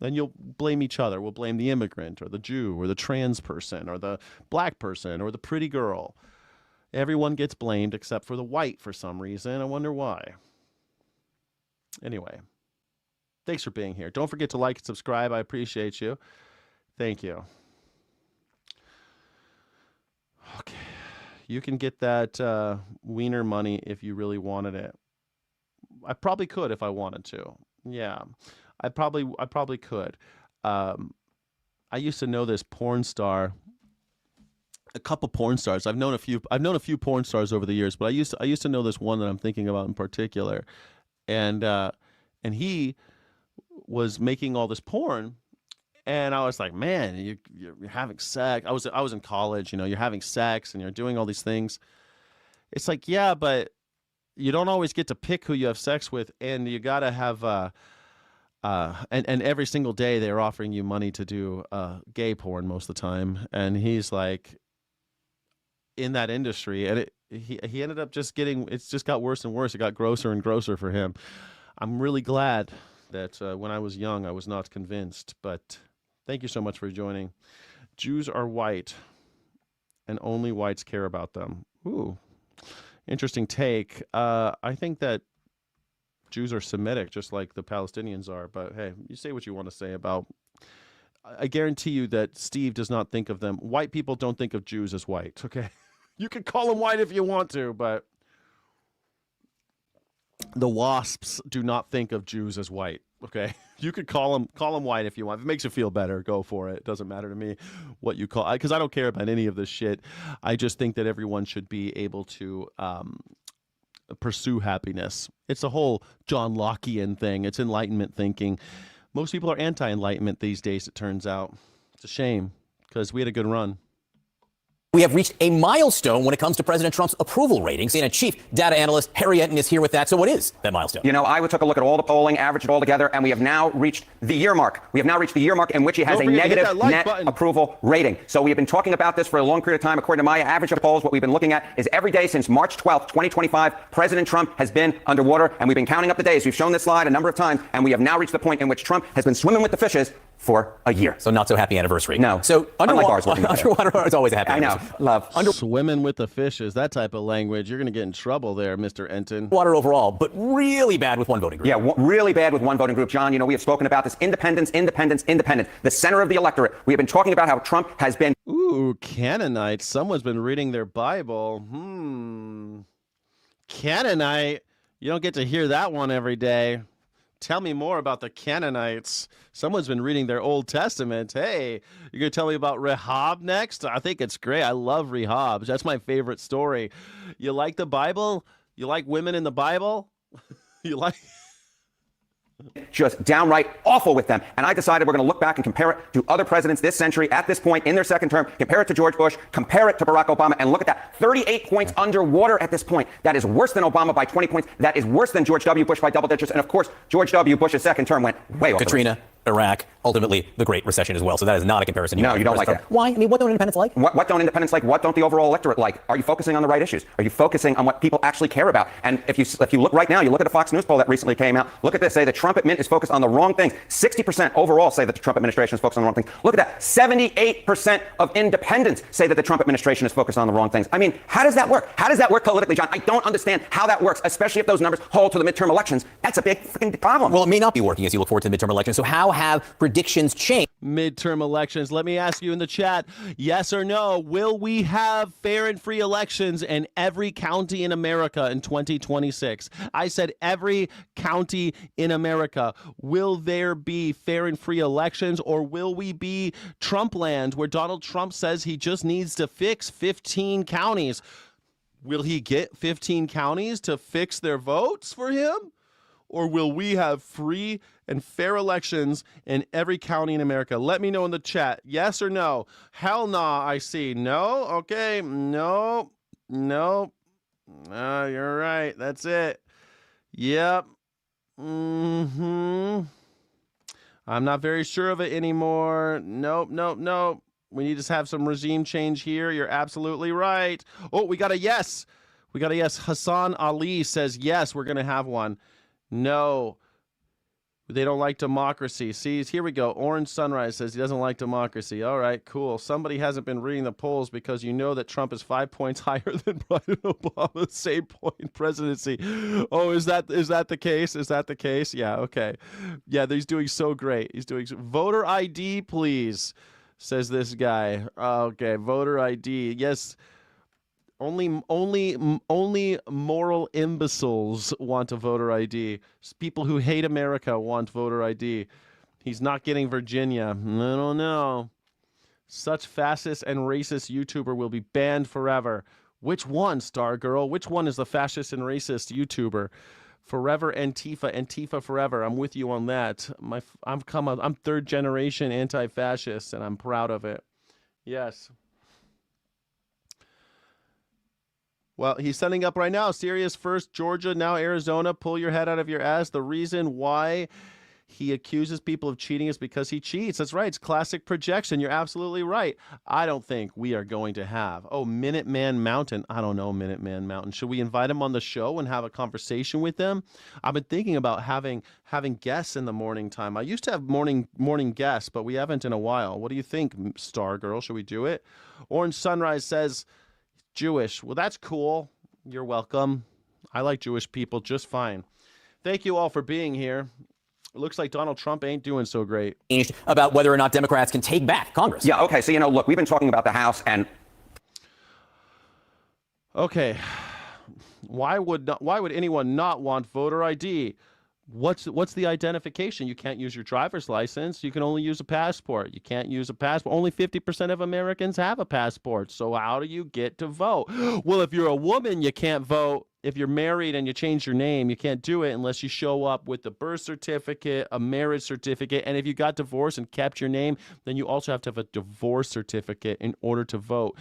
Then you'll blame each other. We'll blame the immigrant or the Jew or the trans person or the black person or the pretty girl. Everyone gets blamed except for the white for some reason. I wonder why. Anyway, thanks for being here. Don't forget to like and subscribe. I appreciate you. Thank you. Okay. You can get that wiener money if you really wanted it. I probably could if I wanted to. Yeah. I probably could. I used to know this porn star, a couple porn stars. I've known a few porn stars over the years, but I used to know this one that I'm thinking about in particular, and he was making all this porn, and I was like, man, you're having sex. I was in college, you're having sex and you're doing all these things. It's like, yeah, but you don't always get to pick who you have sex with, and you gotta have and every single day they're offering you money to do gay porn most of the time. And he's like, in that industry, and he ended up just it's just got worse and worse. It got grosser and grosser for him. I'm really glad that when I was young, I was not convinced, but thank you so much for joining. Jews are white, and only whites care about them. Ooh, interesting take. I think that Jews are Semitic, just like the Palestinians are, but hey, you say what you want to say about... I guarantee you that Steve does not think of them. White people don't think of Jews as white, okay? You can call them white if you want to, but the WASPs do not think of Jews as white, okay? You could call them white if you want. If it makes you feel better, go for it. It doesn't matter to me what you call, because I don't care about any of this shit. I just think that everyone should be able to pursue happiness. It's a whole John Lockean thing. It's Enlightenment thinking. Most people are anti-Enlightenment these days, it turns out. It's a shame, because we had a good run.
We have reached a milestone when it comes to President Trump's approval ratings. CNN chief data analyst Harry Enton is here with that. So what is that milestone?
You know, I took a look at all the polling, averaged it all together, and we have now reached the year mark. We have now reached the year mark in which he has a negative net approval rating. So we have been talking about this for a long period of time. According to my average of polls, what we've been looking at is every day since March 12th, 2025, President Trump has been underwater, and we've been counting up the days. We've shown this slide a number of times, and we have now reached the point in which Trump has been swimming with the fishes for a year.
So not so happy anniversary.
No.
So underwater is always a happy anniversary.
I know. Love.
Swimming with the fishes, that type of language. You're going to get in trouble there, Mr. Enton.
Water overall, but really bad with one voting group.
Yeah, really bad with one voting group. John, you know, we have spoken about this. Independence. The center of the electorate. We have been talking about how Trump has been...
Ooh, Canaanite. Someone's been reading their Bible. Canaanite. You don't get to hear that one every day. Tell me more about the Canaanites. Someone's been reading their Old Testament. Hey, you're going to tell me about Rehob next? I think it's great. I love Rehob. That's my favorite story. You like the Bible? You like women in the Bible? You like...
Just downright awful with them. And I decided we're going to look back and compare it to other presidents this century at this point in their second term, compare it to George Bush, compare it to Barack Obama, and look at that. 38 points underwater at this point. That is worse than Obama by 20 points. That is worse than George W. Bush by double digits. And of course, George W. Bush's second term went way off.
Katrina, Iraq, ultimately the Great Recession as well. So that is not a comparison.
No, you don't like that.
Why? I mean, what don't independents like?
What don't independents like? What don't the overall electorate like? Are you focusing on the right issues? Are you focusing on what people actually care about? And if you look right now, you look at a Fox News poll that recently came out. Look at this. Say the Trump admin is focused on the wrong things. 60% overall say that the Trump administration is focused on the wrong things. Look at that. 78% of independents say that the Trump administration is focused on the wrong things. I mean, how does that work? How does that work politically, John? I don't understand how that works, especially if those numbers hold to the midterm elections. That's a big freaking problem.
Well, it may not be working as you look forward to the midterm elections. So how have predictions changed?
Midterm elections. Let me ask you in the chat, yes or no, will we have fair and free elections in every county in America in 2026? I said every county in America. Will there be fair and free elections, or will we be Trump land where Donald Trump says he just needs to fix 15 counties? Will he get 15 counties to fix their votes for him? Or will we have free and fair elections in every county in America? Let me know in the chat. Yes or no? Hell nah, I see. No? Okay. No. No. You're right. That's it. Yep. I'm not very sure of it anymore. Nope. We need to have some regime change here. You're absolutely right. Oh, we got a yes. Hassan Ali says, yes, we're going to have one. No, they don't like democracy. See, here we go. Orange Sunrise says he doesn't like democracy. All right, cool. Somebody hasn't been reading the polls, because you know that Trump is 5 points higher than Biden Obama, same point presidency. Oh, is that the case? Is that the case? Yeah, okay. Yeah, he's doing so great. Voter ID, please, says this guy. Okay, voter ID. Yes. Only moral imbeciles want a voter ID. People who hate America want voter ID. He's not getting Virginia. I don't know. Such fascist and racist YouTuber will be banned forever. Which one, Stargirl? Which one is the fascist and racist YouTuber? Forever Antifa forever. I'm with you on that. I'm third generation anti-fascist, and I'm proud of it. Yes. Well, he's setting up right now. Sirius first, Georgia, now Arizona. Pull your head out of your ass. The reason why he accuses people of cheating is because he cheats. That's right. It's classic projection. You're absolutely right. I don't think we are going to have, Minuteman Mountain. I don't know Minuteman Mountain. Should we invite him on the show and have a conversation with them? I've been thinking about having guests in the morning time. I used to have morning guests, but we haven't in a while. What do you think, Star Girl? Should we do it? Orange Sunrise says, Jewish. Well, that's cool. You're welcome. I like Jewish people just fine. Thank you all for being here. It looks like Donald Trump ain't doing so great.
About whether or not Democrats can take back Congress.
Yeah, okay. So, look, we've been talking about the House and...
Okay. Why would anyone not want voter ID? What's the identification? You can't use your driver's license. You can only use a passport. You can't use a passport. Only 50% of Americans have a passport. So how do you get to vote? Well, if you're a woman, you can't vote. If you're married and you change your name, you can't do it unless you show up with a birth certificate, a marriage certificate. And if you got divorced and kept your name, then you also have to have a divorce certificate in order to vote,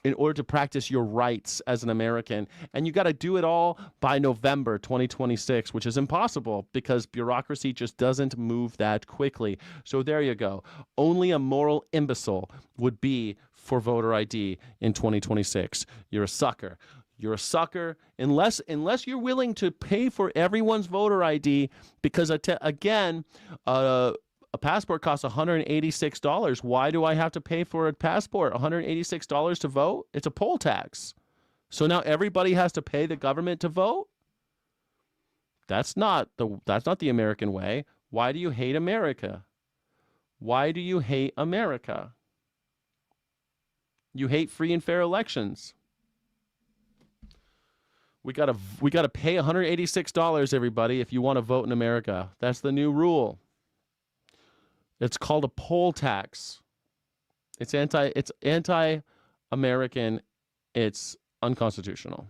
in order to practice your rights as an American. And you got to do it all by November 2026, which is impossible because bureaucracy just doesn't move that quickly. So there you go. Only a moral imbecile would be for voter ID in 2026. You're a sucker. You're a sucker unless you're willing to pay for everyone's voter ID, because again, a passport costs $186. Why do I have to pay for a passport? $186 to vote? It's a poll tax. So now everybody has to pay the government to vote? That's not the American way. Why do you hate America? Why do you hate America? You hate free and fair elections. We gotta pay $186, everybody, if you want to vote in America. That's the new rule. It's called a poll tax. It's anti-American. It's unconstitutional.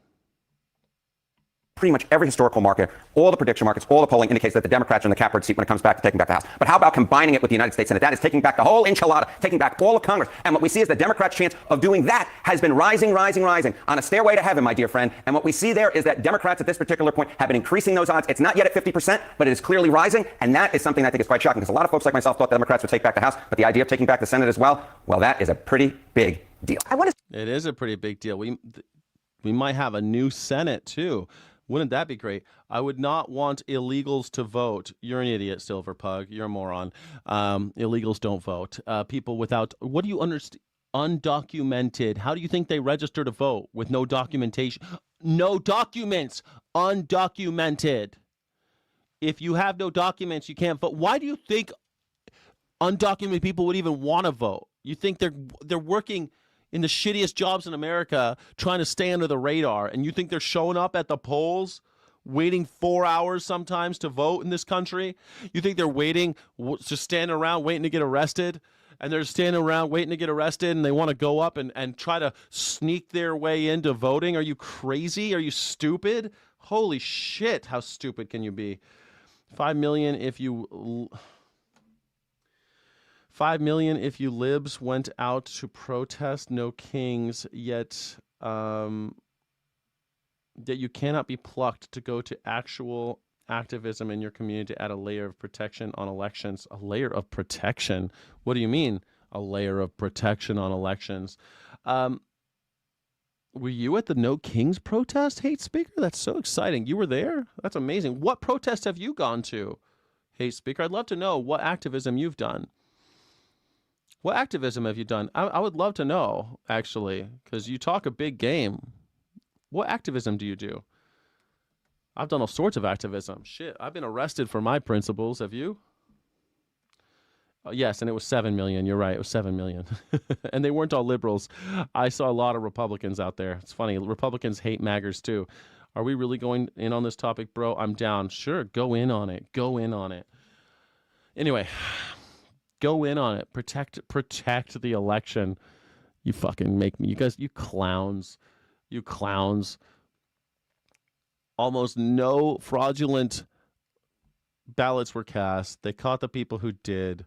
Pretty much every historical market, all the prediction markets, all the polling indicates that the Democrats are in the catbird seat when it comes back to taking back the House. But how about combining it with the United States Senate? That is taking back the whole enchilada, taking back all of Congress. And what we see is the Democrats' chance of doing that has been rising on a stairway to heaven, my dear friend. And what we see there is that Democrats at this particular point have been increasing those odds. It's not yet at 50%, but it is clearly rising. And that is something I think is quite shocking, because a lot of folks like myself thought the Democrats would take back the House. But the idea of taking back the Senate as well, that is a pretty big deal.
It is a pretty big deal. We might have a new Senate, too. Wouldn't that be great? I would not want illegals to vote. You're an idiot, Silver Pug. You're a moron. Illegals don't vote. People without, what do you understand? Undocumented. How do you think they register to vote with no documentation? No documents. Undocumented. If you have no documents, you can't vote. Why do you think undocumented people would even want to vote? You think they're working in the shittiest jobs in America trying to stay under the radar, and you think they're showing up at the polls waiting 4 hours sometimes to vote in this country? You think they're waiting, just standing around waiting to get arrested? And they're standing around waiting to get arrested, and they want to go up and try to sneak their way into voting? Are you crazy? Are you stupid? Holy shit, how stupid can you be? 5 million if you... 5 million if you libs went out to protest, no kings, yet that you cannot be plucked to go to actual activism in your community to add a layer of protection on elections. A layer of protection? What do you mean, a layer of protection on elections? Were you at the No Kings protest, Hate Speaker? That's so exciting. You were there? That's amazing. What protest have you gone to, Hate Speaker? I'd love to know what activism you've done. What activism have you done? I would love to know, actually, because you talk a big game. What activism do you do? I've done all sorts of activism. Shit, I've been arrested for my principles. Have you? Yes, and it was 7 million. You're right. It was 7 million. And they weren't all liberals. I saw a lot of Republicans out there. It's funny. Republicans hate MAGers, too. Are we really going in on this topic, bro? I'm down. Sure, go in on it. Go in on it. Anyway... Go in on it. Protect the election. You fucking make me. You guys, you clowns. You clowns. Almost no fraudulent ballots were cast. They caught the people who did.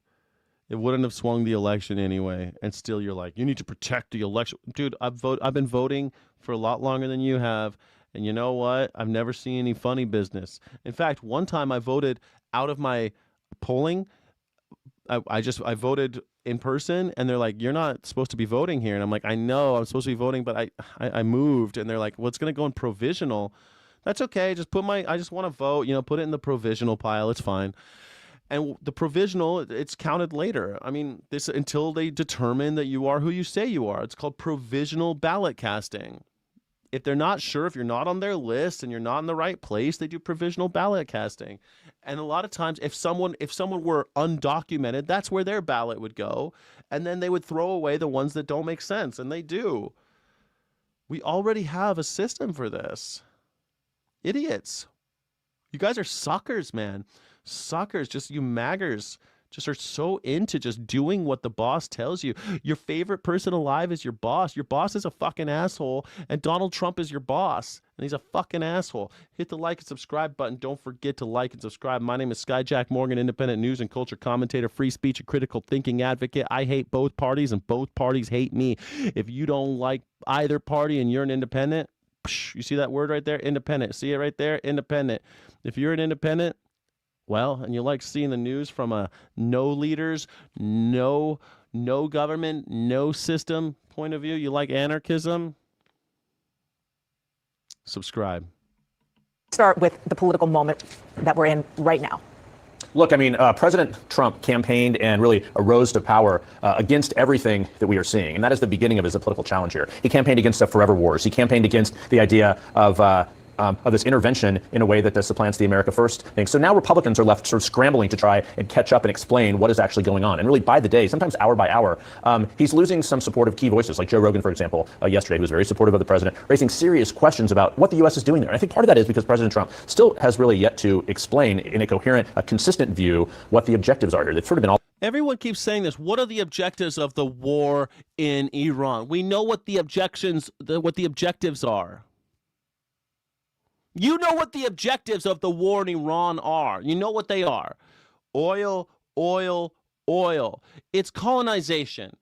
It wouldn't have swung the election anyway. And still you're like, you need to protect the election. Dude, I've been voting for a lot longer than you have. And you know what? I've never seen any funny business. In fact, one time I voted out of my polling. I voted in person, and they're like, you're not supposed to be voting here. And I'm like, I know I'm supposed to be voting, but I moved. And they're like, well, it's going to go in provisional. That's okay. Just I just want to vote, put it in the provisional pile. It's fine. And the provisional, it's counted later. I mean, this until they determine that you are who you say you are. It's called provisional ballot casting. If they're not sure, if you're not on their list and you're not in the right place, they do provisional ballot casting. And a lot of times, if someone were undocumented, that's where their ballot would go. And then they would throw away the ones that don't make sense. And they do. We already have a system for this. Idiots. You guys are suckers, man. Suckers. Just you maggers. Just are so into just doing what the boss tells you. Your favorite person alive is your boss. Your boss is a fucking asshole, and Donald Trump is your boss, and he's a fucking asshole. Hit the like and subscribe button. Don't forget to like and subscribe. My name is Skyjack Morgan, independent news and culture commentator, free speech and critical thinking advocate. I hate both parties, and both parties hate me. If you don't like either party and you're an independent, you see that word right there? Independent. See it right there? Independent. If you're an independent, well, and you like seeing the news from a no leaders, no government, no system point of view, you like anarchism, subscribe.
Start with the political moment that we're in right now.
Look, I mean, President Trump campaigned and really arose to power against everything that we are seeing. And that is the beginning of his political challenge here. He campaigned against the forever wars. He campaigned against the idea of this intervention in a way that supplants the America First thing. So now Republicans are left sort of scrambling to try and catch up and explain what is actually going on. And really by the day, sometimes hour by hour, he's losing some supportive key voices, like Joe Rogan, for example, yesterday, who was very supportive of the president, raising serious questions about what the U.S. is doing there. And I think part of that is because President Trump still has really yet to explain in a coherent, consistent view what the objectives are here. They've sort of been all...
Everyone keeps saying this. What are the objectives of the war in Iran? We know what the objectives are. You know what the objectives of the war in Iran are. You know what they are. Oil, oil, oil. It's colonization.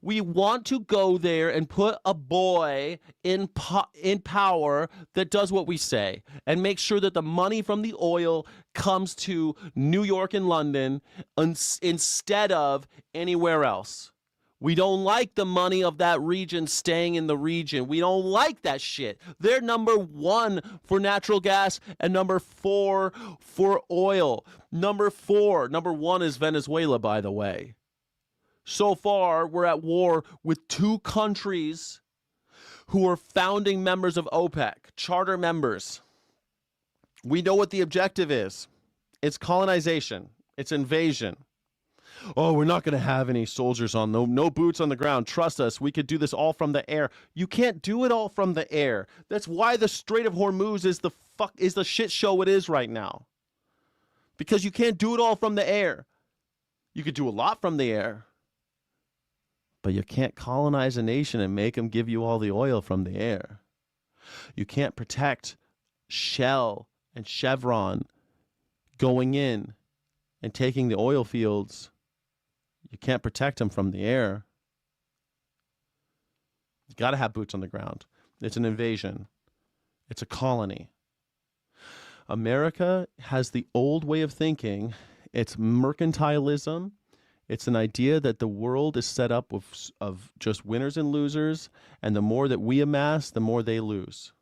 We want to go there and put a boy in power that does what we say and make sure that the money from the oil comes to New York and London instead of anywhere else. We don't like the money of that region staying in the region. We don't like that shit. They're number 1 for natural gas and number 4 for oil. Number 1 is Venezuela, by the way. So far, we're at war with 2 countries who are founding members of OPEC, charter members. We know what the objective is. It's colonization. It's invasion. Oh, we're not going to have any soldiers on, no boots on the ground. Trust us, we could do this all from the air. You can't do it all from the air. That's why the Strait of Hormuz is the shit show it is right now. Because you can't do it all from the air. You could do a lot from the air. But you can't colonize a nation and make them give you all the oil from the air. You can't protect Shell and Chevron going in and taking the oil fields. You can't protect them from the air. You got to have boots on the ground. It's an invasion. It's a colony. America has the old way of thinking. It's mercantilism. It's an idea that the world is set up of just winners and losers, and the more that we amass, the more they lose.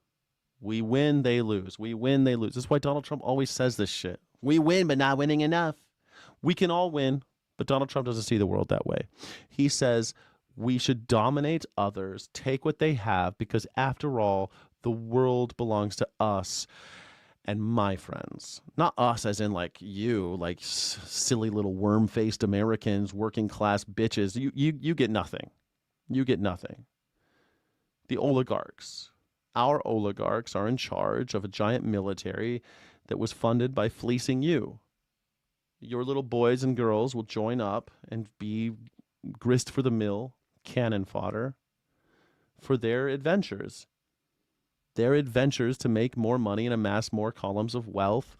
We win, they lose. We win, they lose. This is why Donald Trump always says this shit. We win, but not winning enough. We can all win, but Donald Trump doesn't see the world that way. He says we should dominate others, take what they have, because after all, the world belongs to us and my friends. Not us as in like you, like silly little worm-faced Americans, working class bitches. You get nothing. You get nothing. The oligarchs. Our oligarchs are in charge of a giant military that was funded by fleecing you. Your little boys and girls will join up and be grist for the mill, cannon fodder for their adventures. Their adventures to make more money and amass more columns of wealth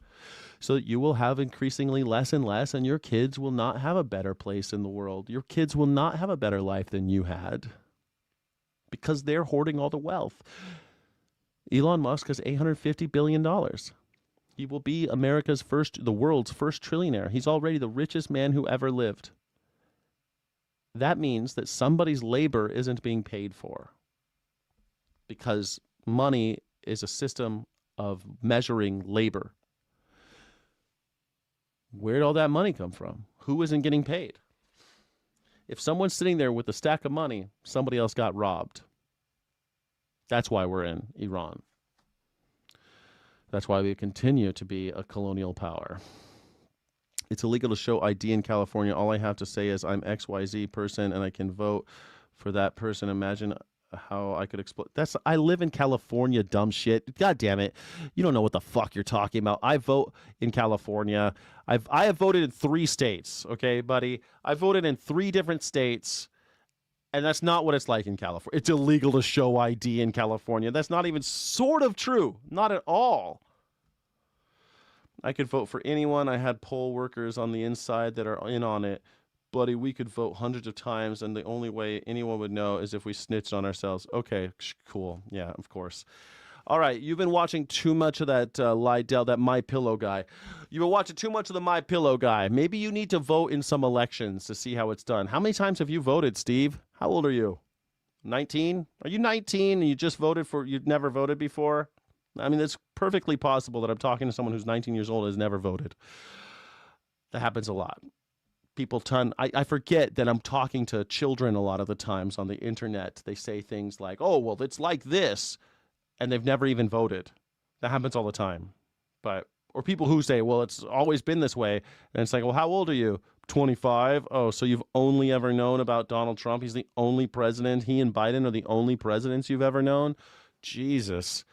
so that you will have increasingly less and less, and your kids will not have a better place in the world. Your kids will not have a better life than you had because they're hoarding all the wealth. Elon Musk has $850 billion. He will be the world's first trillionaire. He's already the richest man who ever lived. That means that somebody's labor isn't being paid for, because money is a system of measuring labor. Where'd all that money come from? Who isn't getting paid? If someone's sitting there with a stack of money, somebody else got robbed. That's why we're in Iran. That's why we continue to be a colonial power. It's illegal to show ID in California. All I have to say is I'm XYZ person and I can vote for that person. Imagine how I could explain. I live in California, dumb shit. God damn it. You don't know what the fuck you're talking about. I vote in California. I have voted in 3 states, okay, buddy? I voted in 3 different states, and that's not what it's like in California. It's illegal to show ID in California. That's not even sort of true. Not at all. I could vote for anyone. I had poll workers on the inside that are in on it. Buddy, we could vote hundreds of times, and the only way anyone would know is if we snitched on ourselves. Okay, cool. Yeah, of course. All right, you've been watching too much of that Lydell, that MyPillow guy. You've been watching too much of the MyPillow guy. Maybe you need to vote in some elections to see how it's done. How many times have you voted, Steve? How old are you? 19? Are you 19 and you just voted for, you've never voted before? I mean, it's perfectly possible that I'm talking to someone who's 19 years old and has never voted. That happens a lot. I forget that I'm talking to children a lot of the times on the internet. They say things like, oh, well, it's like this, and they've never even voted. That happens all the time. Or people who say, well, it's always been this way. And it's like, well, how old are you? 25. Oh, so you've only ever known about Donald Trump? He's the only president. He and Biden are the only presidents you've ever known? Jesus,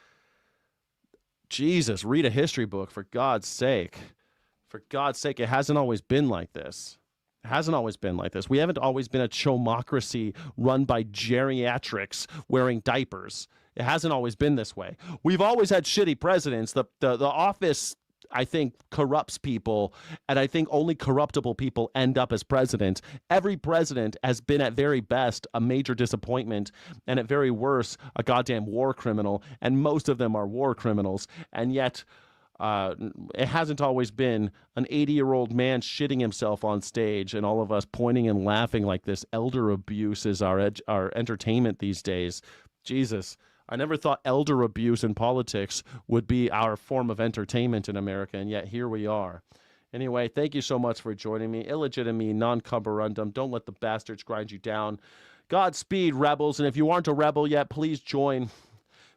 read a history book, for God's sake. For God's sake, it hasn't always been like this. It hasn't always been like this. We haven't always been a chomocracy run by geriatrics wearing diapers. It hasn't always been this way. We've always had shitty presidents. The office, I think, corrupts people, and I think only corruptible people end up as president. Every president has been at very best a major disappointment, and at very worst, a goddamn war criminal, and most of them are war criminals, and yet it hasn't always been an 80-year-old man shitting himself on stage and all of us pointing and laughing like this. Elder abuse is our entertainment these days. Jesus, I never thought elder abuse in politics would be our form of entertainment in America, and yet here we are. Anyway, thank you so much for joining me. Illegitimate, non-carborundum. Don't let the bastards grind you down. Godspeed, rebels, and if you aren't a rebel yet, please join.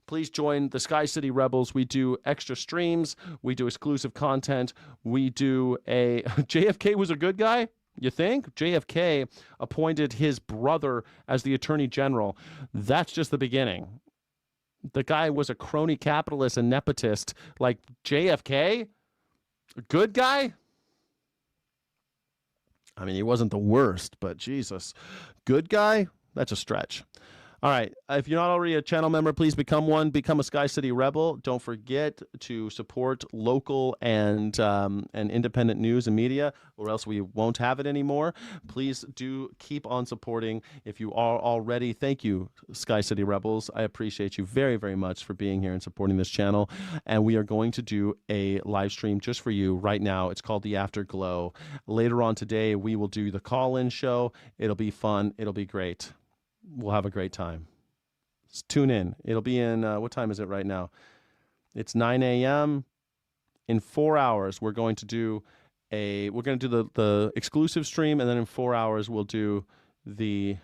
Please join the Sky City Rebels. We do extra streams. We do exclusive content. We do a... JFK was a good guy? You think? JFK appointed his brother as the Attorney General. That's just the beginning. The guy was a crony capitalist and nepotist. Like JFK? A good guy? I mean, he wasn't the worst, but Jesus. Good guy? That's a stretch. All right. If you're not already a channel member, please become one. Become a Sky City Rebel. Don't forget to support local and independent news and media, or else we won't have it anymore. Please do keep on supporting. If you are already, thank you, Sky City Rebels. I appreciate you very, very much for being here and supporting this channel. And we are going to do a live stream just for you right now. It's called The Afterglow. Later on today, we will do the call-in show. It'll be fun. It'll be great. We'll have a great time. Just tune in. It'll be in, what time is it right now? It's 9 a.m. In 4 hours, we're going to do the exclusive stream, and then in 4 hours, we'll do the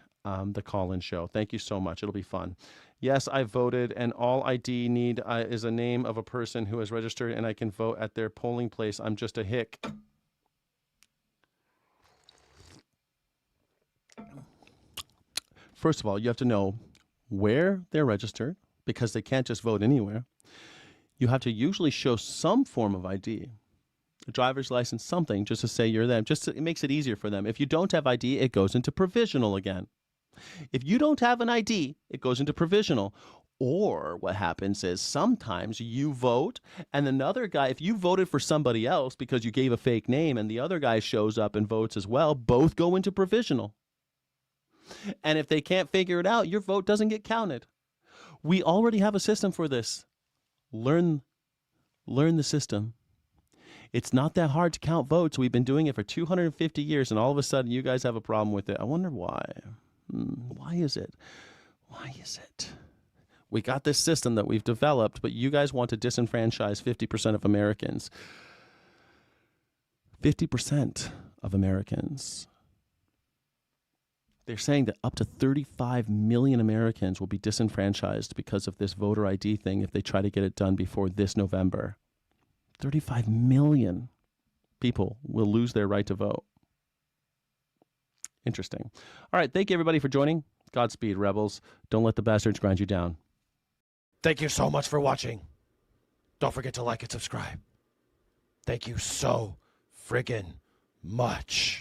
call-in show. Thank you so much. It'll be fun. Yes, I voted, and all ID need is a name of a person who has registered, and I can vote at their polling place. I'm just a hick. First of all, you have to know where they're registered, because they can't just vote anywhere. You have to usually show some form of ID, a driver's license, something, just to say you're them. It makes it easier for them. If you don't have ID, it goes into provisional again. If you don't have an ID, it goes into provisional. Or what happens is sometimes you vote, and another guy, if you voted for somebody else because you gave a fake name, and the other guy shows up and votes as well, both go into provisional. And if they can't figure it out, your vote doesn't get counted. We already have a system for this. Learn the system. It's not that hard to count votes. We've been doing it for 250 years, and all of a sudden you guys have a problem with it. I wonder why. Why is it? Why is it? We got this system that we've developed, but you guys want to disenfranchise 50% of Americans. 50% of Americans. They're saying that up to 35 million Americans will be disenfranchised because of this voter ID thing if they try to get it done before this November. 35 million people will lose their right to vote. Interesting. All right, thank you everybody for joining. Godspeed, rebels. Don't let the bastards grind you down.
Thank you so much for watching. Don't forget to like and subscribe. Thank you so friggin' much.